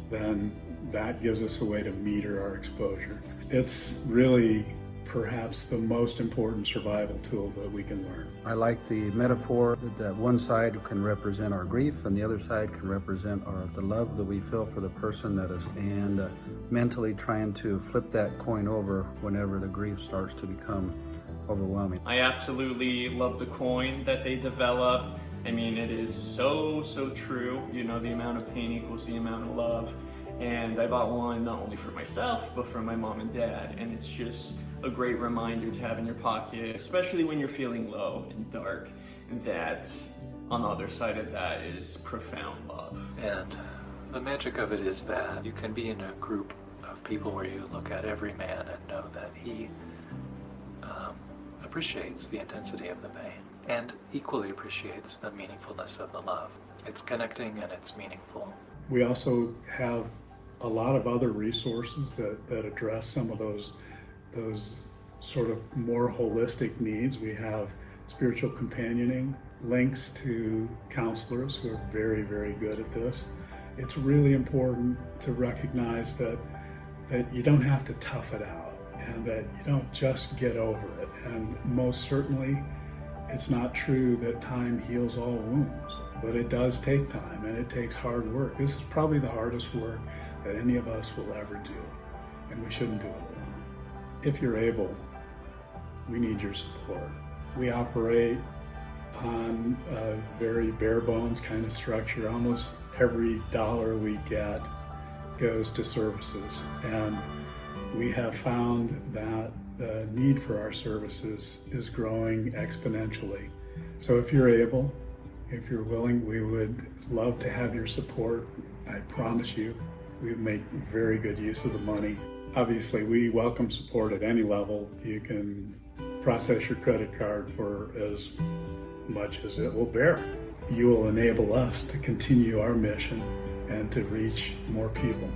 then that gives us a way to meter our exposure. It's really perhaps the most important survival tool that we can learn. I like the metaphor that one side can represent our grief and the other side can represent the love that we feel for the person that is, and mentally trying to flip that coin over whenever the grief starts to become overwhelming. I absolutely love the coin that they developed. I mean, it is so true. You know, the amount of pain equals the amount of love. And I bought one not only for myself, but for my mom and dad. And it's just a great reminder to have in your pocket, especially when you're feeling low and dark, that on the other side of that is profound love. And the magic of it is that you can be in a group of people where you look at every man and know that he appreciates the intensity of the pain and equally appreciates the meaningfulness of the love. It's connecting and it's meaningful. We also have a lot of other resources that address some of those sort of more holistic needs. We have spiritual companioning, links to counselors who are very, very good at this. It's really important to recognize that you don't have to tough it out and that you don't just get over it. And most certainly, it's not true that time heals all wounds, but it does take time and it takes hard work. This is probably the hardest work that any of us will ever do, and we shouldn't do it alone. If you're able, we need your support. We operate on a very bare bones kind of structure. Almost every dollar we get goes to services, and we have found that the need for our services is growing exponentially. So if you're able, if you're willing, we would love to have your support. I promise you, we make very good use of the money. Obviously, we welcome support at any level. You can process your credit card for as much as it will bear. You will enable us to continue our mission and to reach more people.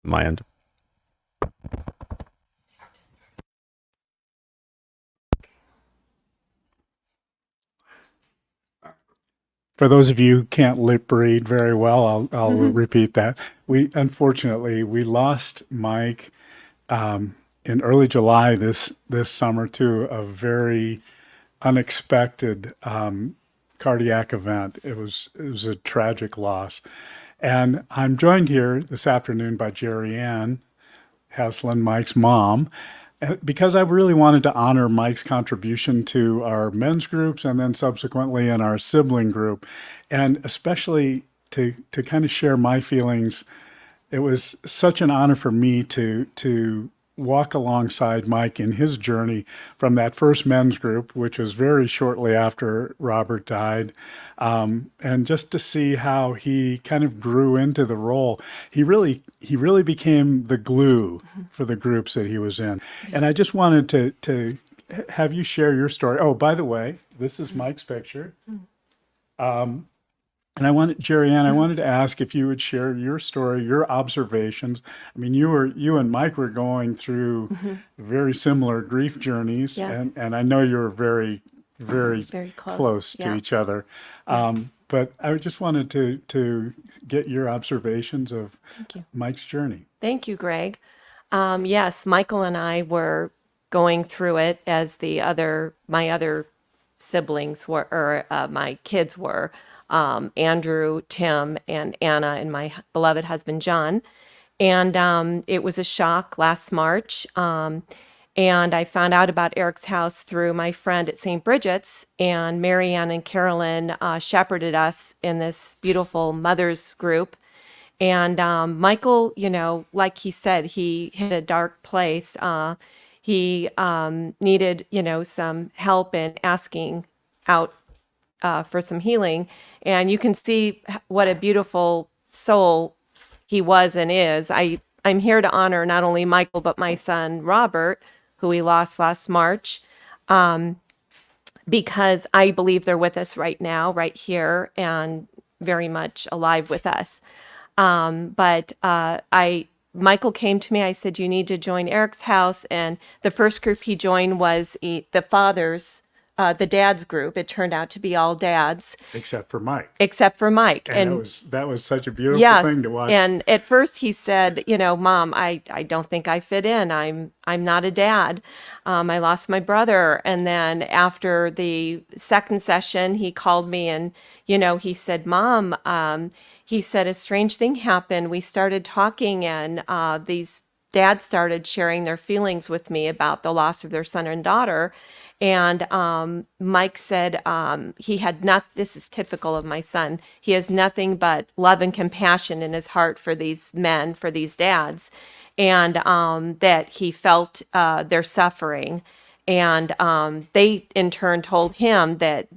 My end. For those of you who can't lip read very well, I'll repeat that. Unfortunately we lost Mike in early July this summer to a very unexpected cardiac event. It was a tragic loss, and I'm joined here this afternoon by Jerry Ann Heslin, Mike's mom, because I really wanted to honor Mike's contribution to our men's groups and then subsequently in our sibling group, and especially to kind of share my feelings. It was such an honor for me to walk alongside Mike in his journey from that first men's group, which was very shortly after Robert died, and just to see how he kind of grew into the role. He really became the glue for the groups that he was in. And I just wanted to have you share your story. Oh, by the way, this is Mike's picture. And Jerry Ann, I wanted to ask if you would share your story, your observations. I mean, you and Mike were going through very similar grief journeys, and I know you were very, very, very close to each other. But I just wanted to get your observations of Mike's journey. Thank you, Greg. Yes, Michael and I were going through it as my other siblings were, or my kids were. Andrew, Tim, and Anna, and my beloved husband, John. And it was a shock last March. And I found out about EricsHouse through my friend at St. Bridget's, and Marianne and Carolyn shepherded us in this beautiful mothers group. And Michael, like he said, he hit a dark place. He needed, some help in asking out for some healing. And you can see what a beautiful soul he was and is. I'm here to honor not only Michael, but my son, Robert, who we lost last March, because I believe they're with us right now, right here, and very much alive with us. Michael came to me. I said, you need to join EricsHouse. And the first group he joined was the dad's group. It turned out to be all dads. Except for Mike. And that was such a beautiful thing to watch. And at first he said, Mom, I don't think I fit in. I'm not a dad. I lost my brother. And then after the second session, he called me and, he said, Mom, he said, a strange thing happened. We started talking, and these dads started sharing their feelings with me about the loss of their son and daughter. And Mike said he had this is typical of my son. He has nothing but love and compassion in his heart for these men, for these dads, and that he felt their suffering. And they in turn told him that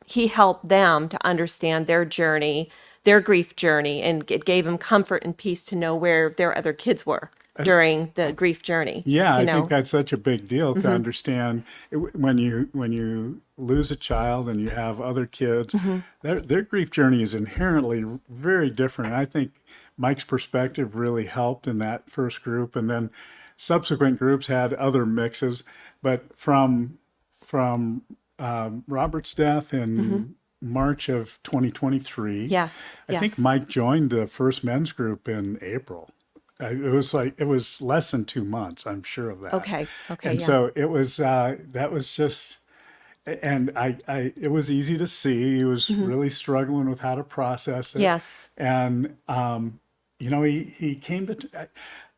he helped them to understand their journey, their grief journey, and it gave him comfort and peace to know where their other kids were during the grief journey. Yeah, I think that's such a big deal to understand when you lose a child and you have other kids, their grief journey is inherently very different. I think Mike's perspective really helped in that first group, and then subsequent groups had other mixes. But from Robert's death in March of 2023, I think Mike joined the first men's group in April. It was less than 2 months, I'm sure of that. Okay. And so it was, that was just, and it was easy to see. He was really struggling with how to process it. Yes. And, he came to,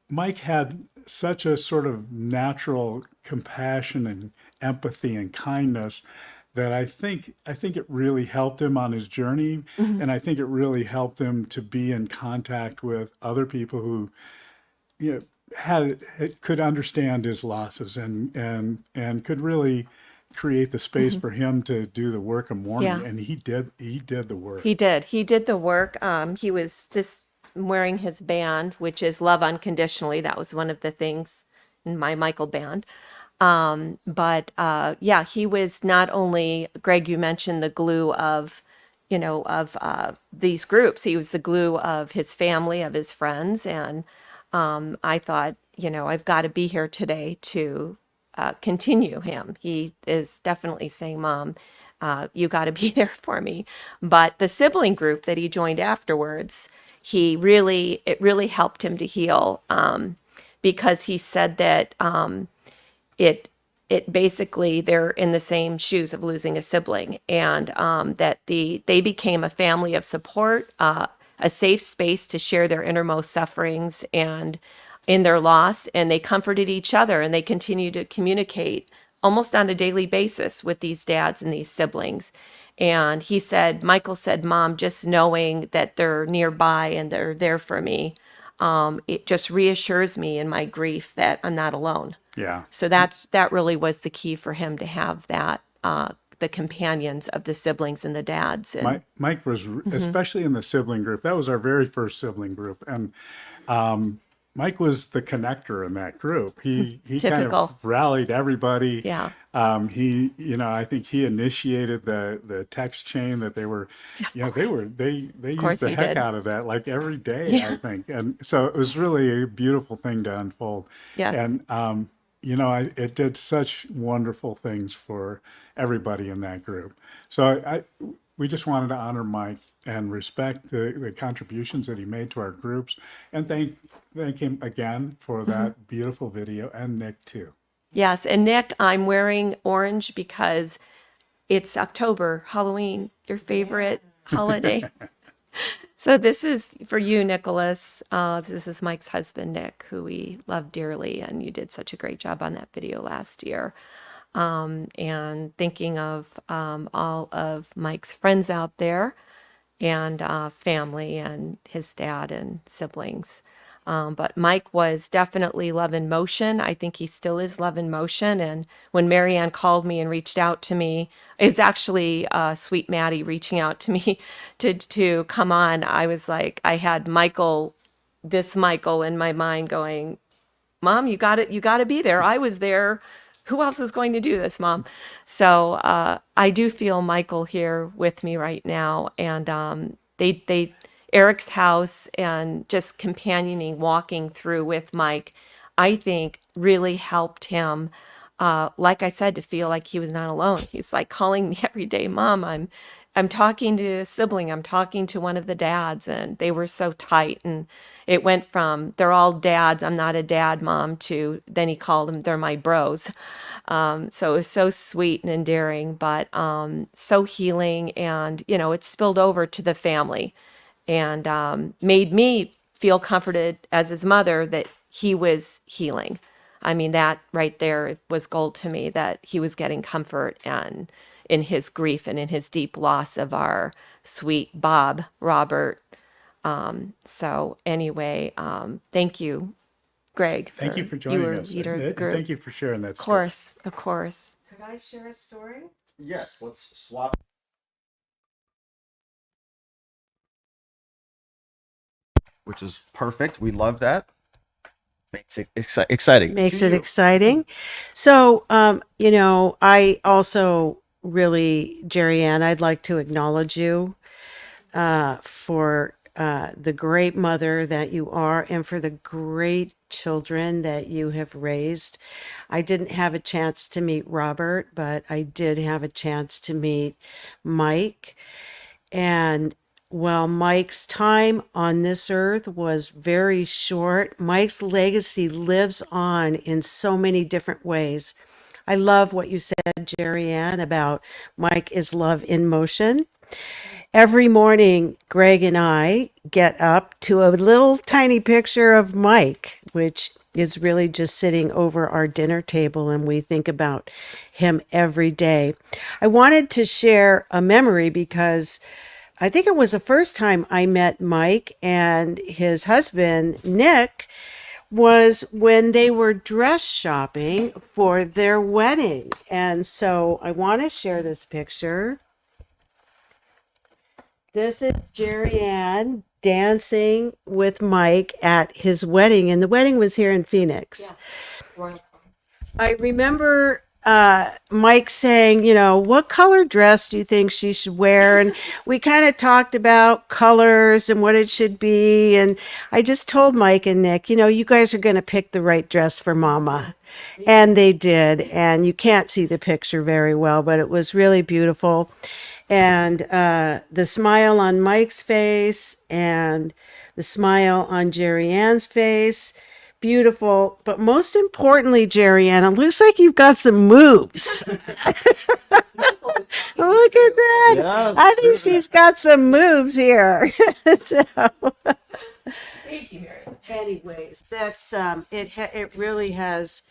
Mike had such a sort of natural compassion and empathy and kindness that I think it really helped him on his journey, and I think it really helped him to be in contact with other people who, could understand his losses and could really create the space for him to do the work of mourning. Yeah. And he did the work. He did the work. He was wearing his band, which is Love Unconditionally. That was one of the things in my Michael band. He was not only, Greg, you mentioned the glue of these groups. He was the glue of his family, of his friends, and I thought, I've got to be here today to continue him. He is definitely saying, Mom, you got to be there for me. But the sibling group that he joined afterwards, it really helped him to heal, because he said that it it basically they're in the same shoes of losing a sibling, and that they became a family of support, a safe space to share their innermost sufferings and in their loss, and they comforted each other, and they continue to communicate almost on a daily basis with these dads and these siblings. And Michael said, Mom, just knowing that they're nearby and they're there for me, it just reassures me in my grief that I'm not alone. Yeah. So that really was the key for him to have that, the companions of the siblings and the dads. And Mike was, especially in the sibling group, that was our very first sibling group. And Mike was the connector in that group. He kind Typical. of rallied everybody. Yeah. I think he initiated the text chain that they were, they used the heck out of that like every day, Yeah. I think. And so it was really a beautiful thing to unfold. Yes. And, it did such wonderful things for everybody in that group. So we just wanted to honor Mike and respect the contributions that he made to our groups, and thank him again for that beautiful video, and Nick too. Yes, and Nick, I'm wearing orange because it's October, Halloween, your favorite holiday. So this is for you, Nicholas. This is Mike's husband, Nick, who we love dearly, and you did such a great job on that video last year. And thinking of all of Mike's friends out there, and family, and his dad and siblings. But Mike was definitely love in motion. I think he still is love in motion. And when Marianne called me and reached out to me, it was actually sweet Maddie reaching out to me to come on. I was like, I had this Michael in my mind going, Mom, you got to be there. I was there. Who else is going to do this, Mom? So I do feel Michael here with me right now, and Eric's house and just companioning, walking through with Mike, I think really helped him. Like I said, to feel like he was not alone. He's like calling me every day, Mom, I'm talking to a sibling, I'm talking to one of the dads, and they were so tight. And it went from they're all dads, I'm not a dad, Mom, to then he called them, they're my bros. So it was so sweet and endearing, but so healing, and it spilled over to the family, and made me feel comforted as his mother that he was healing. I mean, that right there was gold to me, that he was getting comfort and in his grief and in his deep loss of our sweet Bob Robert. So anyway, thank you, Greg. Thank you for joining us. Leader of the group. Thank you for sharing that Of story. of course. Could I share a story? Yes, let's swap. Which is perfect. We love that. Makes it exciting. Makes it exciting. So, I also really, Jerry Ann, I'd like to acknowledge you for the great mother that you are, and for the great children that you have raised. I didn't have a chance to meet Robert, but I did have a chance to meet Mike. And while Mike's time on this earth was very short, Mike's legacy lives on in so many different ways. I love what you said, Jerry Ann, about Mike is love in motion. Every morning, Greg and I get up to a little tiny picture of Mike, which is really just sitting over our dinner table, and we think about him every day. I wanted to share a memory because I think it was the first time I met Mike and his husband, Nick, was when they were dress shopping for their wedding. And so I want to share this picture. This is Jerry Ann dancing with Mike at his wedding, and the wedding was here in Phoenix. Yes. I remember Mike saying, what color dress do you think she should wear? And we kind of talked about colors and what it should be. And I just told Mike and Nick, you guys are going to pick the right dress for Mama. And they did. And you can't see the picture very well, but it was really beautiful. And the smile on Mike's face and the smile on Jerry Ann's face, beautiful. But most importantly, Jerry Ann, it looks like you've got some moves. Look at that. Yeah, I think she's got some moves here. So, Thank you, Mary. anyways, that's it really has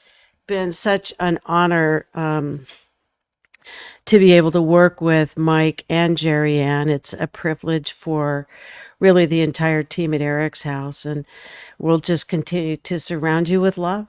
been such an honor to be able to work with Mike and Jerry Ann. It's a privilege for really the entire team at EricsHouse, and we'll just continue to surround you with love.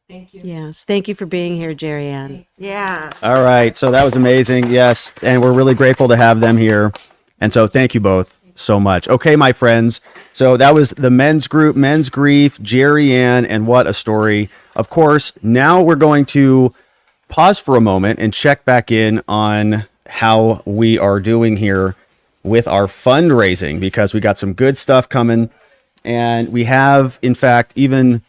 Thank you. Yes. Thank you for being here, Jerry Ann. Thanks. Yeah. All right. So that was amazing. Yes. And we're really grateful to have them here. And so thank you both so much. Okay, my friends. So that was the men's group, Men's Grief, Jerry Ann, and what a story. Of course, now we're going to pause for a moment and check back in on how we are doing here with our fundraising, because we got some good stuff coming. And we have, in fact, even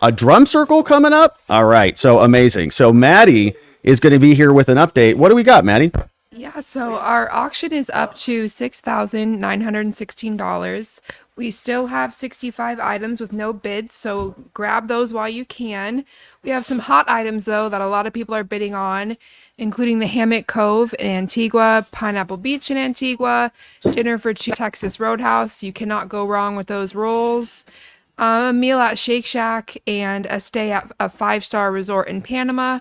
a drum circle coming up. All right. So amazing. So Maddie is going to be here with an update. What do we got, Maddie? Yeah, so our auction is up to $6,916. We still have 65 items with no bids, so grab those while you can. We have some hot items, though, that a lot of people are bidding on, including the Hammock Cove in Antigua, Pineapple Beach in Antigua, Dinner for Two Texas Roadhouse. You cannot go wrong with those rolls. A meal at Shake Shack and a stay at a 5-star resort in Panama.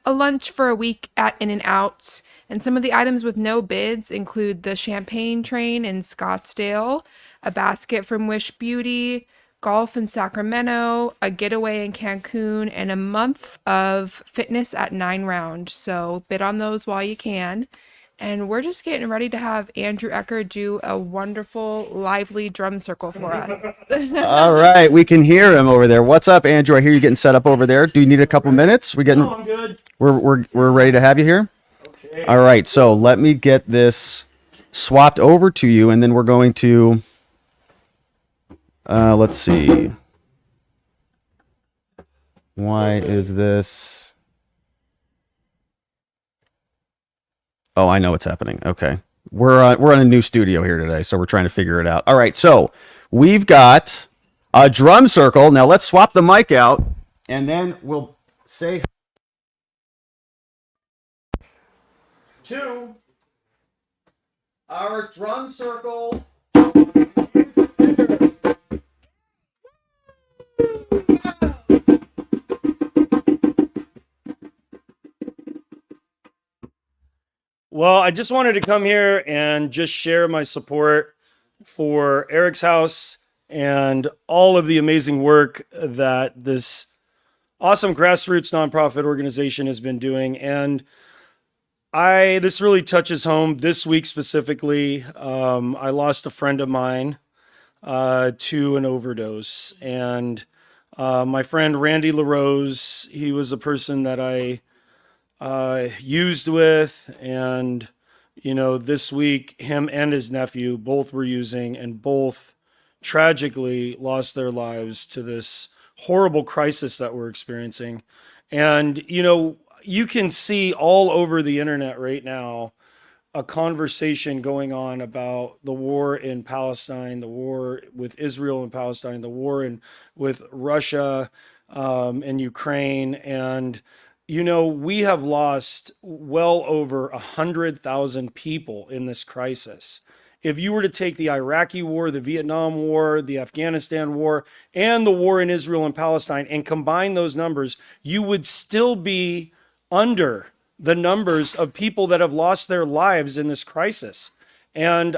A lunch for a week at In-N-Out. And some of the items with no bids include the champagne train in Scottsdale, a basket from Wish Beauty, golf in Sacramento, a getaway in Cancun, and a month of fitness at 9 Round. So bid on those while you can. And we're just getting ready to have Andrew Ecker do a wonderful, lively drum circle for us. All right. We can hear him over there. What's up, Andrew? I hear you getting set up over there. Do you need a couple minutes? We getting? No, I'm good. We're ready to have you here. Okay. All right. So let me get this swapped over to you, and then we're going to let's see. Why is this? Oh, I know what's happening. Okay. We're in a new studio here today, so we're trying to figure it out. All right. So we've got a drum circle. Now let's swap the mic out, and then we'll say to our drum circle. Well, I just wanted to come here and just share my support for EricsHouse and all of the amazing work that this awesome grassroots nonprofit organization has been doing. And this really touches home this week specifically. I lost a friend of mine to an overdose, and my friend Randy LaRose, he was a person that I used with, and this week him and his nephew both were using, and both tragically lost their lives to this horrible crisis that we're experiencing. And you can see all over the internet right now a conversation going on about the war in Palestine, the war with Israel and Palestine, the war with Russia and Ukraine. And we have lost well over 100,000 people in this crisis. If you were to take the Iraqi war, the Vietnam war, the Afghanistan war, and the war in Israel and Palestine and combine those numbers, you would still be under the numbers of people that have lost their lives in this crisis. And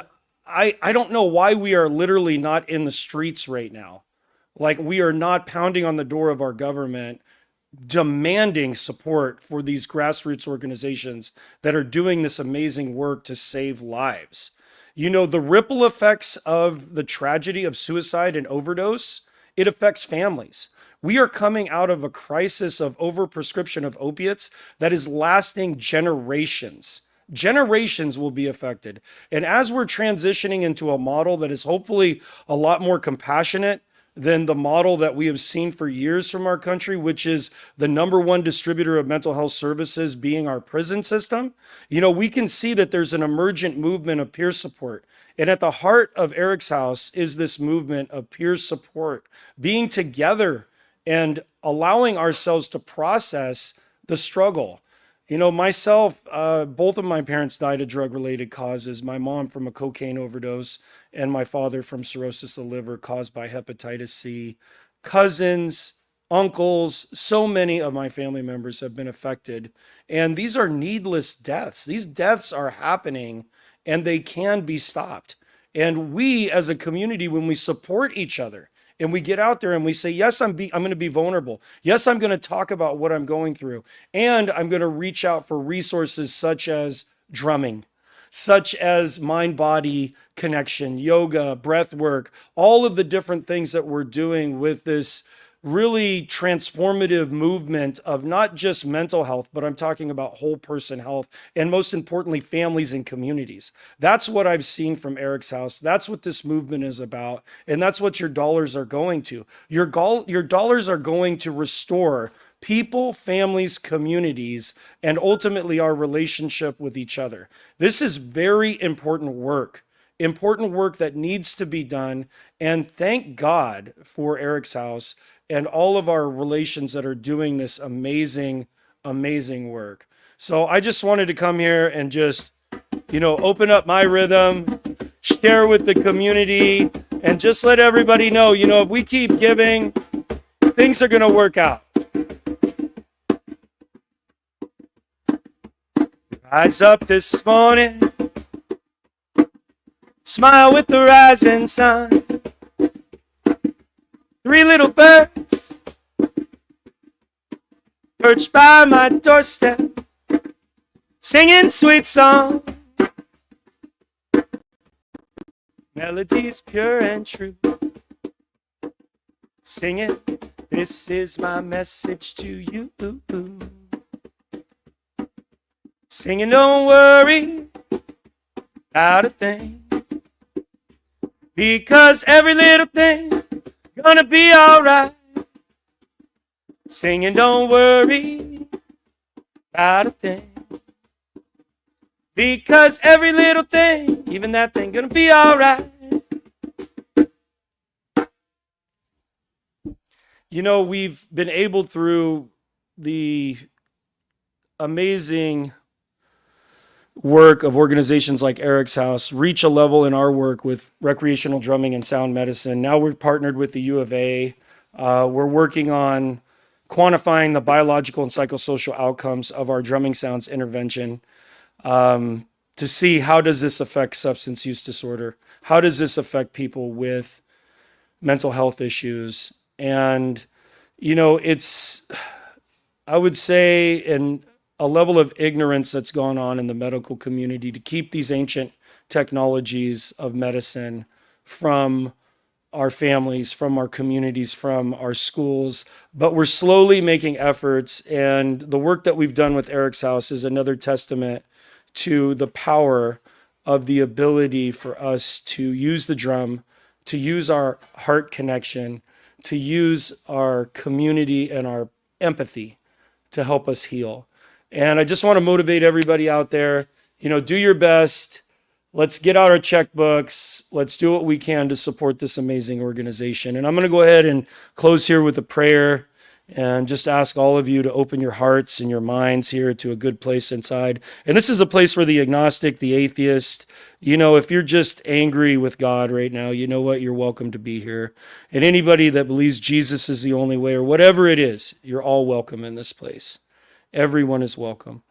I don't know why we are literally not in the streets right now. Like, we are not pounding on the door of our government demanding support for these grassroots organizations that are doing this amazing work to save lives. The ripple effects of the tragedy of suicide and overdose, it affects families. We are coming out of a crisis of overprescription of opiates that is lasting generations. Generations will be affected. And as we're transitioning into a model that is hopefully a lot more compassionate than the model that we have seen for years from our country, which is the number one distributor of mental health services being our prison system, we can see that there's an emergent movement of peer support. And at the heart of EricsHouse is this movement of peer support, being together and allowing ourselves to process the struggle. Myself, both of my parents died of drug-related causes. My mom from a cocaine overdose and my father from cirrhosis of the liver caused by hepatitis C. Cousins, uncles, so many of my family members have been affected. And these are needless deaths. These deaths are happening and they can be stopped. And we as a community, when we support each other, and we get out there and we say, yes, I'm going to be vulnerable. Yes, I'm going to talk about what I'm going through. And I'm going to reach out for resources such as drumming, such as mind-body connection, yoga, breath work, all of the different things that we're doing with this really transformative movement of not just mental health, but I'm talking about whole person health, and most importantly, families and communities. That's what I've seen from EricsHouse. That's what this movement is about. And that's what your dollars are going to. Your dollars are going to restore people, families, communities, and ultimately our relationship with each other. This is very important work that needs to be done. And thank God for EricsHouse and all of our relations that are doing this amazing, amazing work. So I just wanted to come here and just, open up my rhythm, share with the community, and just let everybody know, if we keep giving, things are going to work out. Rise up this morning, smile with the rising sun. 3 little birds perched by my doorstep, singing sweet songs, melodies pure and true. Singing, this is my message to you. Singing, don't worry about a thing, because every little thing gonna be all right. Singing, don't worry about a thing, because every little thing, even that thing, gonna be all right. We've been able, through the amazing work of organizations like EricsHouse, reach a level in our work with recreational drumming and sound medicine. Now we're partnered with the U of A. We're working on quantifying the biological and psychosocial outcomes of our drumming sounds intervention to see how does this affect substance use disorder? How does this affect people with mental health issues? And, it's, I would say, a level of ignorance that's gone on in the medical community to keep these ancient technologies of medicine from our families, from our communities, from our schools. But we're slowly making efforts, and the work that we've done with EricsHouse is another testament to the power of the ability for us to use the drum, to use our heart connection, to use our community and our empathy to help us heal. And I just want to motivate everybody out there, do your best. Let's get out our checkbooks. Let's do what we can to support this amazing organization. And I'm going to go ahead and close here with a prayer and just ask all of you to open your hearts and your minds here to a good place inside. And this is a place where the agnostic, the atheist, if you're just angry with God right now, you know what? You're welcome to be here. And anybody that believes Jesus is the only way, or whatever it is, you're all welcome in this place. Everyone is welcome.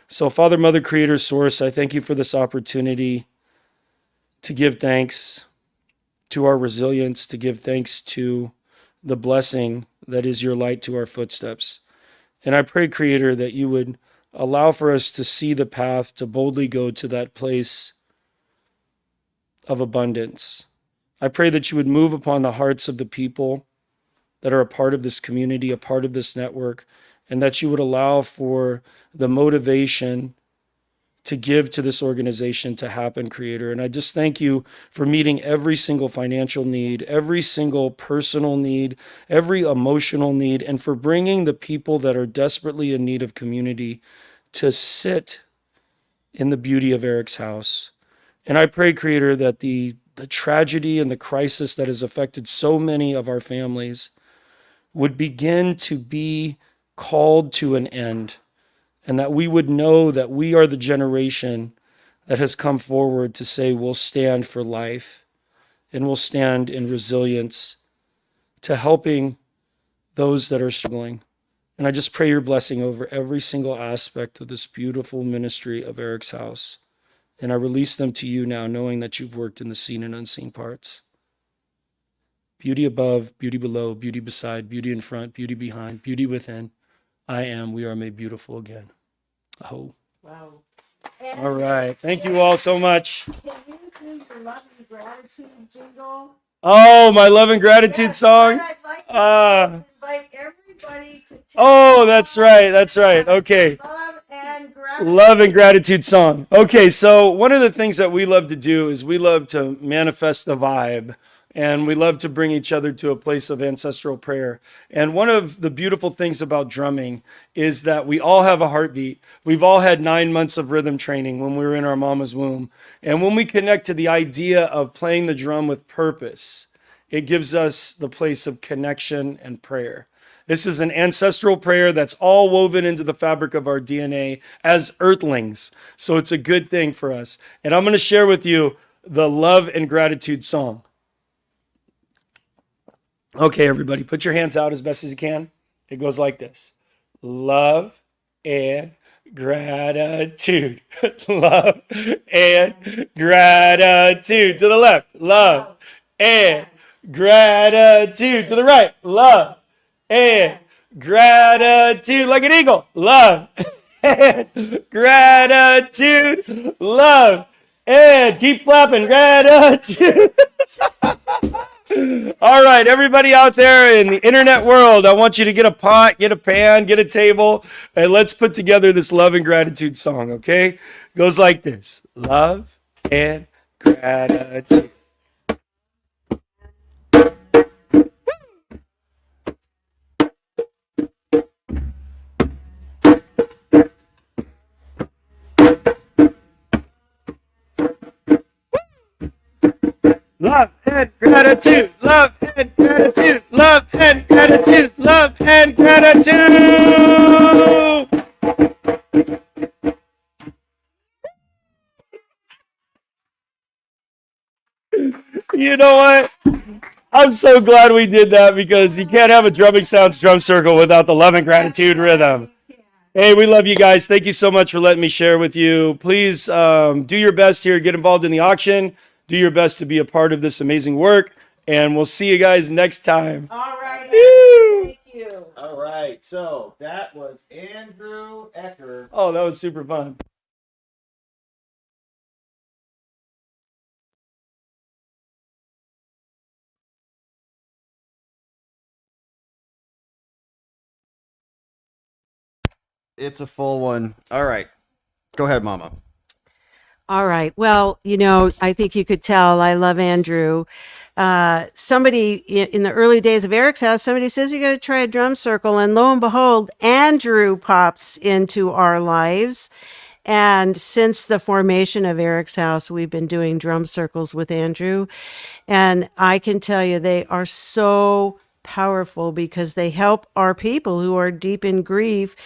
So, Father, Mother, Creator, Source, I thank you for this opportunity to give thanks to our resilience, to give thanks to the blessing that is your light to our footsteps. And I pray, Creator, that you would allow for us to see the path to boldly go to that place of abundance. I pray that you would move upon the hearts of the people that are a part of this community, a part of this network, and that you would allow for the motivation to give to this organization to happen, Creator. And I just thank you for meeting every single financial need, every single personal need, every emotional need, and for bringing the people that are desperately in need of community to sit in the beauty of Eric's house. And I pray, Creator, that the tragedy and the crisis that has affected so many of our families would begin to be called to an end, and that we would know that we are the generation that has come forward to say we'll stand for life and we'll stand in resilience to helping those that are struggling. And I just pray your blessing over every single aspect of this beautiful ministry of Eric's house. And I release them to you now, knowing that you've worked in the seen and unseen parts. Beauty above, beauty below, beauty beside, beauty in front, beauty behind, beauty within. I am, we are made beautiful again. Oh. Wow. All right. Thank you all so much. Can you do your love and gratitude jingle? Oh, my love and gratitude Yes, song. what I'd like to do is invite everybody to Oh, that's right. That's right. Okay. love and gratitude. Love and gratitude song. Okay, so one of the things that we love to do is we love to manifest the vibe, and we love to bring each other to a place of ancestral prayer. And one of the beautiful things about drumming is that we all have a heartbeat. We've all had 9 months of rhythm training when we were in our mama's womb. And when we connect to the idea of playing the drum with purpose, it gives us the place of connection and prayer. This is an ancestral prayer that's all woven into the fabric of our DNA as earthlings. So it's a good thing for us. And I'm going to share with you the love and gratitude song. Okay, everybody, put your hands out as best as you can. It goes like this. Love and gratitude. Love and gratitude. To the left. Love and gratitude. To the right. Love and gratitude. Like an eagle. Love and gratitude. Love and keep flapping. Gratitude. All right, everybody out there in the internet world, I want you to get a pot, get a pan, get a table, and let's put together this love and gratitude song, okay? It goes like this. Love and gratitude. Love and gratitude, love and gratitude, love and gratitude, love and gratitude. You know what? I'm so glad we did that, because you can't have a Drumming Sounds drum circle without the love and gratitude rhythm. Hey, we love you guys. Thank you so much for letting me share with you. Please do your best here. Get involved in the auction. Do your best to be a part of this amazing work. And we'll see you guys next time. All right. Woo! Thank you. All right. So that was Andrew Ecker. Oh, that was super fun. It's a full one. All right. Go ahead, Mama. All right. Well, I think you could tell I love Andrew. Somebody in the early days of Eric's house, somebody says you got to try a drum circle, and lo and behold, Andrew pops into our lives. And since the formation of Eric's house, we've been doing drum circles with Andrew, and I can tell you they are so powerful because they help our people who are deep in grief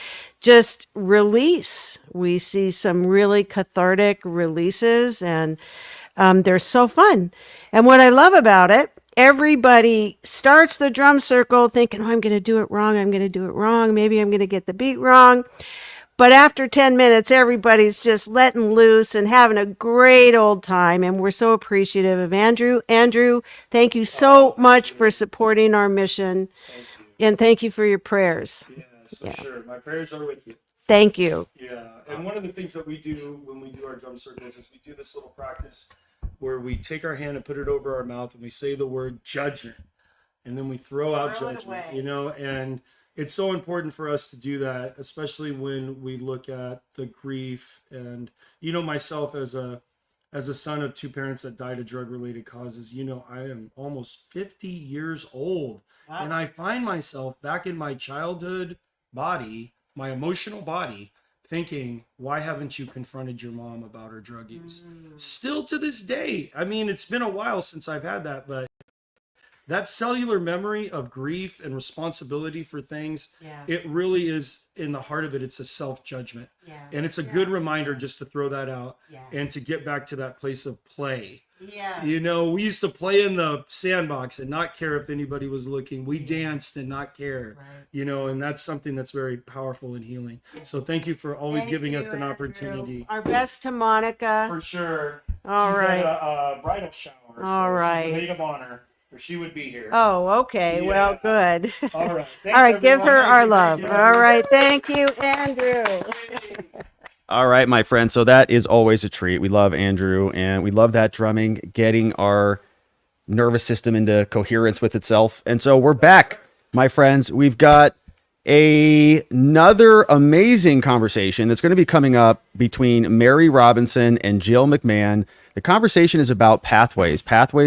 just release. We see some really cathartic releases, and they're so fun. And what I love about it, everybody starts the drum circle thinking, oh, I'm going to do it wrong. I'm going to do it wrong. Maybe I'm going to get the beat wrong. But after 10 minutes, everybody's just letting loose and having a great old time. And we're so appreciative of Andrew. Andrew, thank you so much for supporting our mission. And thank you for your prayers. Yes, for sure. My prayers are with you. Thank you. Yeah. And one of the things that we do when we do our drum circles is we do this little practice where we take our hand and put it over our mouth and we say the word judgment. and then we throw out Throw it judgment, away. and it's so important for us to do that, especially when we look at the grief. And myself as a son of two parents that died of drug related causes, I am almost 50 years old. Wow. And I find myself back in my childhood body, my emotional body, thinking, why haven't you confronted your mom about her drug use? Still to this day. I mean, it's been a while since I've had that, but that cellular memory of grief and responsibility for things, Yeah. it really is, in the heart of it, it's a self-judgment. Yeah. And it's a good reminder just to throw that out Yeah. and to get back to that place of play. Yes. We used to play in the sandbox and not care if anybody was looking. We danced and not care, and that's something that's very powerful and healing. So thank you for always Thank giving us you, an Andrew. opportunity. Our best to Monica. For sure. All She's right. at a bridal shower. All so right. She's a maid of honor, or she would be here. Oh, okay. Yeah. Well, good. All right. All right. Give her our Amazing. love. Thank you, All right. Thank you, Andrew. All right, my friend. So that is always a treat. We love Andrew, and we love that drumming, getting our nervous system into coherence with itself. And so we're back, my friends. We've got another amazing conversation that's going to be coming up between Mary Robinson and Jill McMahon. The conversation is about pathways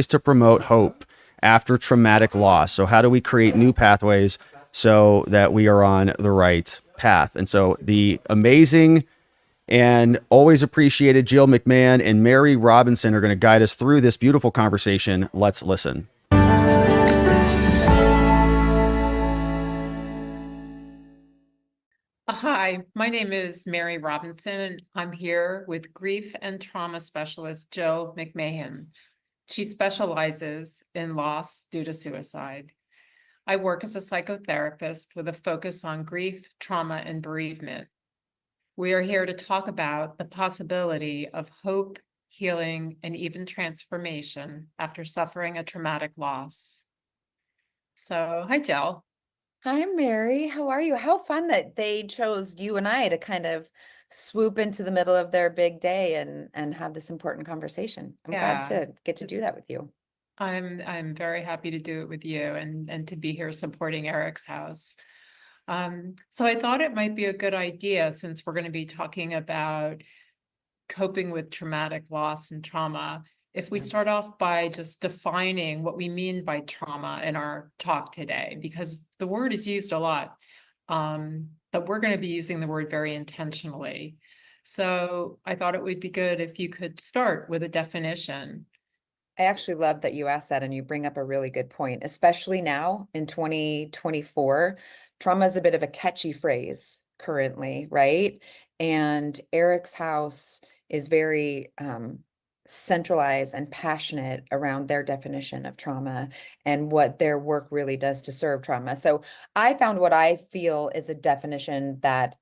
to promote hope after traumatic loss. So how do we create new pathways so that we are on the right path? And so the amazing and always appreciated Jill McMahon and Mary Robinson are going to guide us through this beautiful conversation. Let's listen. Hi, my name is Mary Robinson, and I'm here with grief and trauma specialist Jill McMahon. She specializes in loss due to suicide. I work as a psychotherapist with a focus on grief, trauma, and bereavement. We are here to talk about the possibility of hope, healing, and even transformation after suffering a traumatic loss. So, hi, Jill. Hi, Mary. How are you? How fun that they chose you and I to kind of swoop into the middle of their big day and have this important conversation. I'm glad to get to do that with you. I'm very happy to do it with you and to be here supporting EricsHouse. So I thought it might be a good idea, since we're going to be talking about coping with traumatic loss and trauma, if we start off by just defining what we mean by trauma in our talk today, because the word is used a lot, but we're going to be using the word very intentionally. So I thought it would be good if you could start with a definition. I actually love that you asked that, and you bring up a really good point, especially now in 2024. Trauma is a bit of a catchy phrase currently, right? And EricsHouse is very centralized and passionate around their definition of trauma and what their work really does to serve trauma. So I found what I feel is a definition that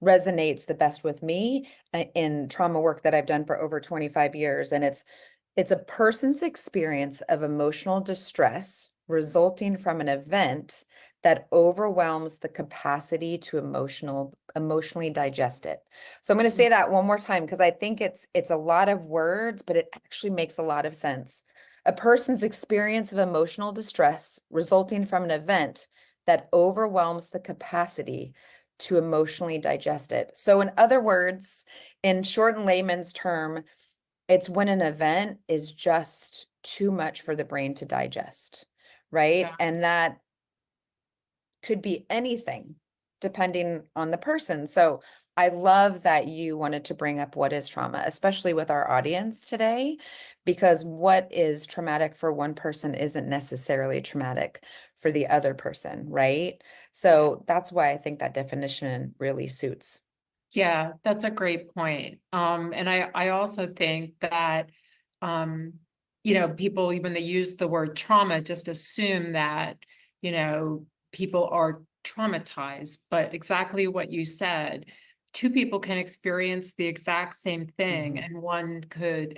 resonates the best with me in trauma work that I've done for over 25 years. And it's a person's experience of emotional distress resulting from an event that overwhelms the capacity to emotionally digest it. So I'm going to say that one more time, because I think it's a lot of words, but it actually makes a lot of sense. A person's experience of emotional distress resulting from an event that overwhelms the capacity to emotionally digest it. So in other words, in short and layman's term, it's when an event is just too much for the brain to digest, right? Yeah. And that could be anything depending on the person. So I love that you wanted to bring up what is trauma, especially with our audience today, because what is traumatic for one person isn't necessarily traumatic for the other person, right? So that's why I think that definition really suits. Yeah, that's a great point. And I also think that, people, when they use the word trauma, just assume that, people are traumatized, but exactly what you said, two people can experience the exact same thing, and one could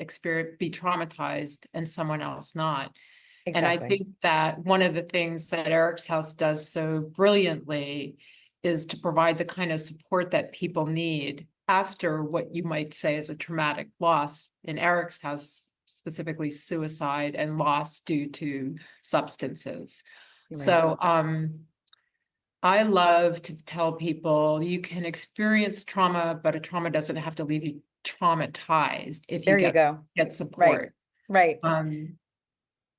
be traumatized and someone else not. And I Exactly. think that one of the things that EricsHouse does so brilliantly is to provide the kind of support that people need after what you might say is a traumatic loss. In EricsHouse specifically suicide and loss due to substances. You're right. So, I love to tell people you can experience trauma, but a trauma doesn't have to leave you traumatized if you There you go. get support. Right.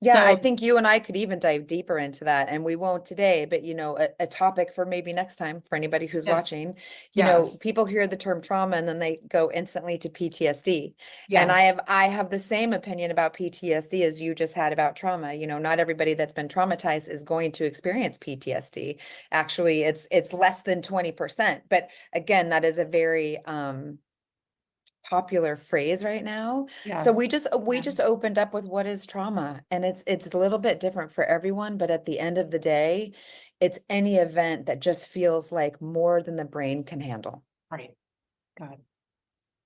Yeah, So I think you and I could even dive deeper into that, and we won't today, but you know, a topic for maybe next time for anybody who's Yes. watching. You know, Yes. people hear the term trauma and then they go instantly to PTSD. And Yes. I have the same opinion about PTSD as you just had about trauma. You know, not everybody that's been traumatized is going to experience PTSD. Actually, it's less than 20%. But again, that is a very popular phrase right now. Yeah. So we just opened up with what is trauma, and it's a little bit different for everyone, but at the end of the day, it's any event that just feels like more than the brain can handle. Right. Got it.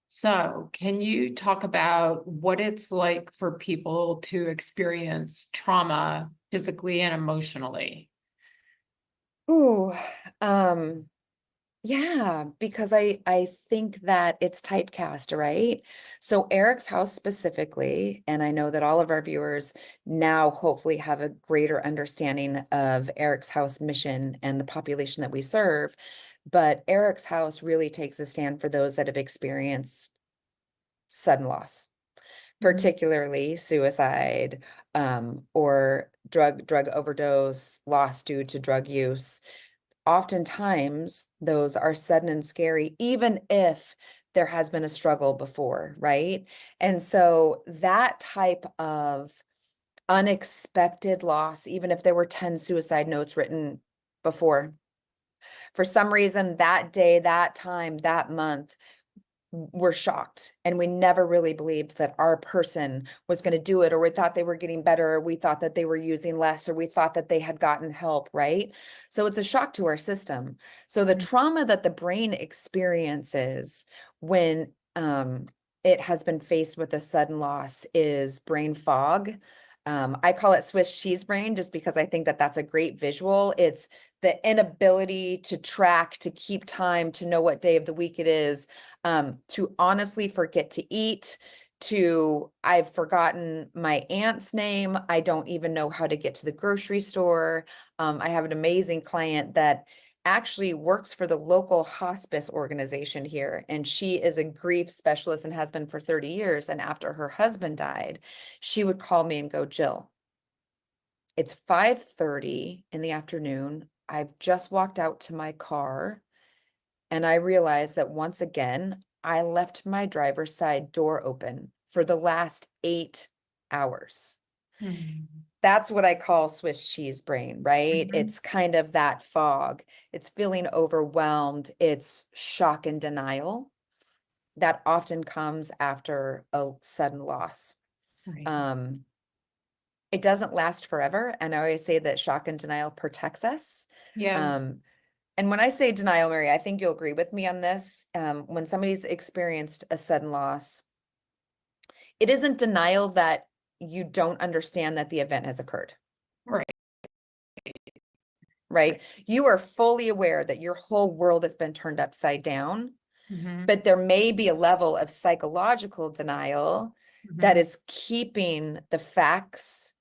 So can you talk about what it's like for people to experience trauma physically and emotionally? Ooh, yeah, because I think that it's typecast, right? So EricsHouse specifically, and I know that all of our viewers now hopefully have a greater understanding of EricsHouse mission and the population that we serve, but EricsHouse really takes a stand for those that have experienced sudden loss, particularly suicide, or drug overdose, loss due to drug use. Oftentimes those are sudden and scary, even if there has been a struggle before, right? And so that type of unexpected loss, even if there were 10 suicide notes written before, for some reason that day, that time, that month, we're shocked, and we never really believed that our person was going to do it, or we thought they were getting better, or we thought that they were using less, or we thought that they had gotten help, right? So it's a shock to our system. So the trauma that the brain experiences when it has been faced with a sudden loss is brain fog. I call it Swiss cheese brain just because I think that that's a great visual. It's the inability to track, to keep time, to know what day of the week it is, to honestly forget to eat, to I've forgotten my aunt's name. I don't even know how to get to the grocery store. I have an amazing client that actually works for the local hospice organization here, and she is a grief specialist and has been for 30 years. And after her husband died, she would call me and go, Jill, it's 5:30 in the afternoon. I've just walked out to my car, and I realized that once again, I left my driver's side door open for the last 8 hours. That's what I call Swiss cheese brain, right? It's kind of that fog. It's feeling overwhelmed. It's shock and denial that often comes after a sudden loss. Right. It doesn't last forever. And I always say that shock and denial protects us. Yes. And when I say denial, Mary, I think you'll agree with me on this. When somebody's experienced a sudden loss, it isn't denial that you don't understand that the event has occurred. Right. Right? You are fully aware that your whole world has been turned upside down, Mhm. but there may be a level of psychological denial that is keeping the facts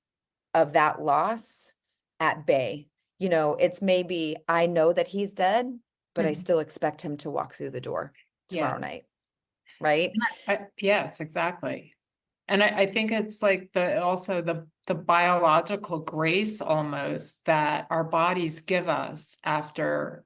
of that loss at bay. You know, it's maybe, I know that he's dead, but I still expect him to walk through the door tomorrow night. Right? Yes, exactly. And I think it's like also the biological grace almost that our bodies give us after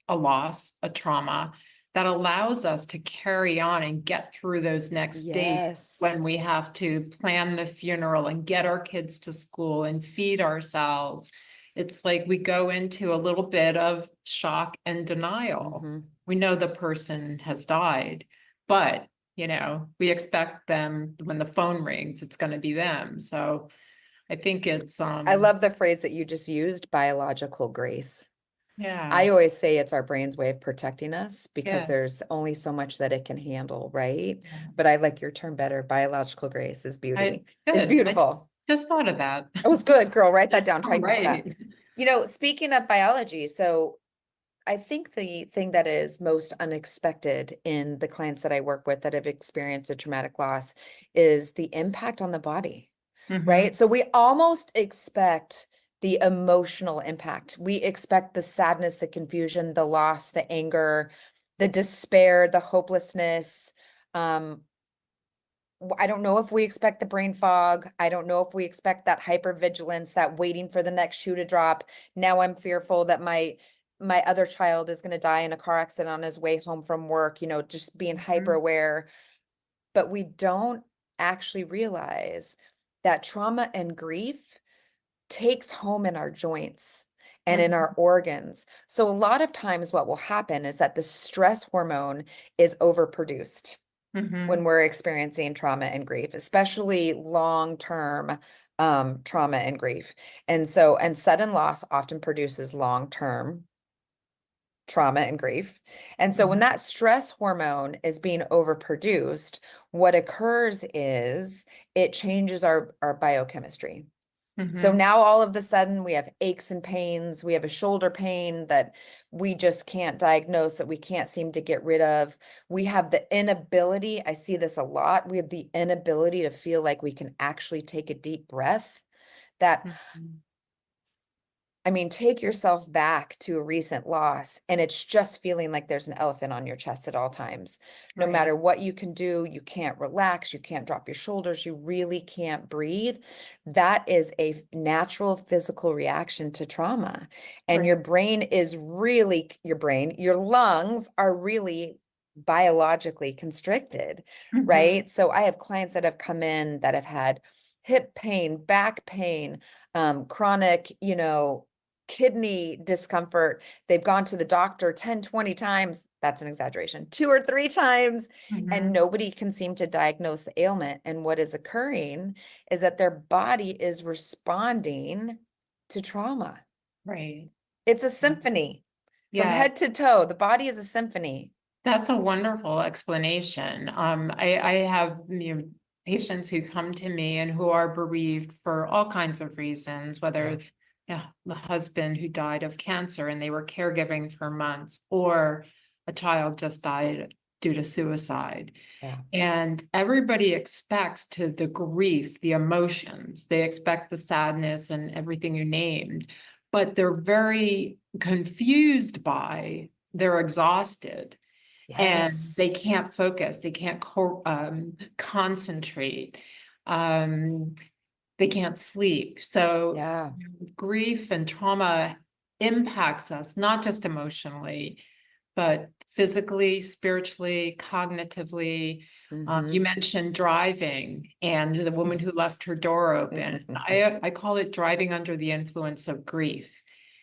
a loss, a trauma, that allows us to carry on and get through those next days when we have to plan the funeral and get our kids to school and feed ourselves. It's like we go into a little bit of shock and denial. We know the person has died, but you know, we expect them when the phone rings, it's going to be them. So I think it's I love the phrase that you just used, biological grace. Yeah. I always say it's our brain's way of protecting us because Yes. there's only so much that it can handle, right? But I like your term better. Biological grace is beauty. It's Good. beautiful. I just thought of that. It was good, girl. Write that down. Try Right. that. You know, speaking of biology, so I think the thing that is most unexpected in the clients that I work with that have experienced a traumatic loss is the impact on the body, right? So we almost expect the emotional impact. We expect the sadness, the confusion, the loss, the anger, the despair, the hopelessness. I don't know if we expect the brain fog. I don't know if we expect that hypervigilance, that waiting for the next shoe to drop. Now I'm fearful that my other child is going to die in a car accident on his way home from work, you know, just being hyper aware. But we don't actually realize that trauma and grief takes home in our joints and in our organs. So a lot of times what will happen is that the stress hormone is overproduced when we're experiencing trauma and grief, especially long-term trauma and grief. And sudden loss often produces long-term trauma and grief. And so when that stress hormone is being overproduced, what occurs is it changes our biochemistry. So now all of a sudden we have aches and pains, we have a shoulder pain that we just can't diagnose, that we can't seem to get rid of. We have the inability, I see this a lot, we have the inability to feel like we can actually take a deep breath. That, I mean, take yourself back to a recent loss and it's just feeling like there's an elephant on your chest at all times. No matter what you can do, you can't relax, you can't drop your shoulders, you really can't breathe. That is a natural physical reaction to trauma. And your brain is really, your lungs are really biologically constricted, right? So I have clients that have come in that have had hip pain, back pain, chronic, you know, kidney discomfort. They've gone to the doctor 10, 20 times. That's an exaggeration, 2 or 3 times, and nobody can seem to diagnose the ailment. And what is occurring is that their body is responding to trauma. Right. It's a symphony from head to toe. The body is a symphony. That's a wonderful explanation. I have, you know, patients who come to me and who are bereaved for all kinds of reasons, whether the husband who died of cancer and they were caregiving for months, or a child just died due to suicide. And everybody expects the grief, the emotions, they expect the sadness and everything you named, but they're very confused by, they're exhausted. And they can't focus, they can't concentrate, they can't sleep. So grief and trauma impacts us, not just emotionally, but physically, spiritually, cognitively. You mentioned driving and the woman who left her door open. I call it driving under the influence of grief.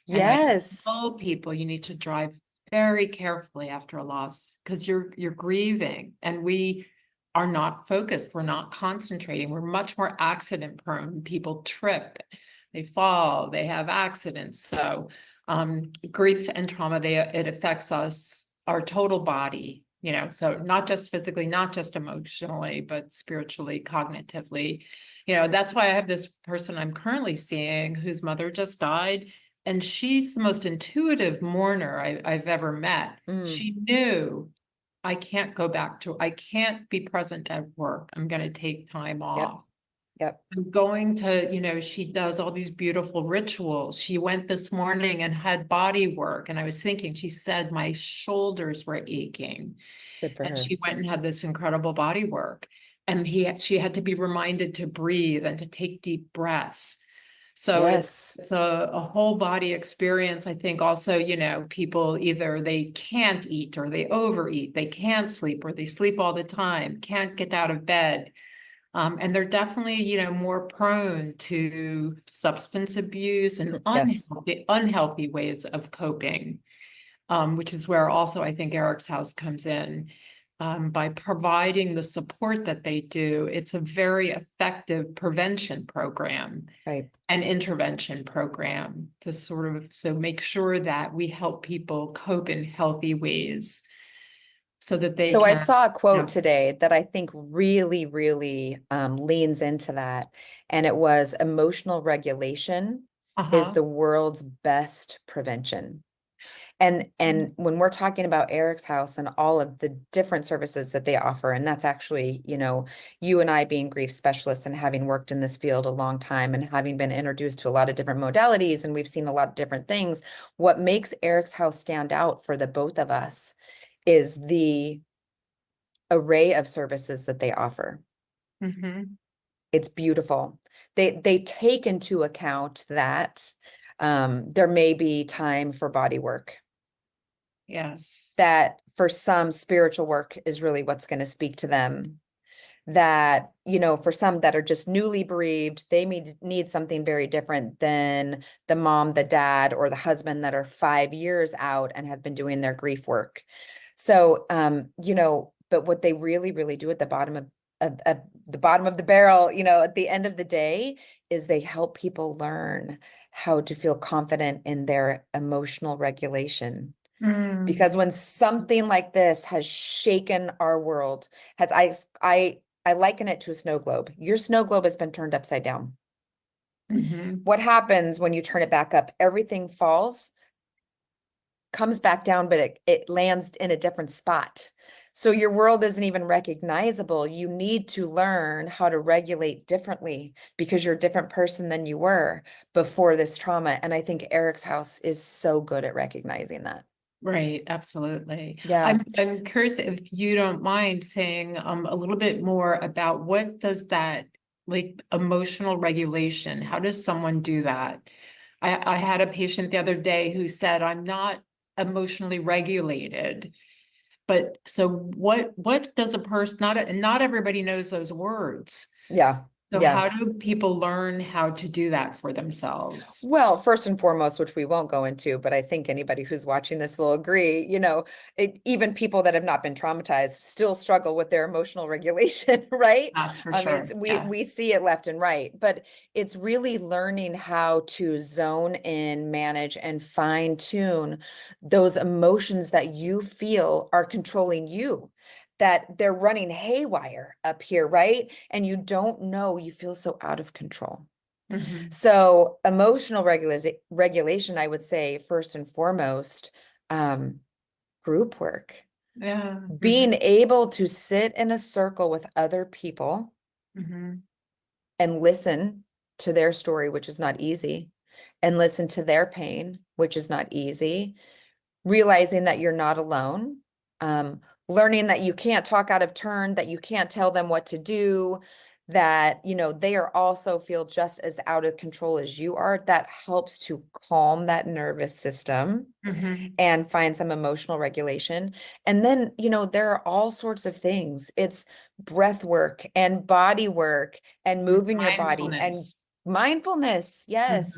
And I tell people you need to drive very carefully after a loss because you're grieving, and we are not focused, we're not concentrating, we're much more accident prone. People trip, they fall, they have accidents. So grief and trauma, it affects us, our total body, you know, so not just physically, not just emotionally, but spiritually, cognitively. You know, that's why I have this person I'm currently seeing whose mother just died. And she's the most intuitive mourner I've ever met. She knew, I can't be present at work. I'm going to take time off. I'm going to, you know, she does all these beautiful rituals. She went this morning and had body work. And I was thinking, she said my shoulders were aching. And she went and had this incredible body work. And she had to be reminded to breathe and to take deep breaths. So it's a whole body experience. I think also, you know, people either they can't eat or they overeat, they can't sleep or they sleep all the time, can't get out of bed. And they're definitely, you know, more prone to substance abuse and unhealthy ways of coping, which is where also I think EricsHouse comes in. By providing the support that they do, it's a very effective prevention program and intervention program to sort of make sure that we help people cope in healthy ways so that they I saw a quote today that I think really, really leans into that. And it was emotional regulation is the world's best prevention. And when we're talking about Eric's House and all of the different services that they offer, and that's actually, you know, you and I being grief specialists and having worked in this field a long time and having been introduced to a lot of different modalities, and we've seen a lot of different things, what makes Eric's House stand out for the both of us is the array of services that they offer. It's beautiful. They take into account that there may be time for body work. Yes. That for some, spiritual work is really what's going to speak to them. That, you know, for some that are just newly bereaved, they need something very different than the mom, the dad, or the husband that are 5 years out and have been doing their grief work. So, you know, but what they really, really do at the bottom of the bottom of the barrel, you know, at the end of the day, is they help people learn how to feel confident in their emotional regulation. Because when something like this has shaken our world, I liken it to a snow globe. Your snow globe has been turned upside down. What happens when you turn it back up? Everything falls, comes back down, but it lands in a different spot. So your world isn't even recognizable. You need to learn how to regulate differently because you're a different person than you were before this trauma. And I think Eric's House is so good at recognizing that. Right, absolutely. Yeah. I'm curious if you don't mind saying a little bit more about what does that, like, emotional regulation, how does someone do that? I had a patient the other day who said, I'm not emotionally regulated. But so what does a person, not everybody knows those words. Yeah. So Yeah. how do people learn how to do that for themselves? Well, first and foremost, which we won't go into, but I think anybody who's watching this will agree, you know, even people that have not been traumatized still struggle with their emotional regulation, right? That's for I mean, sure. we see it left and right, but it's really learning how to zone in, manage, and fine tune those emotions that you feel are controlling you, that they're running haywire up here, right? And you don't know, you feel so out of control. So emotional regulation, I would say, first and foremost, group work. Yeah. Being able to sit in a circle with other people and listen to their story, which is not easy, and listen to their pain, which is not easy, realizing that you're not alone, learning that you can't talk out of turn, that you can't tell them what to do, that, you know, they are also feel just as out of control as you are. That helps to calm that nervous system and find some emotional regulation. And then, you know, there are all sorts of things. It's breath work and body work and moving your body and mindfulness. Yes.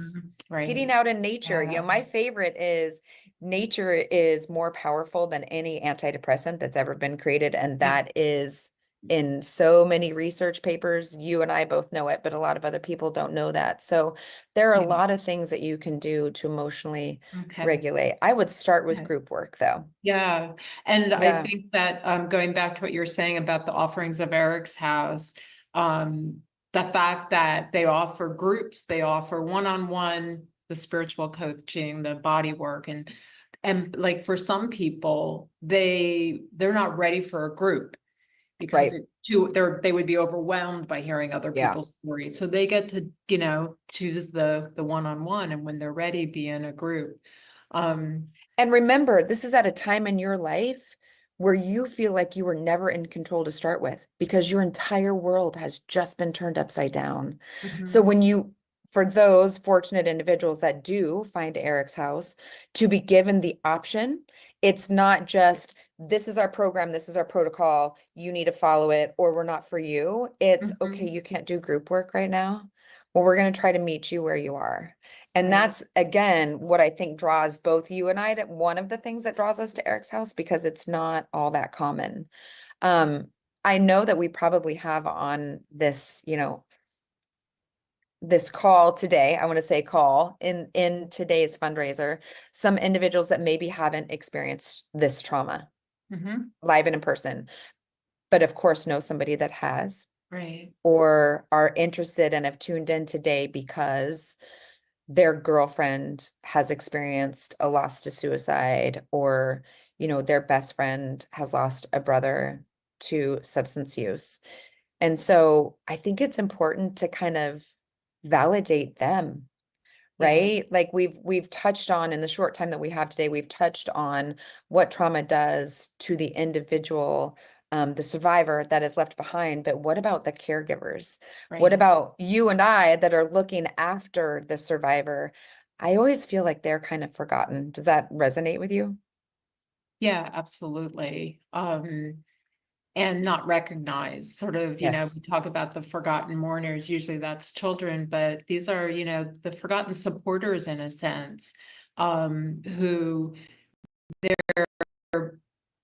Right. Getting out in nature. You know, my favorite is nature is more powerful than any antidepressant that's ever been created. And that is in so many research papers. You and I both know it, but a lot of other people don't know that. So there are a lot of things that you can do to emotionally regulate. I would start with group work though. Yeah. And Yeah. I think that going back to what you're saying about the offerings of Eric's House, the fact that they offer groups, they offer one-on-one, the spiritual coaching, the body work, and like for some people, they're not ready for a group because they would be overwhelmed by hearing other people's stories. So they get to, you know, choose the one-on-one, and when they're ready, be in a group. And remember, this is at a time in your life where you feel like you were never in control to start with because your entire world has just been turned upside down. So for those fortunate individuals that do find Eric's House, to be given the option, it's not just, this is our program, this is our protocol, you need to follow it, or we're not for you. It's okay, you can't do group work right now. Well, we're going to try to meet you where you are. And that's, again, what I think draws both you and I to one of the things that draws us to Eric's House, because it's not all that common. I know that we probably have on this, you know, this call today, I want to say call in today's fundraiser, some individuals that maybe haven't experienced this trauma live and in person, but of course know somebody that has, right, or are interested and have tuned in today because their girlfriend has experienced a loss to suicide, or, their best friend has lost a brother to substance use. And so I think it's important to kind of validate them, right? Like we've touched on, in the short time that we have today, we've touched on what trauma does to the individual, the survivor that is left behind. But what about the caregivers? What Right. about you and I that are looking after the survivor? I always feel like they're kind of forgotten. Does that resonate with you? Yeah, absolutely. And not recognized, sort of, Yes. we talk about the forgotten mourners, usually that's children, but these are, the forgotten supporters in a sense, who they're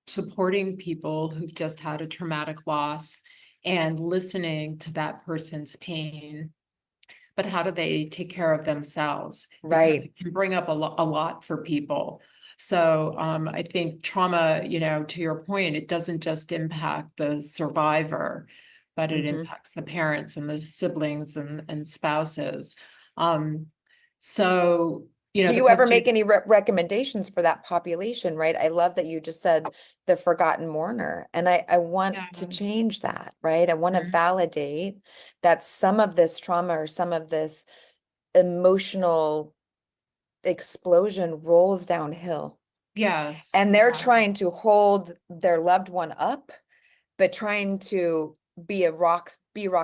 supporting people who've just had a traumatic loss and listening to that person's pain. But how do they take care of themselves? Because Right. it can bring up a lot for people. So I think trauma, to your point, it doesn't just impact the survivor, but it impacts the parents and the siblings and spouses. So, Do the you ever question, make any recommendations for that population, right? I love that you just said the forgotten mourner, and I want to change that, right? I want to validate that some of this trauma or some of this emotional explosion rolls downhill, yes, and they're trying to hold their loved one up, but trying to be rock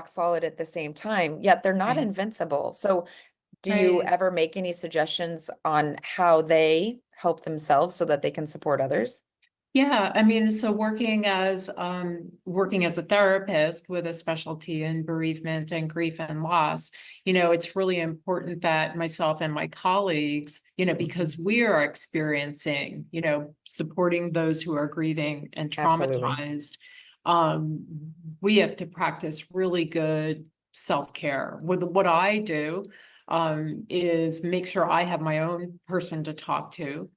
solid at the same time, yet they're not Right. invincible. So do you Right. ever make any suggestions on how they help themselves so that they can support others? Yeah, I mean, so working as a therapist with a specialty in bereavement and grief and loss, it's really important that myself and my colleagues, because we are experiencing, supporting those who are grieving and Absolutely. traumatized, we have to practice really good self-care. What I do is make sure I have my own person to talk to.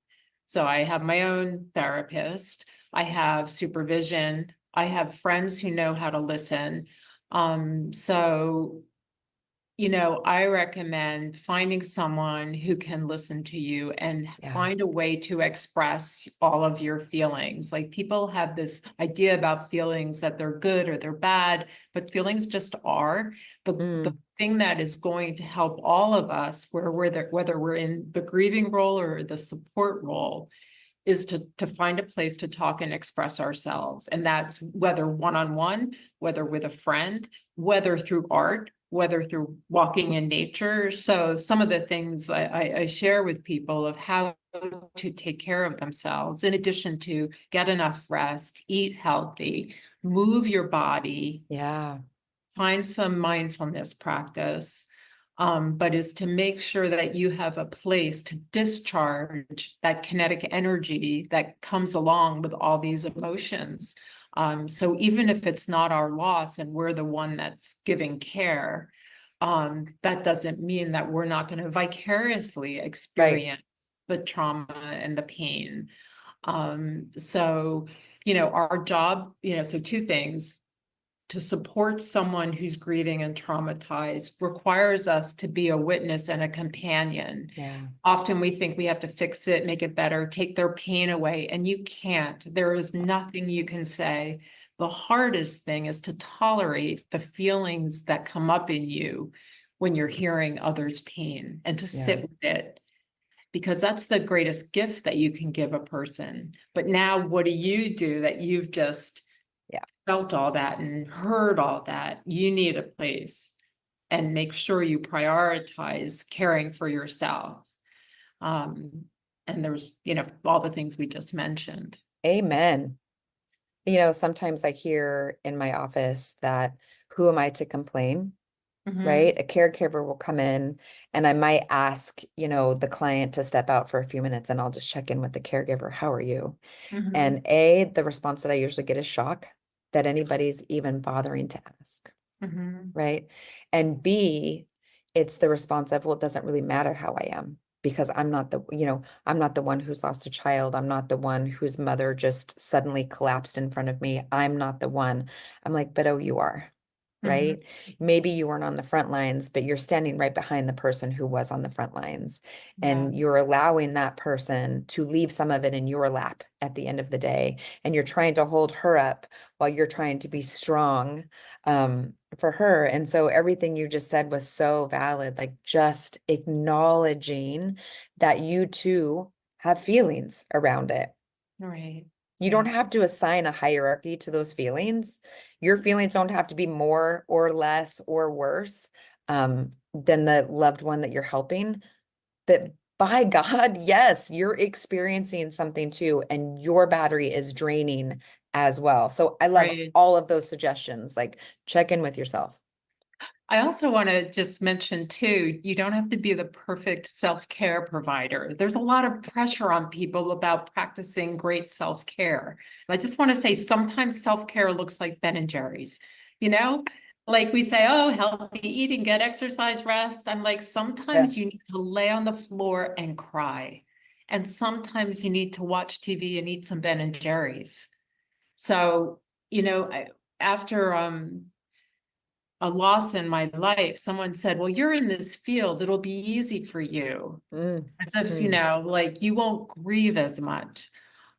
So I have my own therapist, I have supervision, I have friends who know how to listen. So, I recommend finding someone who can listen to you and find a way to express all of your feelings. Like, people have this idea about feelings that they're good or they're bad, but feelings just are. The thing that is going to help all of us, whether we're in the grieving role or the support role, is to find a place to talk and express ourselves. And that's whether one-on-one, whether with a friend, whether through art, whether through walking in nature. So some of the things I share with people of how to take care of themselves, in addition to get enough rest, eat healthy, move your body. Yeah. Find some mindfulness practice. But is to make sure that you have a place to discharge that kinetic energy that comes along with all these emotions. So even if it's not our loss and we're the one that's giving care, that doesn't mean that we're not going to vicariously experience the trauma and the pain. So, our job, so two things. To support someone who's grieving and traumatized requires us to be a witness and a companion. Yeah. Often we think we have to fix it, make it better, take their pain away, and you can't. There is nothing you can say. The hardest thing is to tolerate the feelings that come up in you when you're hearing others' pain, and to sit with it, because that's the greatest gift that you can give a person. But now what do you do that you've just felt all that and heard all that? You need a place, and make sure you prioritize caring for yourself. And there's, all the things we just mentioned. Amen. Sometimes I hear in my office that, who am I to complain? Right? A caregiver will come in and I might ask, the client to step out for a few minutes, and I'll just check in with the caregiver. How are you? And the response that I usually get is shock that anybody's even bothering to ask. Right? And B, it's the response of, well, it doesn't really matter how I am, because I'm not the one who's lost a child. I'm not the one whose mother just suddenly collapsed in front of me. I'm not the one. I'm like, but oh, you are. right? Maybe you weren't on the front lines, but you're standing right behind the person who was on the front lines. And you're allowing that person to leave some of it in your lap at the end of the day. And you're trying to hold her up while you're trying to be strong for her. And so everything you just said was so valid, like just acknowledging that you too have feelings around it. Right. You don't have to assign a hierarchy to those feelings. Your feelings don't have to be more or less or worse than the loved one that you're helping. But by God, yes, you're experiencing something too, and your battery is draining as well. So I love all of those suggestions. Like, check in with yourself. I also want to just mention too, you don't have to be the perfect self-care provider. There's a lot of pressure on people about practicing great self-care. And I just want to say sometimes self-care looks like Ben and Jerry's, you know? Like we say, oh, healthy eating, get exercise, rest. I'm like, sometimes you need to lay on the floor and cry. And sometimes you need to watch TV and eat some Ben and Jerry's. So, after a loss in my life, someone said, well, you're in this field, it'll be easy for you. As if, like you won't grieve as much.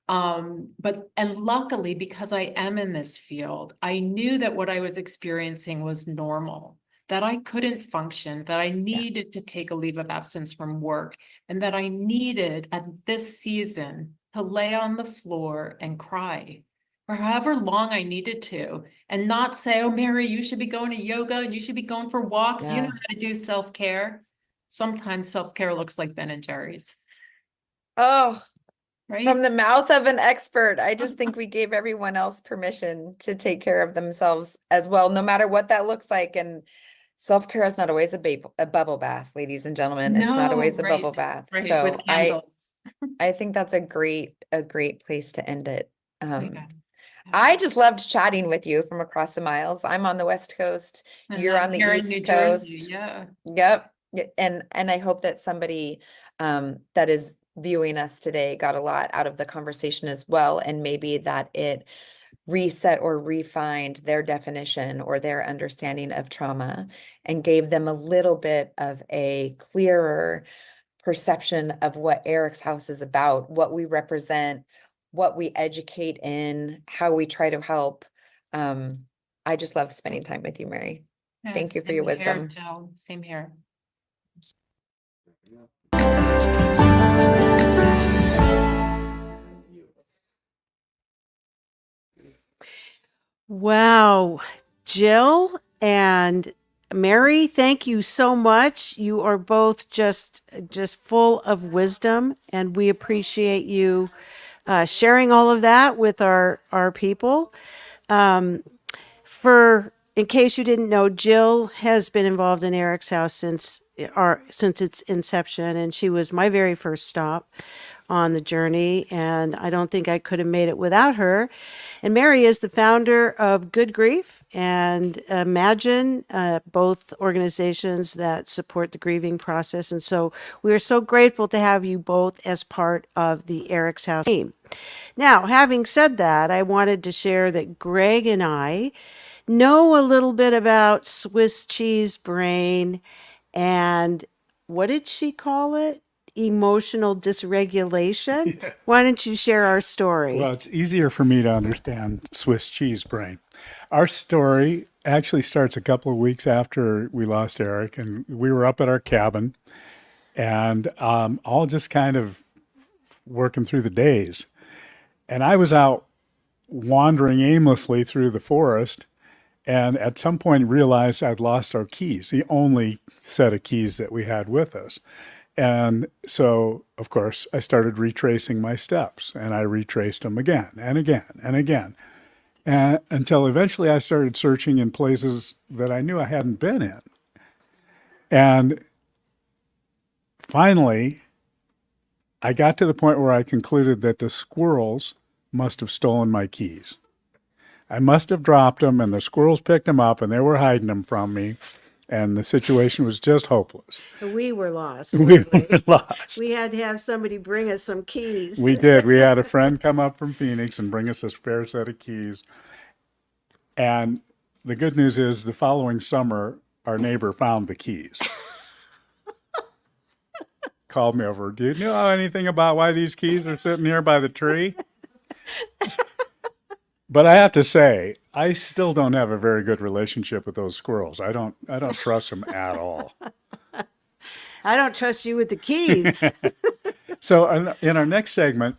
And luckily, because I am in this field, I knew that what I was experiencing was normal, that I couldn't function, that I needed to take a leave of absence from work, and that I needed at this season to lay on the floor and cry for however long I needed to, and not say, oh, Mary, you should be going to yoga and you should be going for walks. You know how to do self-care. Sometimes self-care looks like Ben and Jerry's. Oh, right? From the mouth of an expert. I just think we gave everyone else permission to take care of themselves as well, no matter what that looks like. And self-care is not always a bubble bath, ladies and gentlemen. It's not always a bubble bath. So with candles. I think that's a great place to end it. I just loved chatting with you from across the miles. I'm on the West Coast. You're on the East Coast. Yep. And I hope that somebody that is viewing us today got a lot out of the conversation as well. And maybe that it reset or refined their definition or their understanding of trauma and gave them a little bit of a clearer perception of what EricsHouse is about, what we represent, what we educate in, how we try to help. I just love spending time with you, Mary. Thank you for your wisdom. Same here. Wow, Jill and Mary, thank you so much. You are both just full of wisdom, and we appreciate you sharing all of that with our people. In case you didn't know, Jill has been involved in EricsHouse since its inception, and she was my very first stop on the journey, and I don't think I could have made it without her. And Mary is the founder of Good Grief and Imagine, both organizations that support the grieving process. And so we are so grateful to have you both as part of the EricsHouse team. Now, having said that, I wanted to share that Greg and I know a little bit about Swiss cheese brain and what did she call it? Emotional dysregulation. Yeah. Why don't you share our story? Well, it's easier for me to understand Swiss cheese brain. Our story actually starts a couple of weeks after we lost Eric, and we were up at our cabin and all just kind of working through the days. And I was out wandering aimlessly through the forest, and at some point realized I'd lost our keys, the only set of keys that we had with us. And so, of course, I started retracing my steps, and I retraced them again and again and again, until eventually I started searching in places that I knew I hadn't been in. And finally, I got to the point where I concluded that the squirrels must have stolen my keys. I must have dropped them, and the squirrels picked them up, and they were hiding them from me. And the situation was just hopeless. We were lost. We were lost. We had to have somebody bring us some keys. We did. We had a friend come up from Phoenix and bring us a spare set of keys. And the good news is the following summer, our neighbor found the keys. Called me over. Do you know anything about why these keys are sitting here by the tree? But I have to say, I still don't have a very good relationship with those squirrels. I don't trust them at all. I don't trust you with the keys. So in our next segment,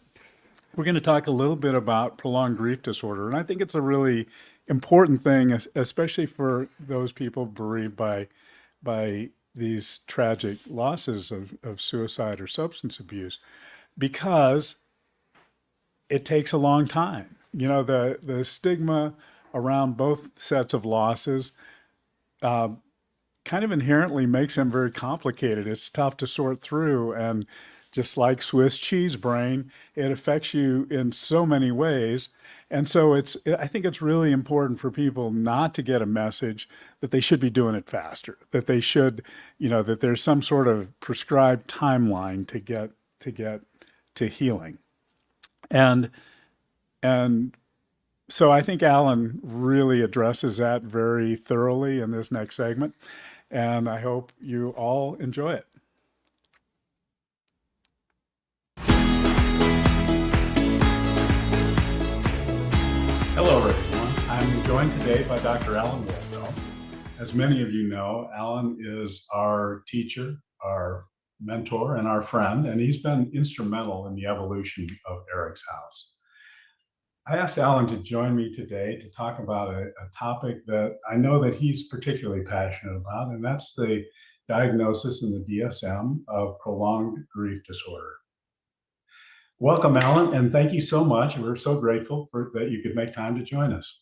we're going to talk a little bit about prolonged grief disorder. And I think it's a really important thing, especially for those people bereaved by these tragic losses of suicide or substance abuse, because it takes a long time. You know, the stigma around both sets of losses kind of inherently makes them very complicated. It's tough to sort through, and just like Swiss cheese brain, it affects you in so many ways. And so I think it's really important for people not to get a message that they should be doing it faster, that they should, that there's some sort of prescribed timeline to get to healing. And so I think Allan really addresses that very thoroughly in this next segment, and I hope you all enjoy it. Hello, everyone. I'm joined today by Dr. Allan Wolfeld. As many of you know, Allan is our teacher, our mentor, and our friend, and he's been instrumental in the evolution of EricsHouse. I asked Allan to join me today to talk about a topic that I know that he's particularly passionate about, and that's the diagnosis in the DSM of prolonged grief disorder. Welcome, Allan, and thank you so much. We're so grateful that you could make time to join us.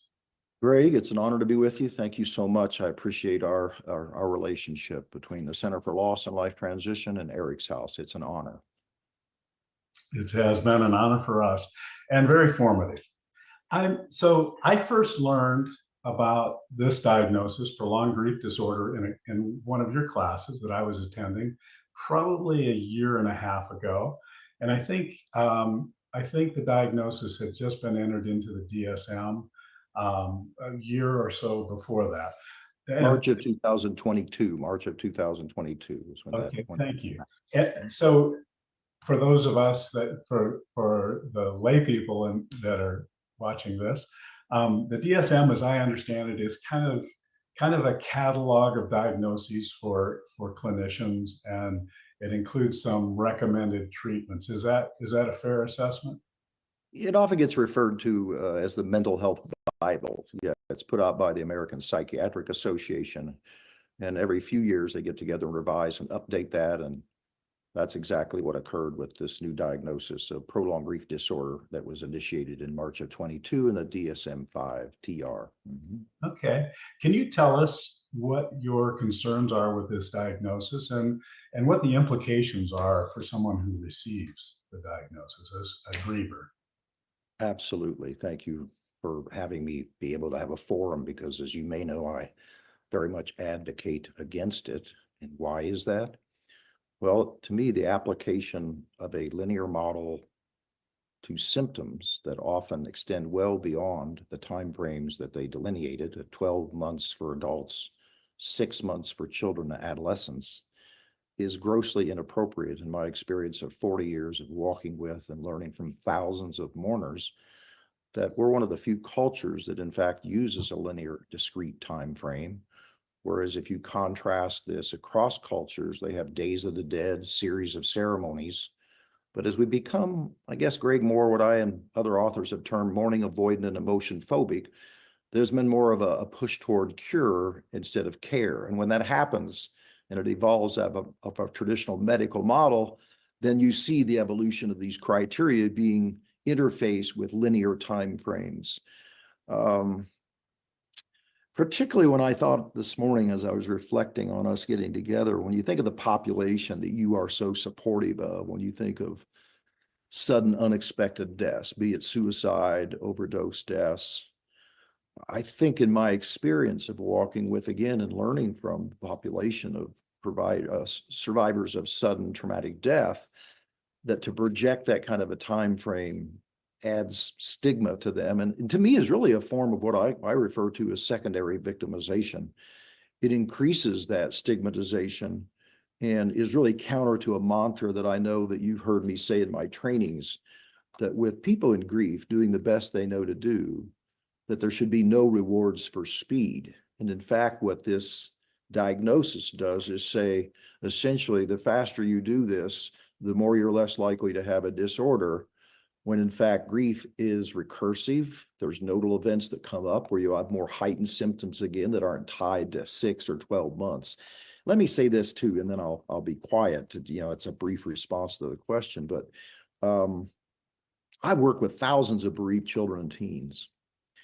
Greg, it's an honor to be with you. Thank you so much. I appreciate our relationship between the Center for Loss and Life Transition and EricsHouse. It's an honor. It has been an honor for us and very formative. So I first learned about this diagnosis, prolonged grief disorder, in one of your classes that I was attending probably a year and a half ago. And I think the diagnosis had just been entered into the DSM a year or so before that. March of 2022. March of 2022 is when okay, that. Thank you. And so, for those of us for the lay people that are watching this, the DSM, as I understand it, is kind of a catalog of diagnoses for clinicians, and it includes some recommended treatments. Is that a fair assessment? It often gets referred to as the mental health Bible. Yeah, it's put out by the American Psychiatric Association, and every few years they get together and revise and update that, and that's exactly what occurred with this new diagnosis of prolonged grief disorder that was initiated in March of 22 in the DSM-5 TR. Mm-hmm. Okay. Can you tell us what your concerns are with this diagnosis and what the implications are for someone who receives the diagnosis as a griever? Absolutely. Thank you for having me be able to have a forum, because as you may know, I very much advocate against it. And why is that? Well, to me, the application of a linear model to symptoms that often extend well beyond the timeframes that they delineated, at 12 months for adults, 6 months for children and adolescents, is grossly inappropriate in my experience of 40 years of walking with and learning from thousands of mourners, that we're one of the few cultures that in fact uses a linear discrete time frame. Whereas if you contrast this across cultures, they have Days of the Dead, series of ceremonies. But as we become, I guess, Greg, more what I and other authors have termed mourning avoidant and emotion phobic, there's been more of a push toward cure instead of care. And when that happens and it evolves out of a traditional medical model, then you see the evolution of these criteria being interfaced with linear time frames. Particularly when I thought this morning, as I was reflecting on us getting together, when you think of the population that you are so supportive of, when you think of sudden unexpected deaths, be it suicide, overdose deaths, I think in my experience of walking with, again, and learning from the population of survivors of sudden traumatic death, that to project that kind of a time frame adds stigma to them. And to me is really a form of what I refer to as secondary victimization. It increases that stigmatization and is really counter to a mantra that I know that you've heard me say in my trainings, that with people in grief doing the best they know to do, that there should be no rewards for speed. And in fact, what this diagnosis does is say, essentially, the faster you do this, the more you're less likely to have a disorder, when in fact grief is recursive. There's nodal events that come up where you have more heightened symptoms again that aren't tied to 6 or 12 months. Let me say this too, and then I'll be quiet. It's a brief response to the question, but I work with thousands of bereaved children and teens,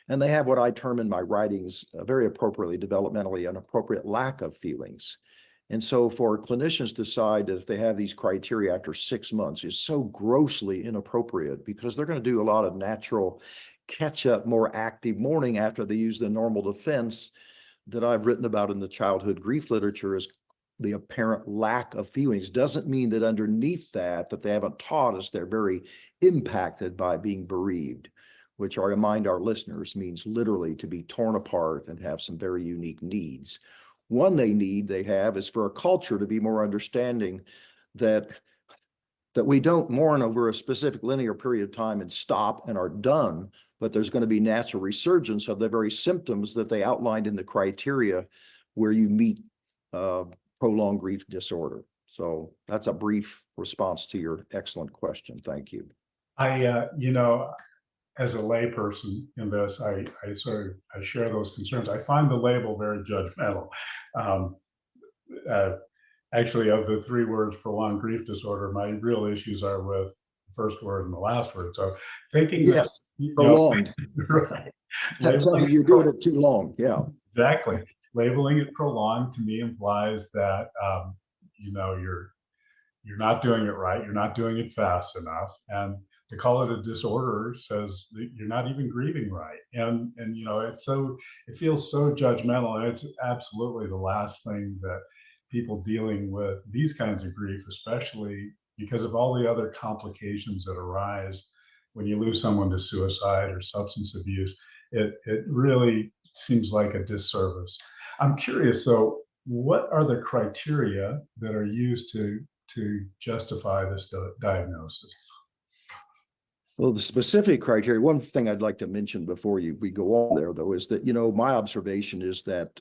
and they have what I term in my writings, very appropriately, developmentally, an appropriate lack of feelings. And so for clinicians to decide that if they have these criteria after 6 months is so grossly inappropriate, because they're going to do a lot of natural catch up, more active mourning after they use the normal defense that I've written about in the childhood grief literature as the apparent lack of feelings. Doesn't mean that underneath that they haven't taught us they're very impacted by being bereaved, which I remind our listeners means literally to be torn apart and have some very unique needs. One they have is for a culture to be more understanding that we don't mourn over a specific linear period of time and stop and are done, but there's going to be natural resurgence of the very symptoms that they outlined in the criteria where you meet prolonged grief disorder. So that's a brief response to your excellent question. Thank you. As a layperson in this, I share those concerns. I find the label very judgmental. Actually, of the 3 words prolonged grief disorder, my real issues are with the first word and the last word. So thinking yes, prolonged. Right. Tell me you're doing it too long. Yeah. Exactly. Labeling it prolonged to me implies that you're not doing it right, you're not doing it fast enough, and to call it a disorder says that you're not even grieving right. And it feels so judgmental, and it's absolutely the last thing that people dealing with these kinds of grief, especially because of all the other complications that arise when you lose someone to suicide or substance abuse, it really seems like a disservice. I'm curious, so what are the criteria that are used to justify this diagnosis? Well, the specific criteria, one thing I'd like to mention before we go on there, though, is that, my observation is that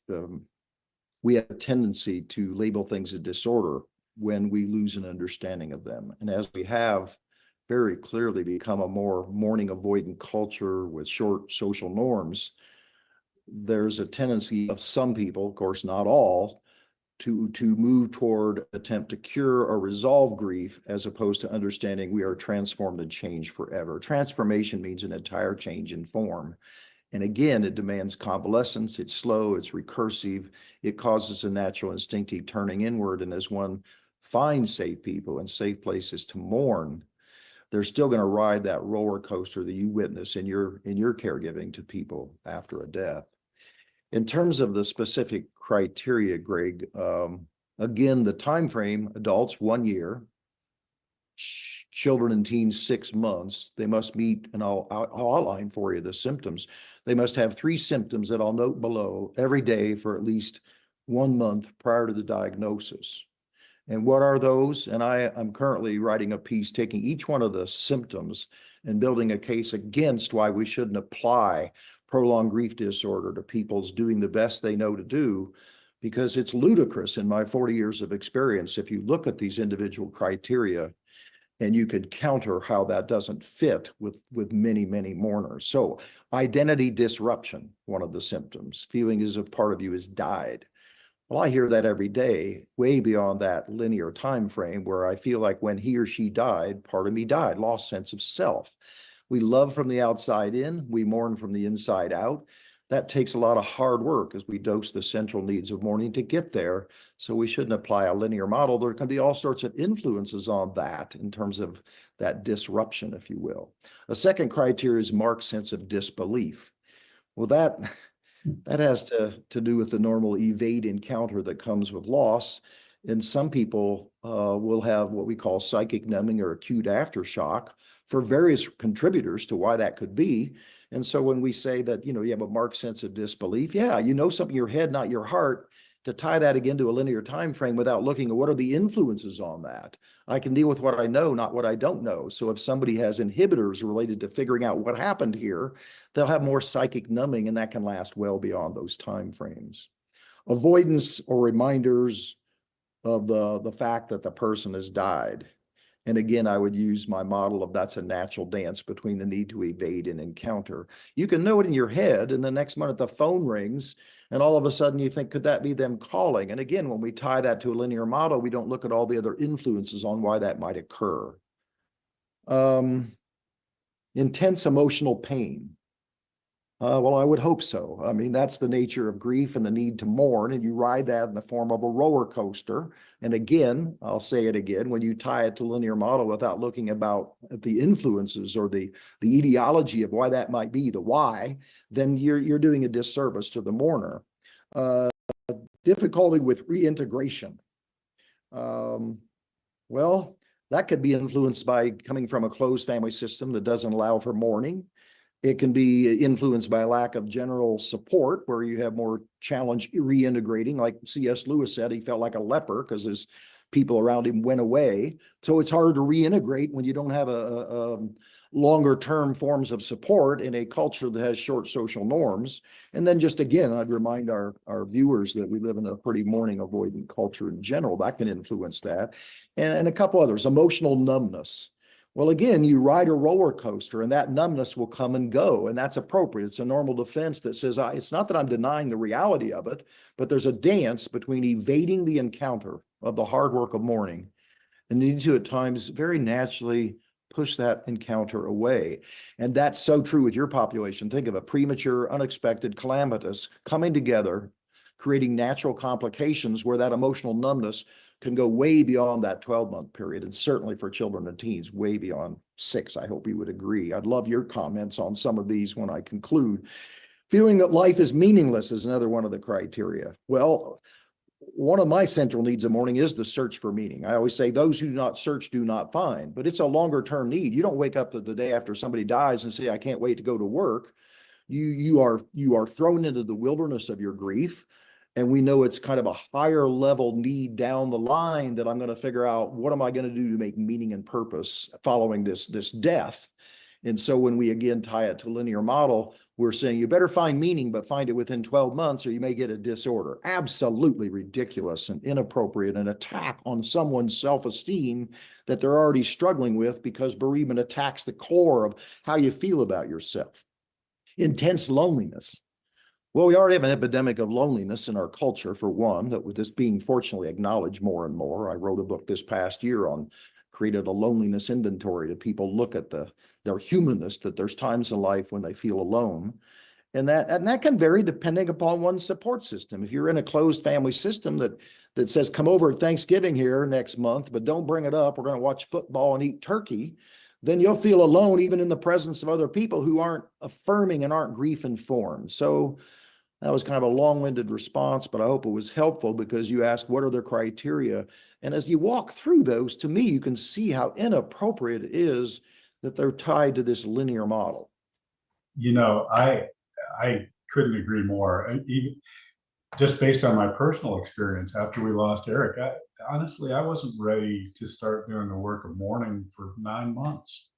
we have a tendency to label things a disorder when we lose an understanding of them. And as we have very clearly become a more mourning avoidant culture with short social norms, there's a tendency of some people, of course not all, to move toward attempt to cure or resolve grief, as opposed to understanding we are transformed and changed forever. Transformation means an entire change in form. And again, it demands convalescence. It's slow, it's recursive. It causes a natural instinctive turning inward. And as one finds safe people and safe places to mourn, they're still going to ride that roller coaster that you witness in your caregiving to people after a death. In terms of the specific criteria, Greg, again, the time frame: adults 1 year, children and teens 6 months. They must meet, and I'll outline for you the symptoms. They must have 3 symptoms that I'll note below every day for at least 1 month prior to the diagnosis. And what are those? And I'm currently writing a piece taking each one of the symptoms and building a case against why we shouldn't apply prolonged grief disorder to people's doing the best they know to do, because it's ludicrous in my 40 years of experience. If you look at these individual criteria, and you could counter how that doesn't fit with many, many mourners. So identity disruption, one of the symptoms, feeling as if part of you has died. Well, I hear that every day, way beyond that linear time frame, where I feel like when he or she died, part of me died, lost sense of self. We love from the outside in, we mourn from the inside out. That takes a lot of hard work as we dose the central needs of mourning to get there. So we shouldn't apply a linear model. There can be all sorts of influences on that in terms of that disruption, if you will. A second criteria is marked sense of disbelief. Well, that has to do with the normal evade encounter that comes with loss. And some people will have what we call psychic numbing or acute aftershock for various contributors to why that could be. And so when we say that, you have a marked sense of disbelief, yeah, you know something in your head, not your heart, to tie that again to a linear time frame without looking at what are the influences on that. I can deal with what I know, not what I don't know. So if somebody has inhibitors related to figuring out what happened here, they'll have more psychic numbing, and that can last well beyond those time frames. Avoidance or reminders of the fact that the person has died. And again, I would use my model of that's a natural dance between the need to evade and encounter. You can know it in your head, and the next minute the phone rings, and all of a sudden you think, could that be them calling? And again, when we tie that to a linear model, we don't look at all the other influences on why that might occur. Intense emotional pain. Well, I would hope so. I mean, that's the nature of grief and the need to mourn, and you ride that in the form of a roller coaster. And again, I'll say it again, when you tie it to linear model without looking about the influences or the etiology of why that might be, the why, then you're doing a disservice to the mourner. Difficulty with reintegration. Well, that could be influenced by coming from a closed family system that doesn't allow for mourning. It can be influenced by a lack of general support, where you have more challenge reintegrating. Like C.S. Lewis said, he felt like a leper because his people around him went away. So it's hard to reintegrate when you don't have a longer term forms of support in a culture that has short social norms. And then just again, I'd remind our viewers that we live in a pretty mourning avoidant culture in general. That can influence that. And a couple others, emotional numbness. Well, again, you ride a roller coaster and that numbness will come and go, and that's appropriate. It's a normal defense that says, it's not that I'm denying the reality of it, but there's a dance between evading the encounter of the hard work of mourning and need to at times very naturally push that encounter away. And that's so true with your population. Think of a premature, unexpected, calamitous coming together, creating natural complications where that emotional numbness can go way beyond that 12-month period, and certainly for children and teens, way beyond 6. I hope you would agree. I'd love your comments on some of these when I conclude. Feeling that life is meaningless is another one of the criteria. Well, one of my central needs of mourning is the search for meaning. I always say those who do not search do not find, but it's a longer term need. You don't wake up the day after somebody dies and say, I can't wait to go to work. You are thrown into the wilderness of your grief. And we know it's kind of a higher level need down the line that I'm going to figure out, what am I going to do to make meaning and purpose following this death? And so when we again tie it to linear model, we're saying you better find meaning, but find it within 12 months or you may get a disorder. Absolutely ridiculous and inappropriate, an attack on someone's self-esteem that they're already struggling with, because bereavement attacks the core of how you feel about yourself. Intense loneliness. Well, we already have an epidemic of loneliness in our culture, for one, that with this being fortunately acknowledged more and more. I wrote a book this past year on, created a loneliness inventory to people look at their humanness, that there's times in life when they feel alone. And that can vary depending upon one's support system. If you're in a closed family system that says, come over at Thanksgiving here next month, but don't bring it up, we're going to watch football and eat turkey, then you'll feel alone even in the presence of other people who aren't affirming and aren't grief informed. So that was kind of a long-winded response, but I hope it was helpful, because you asked what are the criteria. And as you walk through those, to me, you can see how inappropriate it is that they're tied to this linear model. I couldn't agree more. Even just based on my personal experience after we lost Eric, honestly, I wasn't ready to start doing the work of mourning for 9 months.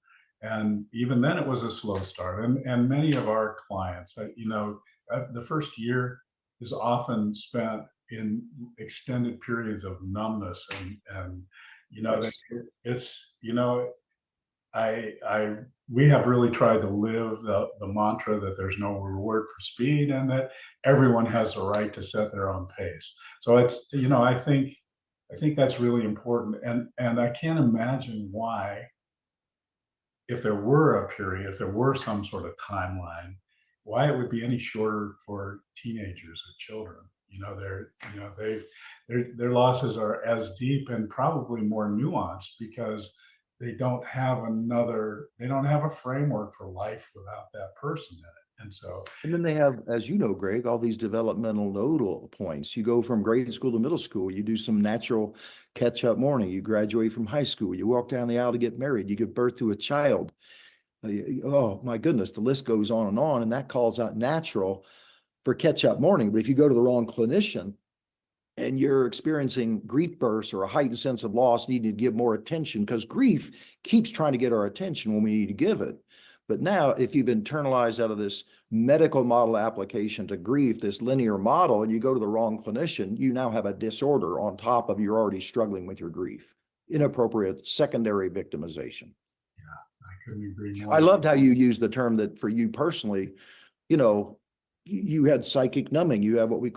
And even then it was a slow start. And many of our clients, the first year is often spent in extended periods of numbness and we have really tried to live the mantra that there's no reward for speed and that everyone has the right to set their own pace. So it's, I think that's really important. And I can't imagine why, if there were a period, if there were some sort of timeline, why it would be any shorter for teenagers or children. Their losses are as deep and probably more nuanced because they don't have a framework for life without that person in And so, And then they have, as you know, Greg, all these developmental nodal points. You go from grade school to middle school, you do some natural catch-up mourning, you graduate from high school, you walk down the aisle to get married, you give birth to a child. Oh my goodness, the list goes on, and that calls out natural for catch-up mourning. But if you go to the wrong clinician and you're experiencing grief bursts or a heightened sense of loss, needing to give more attention, because grief keeps trying to get our attention when we need to give it. But now, if you've internalized out of this medical model application to grief, this linear model, and you go to the wrong clinician, you now have a disorder on top of you're already struggling with your grief. Inappropriate secondary victimization. I couldn't agree more. I loved how you used the term that for you personally, you know, you had psychic numbing. You have what we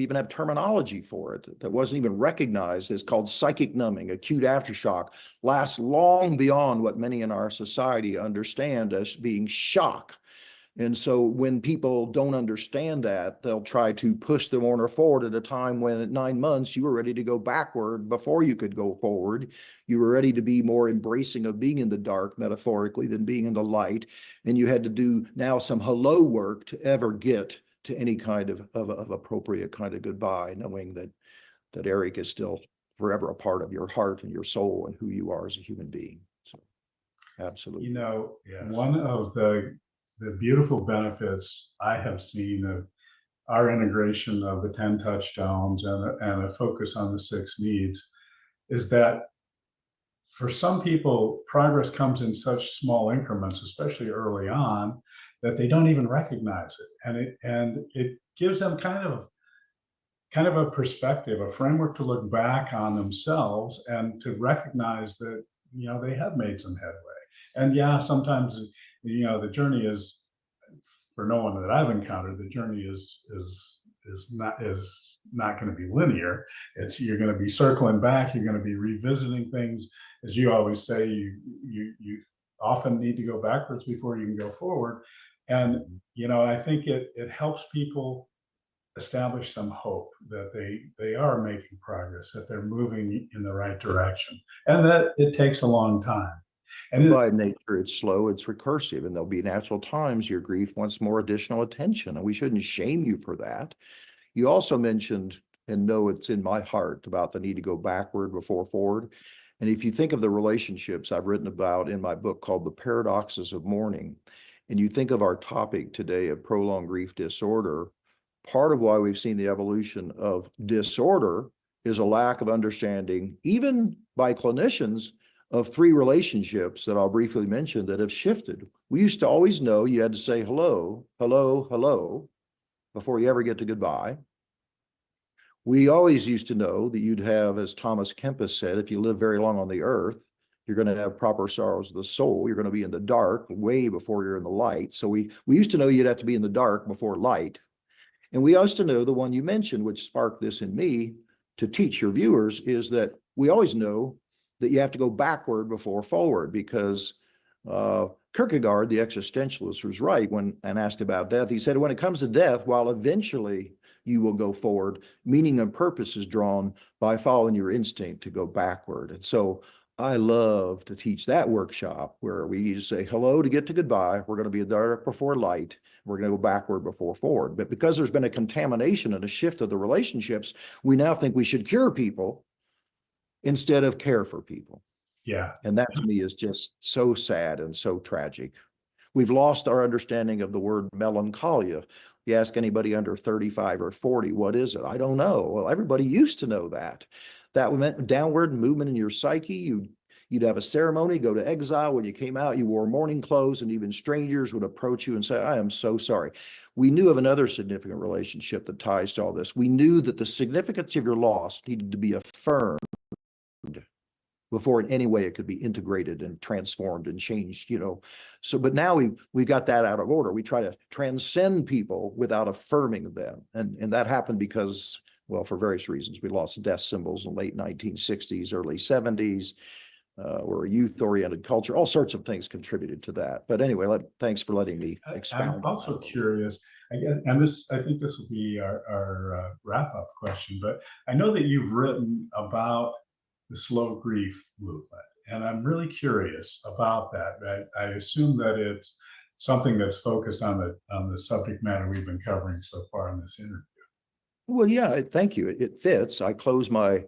even have terminology for it that wasn't even recognized. It's called psychic numbing. Acute aftershock lasts long beyond what many in our society understand as being shock. And so when people don't understand that, they'll try to push the mourner forward at a time when at 9 months, you were ready to go backward before you could go forward. You were ready to be more embracing of being in the dark, metaphorically, than being in the light. And you had to do now some hello work to ever get to any kind of appropriate kind of goodbye, knowing that Eric is still forever a part of your heart and your soul and who you are as a human being. So absolutely. You know, one of the beautiful benefits I have seen of our integration of the 10 touchstones and a focus on the 6 needs is that for some people, progress comes in such small increments, especially early on, that they don't even recognize it. And it gives them kind of a perspective, a framework to look back on themselves and to recognize that, you know, they have made some headway. And yeah, sometimes, you know, the journey is, for no one that I've encountered, the journey is not going to be linear. You're going to be circling back. You're going to be revisiting things. As you always say, you often need to go backwards before you can go forward. And, you know, I think it helps people establish some hope that they are making progress, that they're moving in the right direction, and that it takes a long time. And by nature, it's slow, it's recursive, and there'll be natural times your grief wants more additional attention, and we shouldn't shame you for that. You also mentioned, and know it's in my heart, about the need to go backward before forward. And if you think of the relationships I've written about in my book called The Paradoxes of Mourning, and you think of our topic today of prolonged grief disorder, part of why we've seen the evolution of disorder is a lack of understanding, even by clinicians, of 3 relationships that I'll briefly mention that have shifted. We used to always know you had to say hello, hello, hello, before you ever get to goodbye. We always used to know that you'd have, as Thomas Kempis said, if you live very long on the earth, you're going to have proper sorrows of the soul. You're going to be in the dark way before you're in the light. So we used to know you'd have to be in the dark before light. And we used to know the one you mentioned, which sparked this in me to teach your viewers, is that we always know that you have to go backward before forward, because Kierkegaard, the existentialist, was right when asked about death. He said, when it comes to death, while eventually you will go forward, meaning and purpose is drawn by following your instinct to go backward. And so I love to teach that workshop where we need to say hello to get to goodbye. We're going to be dark before light. We're going to go backward before forward. But because there's been a contamination and a shift of the relationships, we now think we should cure people instead of care for people. Yeah. And that to me is just so sad and so tragic. We've lost our understanding of the word melancholia. You ask anybody under 35 or 40, what is it? I don't know. Well, everybody used to know that. That meant downward movement in your psyche. You'd have a ceremony, go to exile. When you came out, you wore mourning clothes, and even strangers would approach you and say, I am so sorry. We knew of another significant relationship that ties to all this. We knew that the significance of your loss needed to be affirmed before in any way it could be integrated and transformed and changed, you know. So, but now we got that out of order. We try to transcend people without affirming them. And that happened because, well, for various reasons, we lost death symbols in the late 1960s, early 70s. We're a youth-oriented culture. All sorts of things contributed to that. But anyway, thanks for letting me expound. I'm also curious, I guess, and I think this will be our wrap-up question, but I know that you've written about the slow grief movement, and I'm really curious about that. I assume that it's something that's focused on the subject matter we've been covering so far in this interview. Well, yeah, thank you. It fits. I close my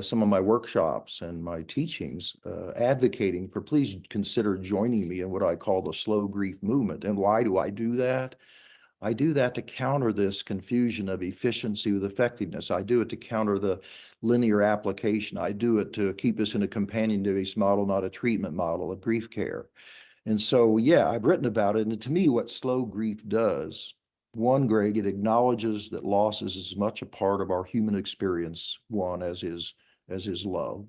some of my workshops and my teachings advocating for please consider joining me in what I call the slow grief movement. And why do I do that? I do that to counter this confusion of efficiency with effectiveness. I do it to counter the linear application. I do it to keep us in a companion-based model, not a treatment model of grief care. And so, yeah, I've written about it. And to me, what slow grief does, one, Greg, it acknowledges that loss is as much a part of our human experience, one, as is love.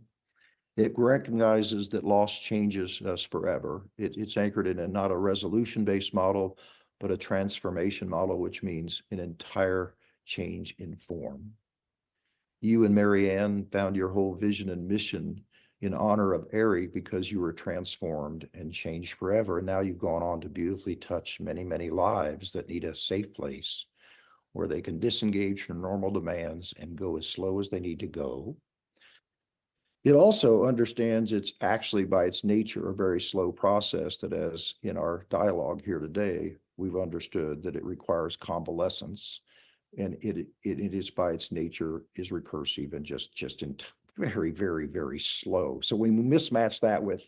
It recognizes that loss changes us forever. It's anchored in not a resolution-based model, but a transformation model, which means an entire change in form. You and Marianne found your whole vision and mission in honor of Eric because you were transformed and changed forever. And now you've gone on to beautifully touch many, many lives that need a safe place where they can disengage from normal demands and go as slow as they need to go. It also understands it's actually by its nature a very slow process that, as in our dialogue here today, we've understood that it requires convalescence, and it is by its nature is recursive and just in very, very, very slow. So when we mismatch that with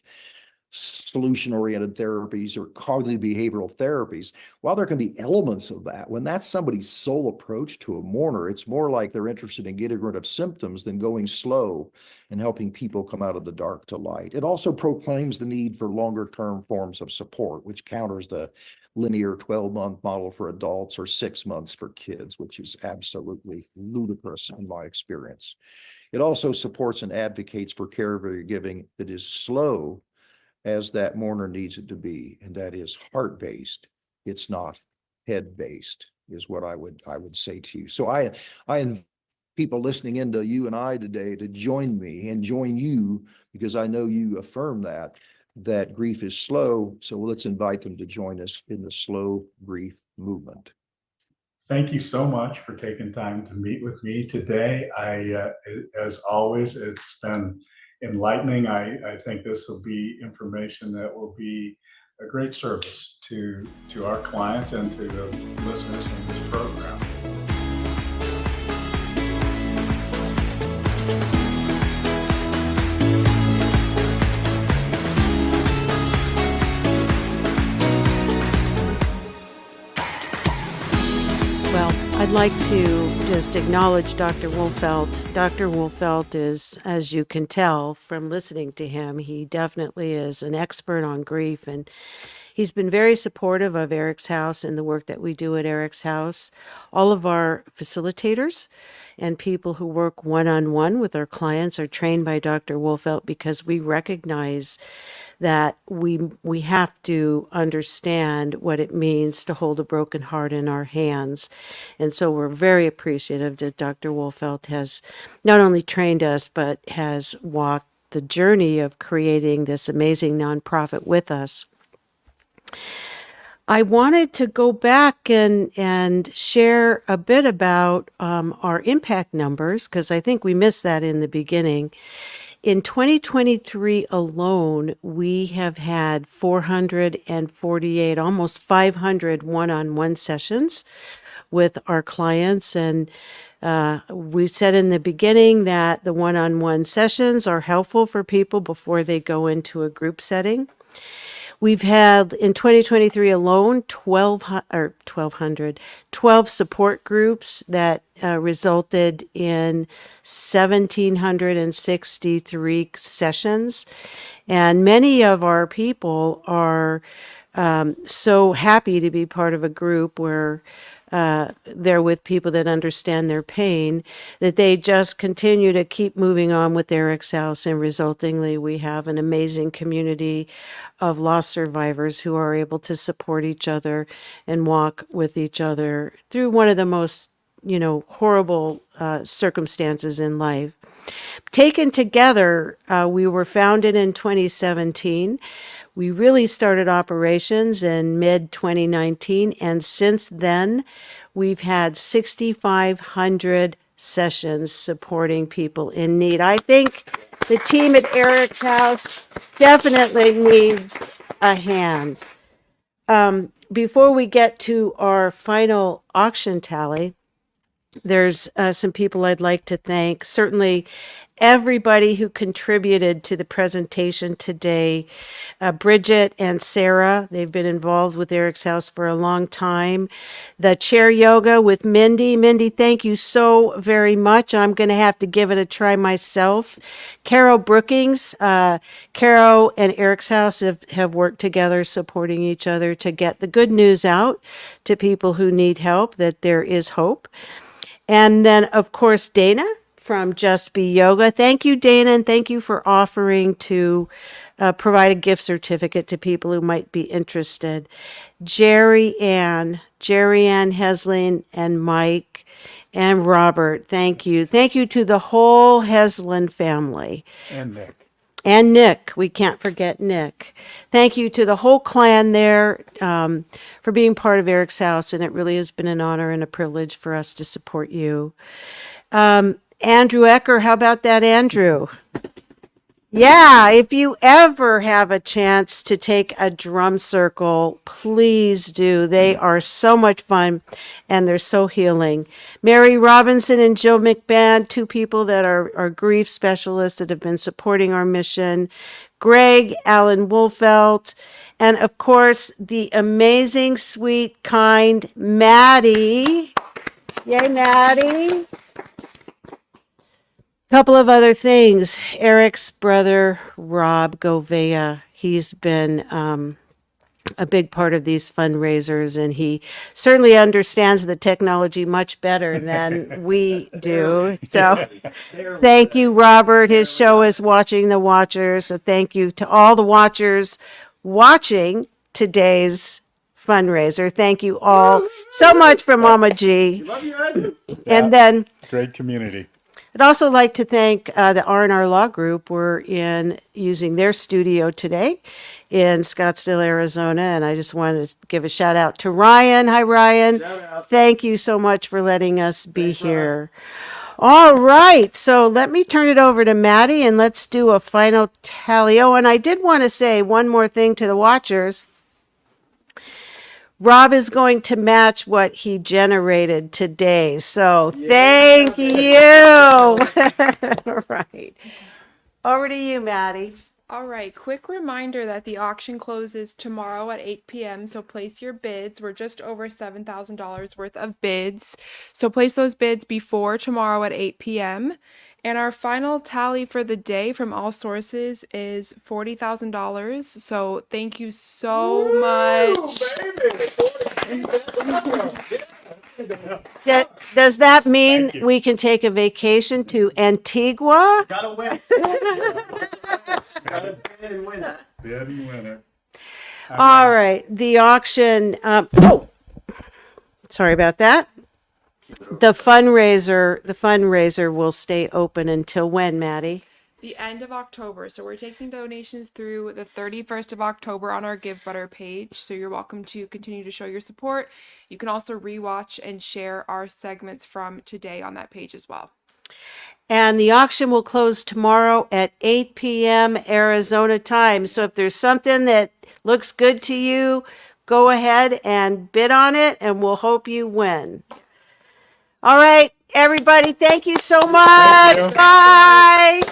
solution-oriented therapies or cognitive behavioral therapies, while there can be elements of that, when that's somebody's sole approach to a mourner, it's more like they're interested in getting rid of symptoms than going slow and helping people come out of the dark to light. It also proclaims the need for longer-term forms of support, which counters the linear 12-month model for adults or 6 months for kids, which is absolutely ludicrous in my experience. It also supports and advocates for caregiving that is slow as that mourner needs it to be, and that is heart-based. It's not head-based, is what I would say to you. So I invite people listening into you and I today to join me and join you, because I know you affirm that grief is slow. So let's invite them to join us in the slow grief movement. Thank you so much for taking time to meet with me today. As always, it's been enlightening. I think this will be information that will be a great service to our clients and to the listeners in this program. Well, I'd like to just acknowledge Dr. Wolfeld. Dr. Wolfeld is, as you can tell from listening to him, he definitely is an expert on grief, and he's been very supportive of EricsHouse and the work that we do at EricsHouse. All of our facilitators and people who work one-on-one with our clients are trained by Dr. Wolfeld, because we recognize that we have to understand what it means to hold a broken heart in our hands. And so we're very appreciative that Dr. Wolfeld has not only trained us, but has walked the journey of creating this amazing nonprofit with us. I wanted to go back and share a bit about our impact numbers, because I think we missed that in the beginning. In 2023 alone, we have had 448, almost 500 one-on-one sessions with our clients. And we said in the beginning that the one-on-one sessions are helpful for people before they go into a group setting. We've had, in 2023 alone, 12 support groups that resulted in 1,763 sessions. And many of our people are so happy to be part of a group where they're with people that understand their pain, that they just continue to keep moving on with EricsHouse, and resultingly we have an amazing community of loss survivors who are able to support each other and walk with each other through one of the most, horrible circumstances in life. Taken together, we were founded in 2017. We really started operations in mid-2019, and since then, we've had 6,500 sessions supporting people in need. I think the team at EricsHouse definitely needs a hand. Before we get to our final auction tally, there's some people I'd like to thank. Certainly, everybody who contributed to the presentation today. Bridget and Sarah, they've been involved with EricsHouse for a long time. The chair yoga with Mindy. Mindy, thank you so very much. I'm going to have to give it a try myself. Carol Brookings. Carol and EricsHouse have worked together, supporting each other to get the good news out to people who need help, that there is hope. And then, of course, Dana from Just Be Yoga. Thank you, Dana, and thank you for offering to provide a gift certificate to people who might be interested. Jerry Ann Hesling, and Mike and Robert, thank you. Thank you to the whole Heslin family. And Nick. And Nick, we can't forget Nick. Thank you to the whole clan there for being part of EricsHouse, and it really has been an honor and a privilege for us to support you. Andrew Ecker, how about that, Andrew? Yeah, if you ever have a chance to take a drum circle, please do. They are so much fun and they're so healing. Mary Robinson and Joe McBand, two people that are grief specialists that have been supporting our mission. Greg, Allan Wolfeld, and of course, the amazing, sweet, kind Maddie. Yay, Maddie. Couple of other things. Eric's brother, Rob Govea, he's been a big part of these fundraisers, and he certainly understands the technology much better than we do. So thank you, Robert. His show is Watching the Watchers. So thank you to all the watchers watching today's fundraiser. Thank you all so much from Mama G. Love you, Ed. And then Great community. I'd also like to thank the R&R Law Group. We're using their studio today in Scottsdale, Arizona, and I just wanted to give a shout out to Ryan. Hi, Ryan. Thank you so much for letting us be here. All right, so let me turn it over to Maddie, and let's do a final tally. Oh, and I did want to say one more thing to the watchers. Rob is going to match what he generated today. So thank you. All right. Over to you, Maddie. All right, quick reminder that the auction closes tomorrow at 8 p.m. So place your bids. We're just over $7,000 worth of bids. So place those bids before tomorrow at 8 p.m. And our final tally for the day from all sources is $40,000. So thank you so much. Does that mean we can take a vacation to Antigua? Gotta win. Gotta bid and win it. Bid and winner. All right, the auction. Sorry about that. The fundraiser will stay open until when, Maddie? The end of October. So we're taking donations through the 31st of October on our Give Butter page. So you're welcome to continue to show your support. You can also rewatch and share our segments from today on that page as well. And the auction will close tomorrow at 8 p.m. Arizona time. So if there's something that looks good to you, go ahead and bid on it, and we'll hope you win. All right, everybody, thank you so much. Bye.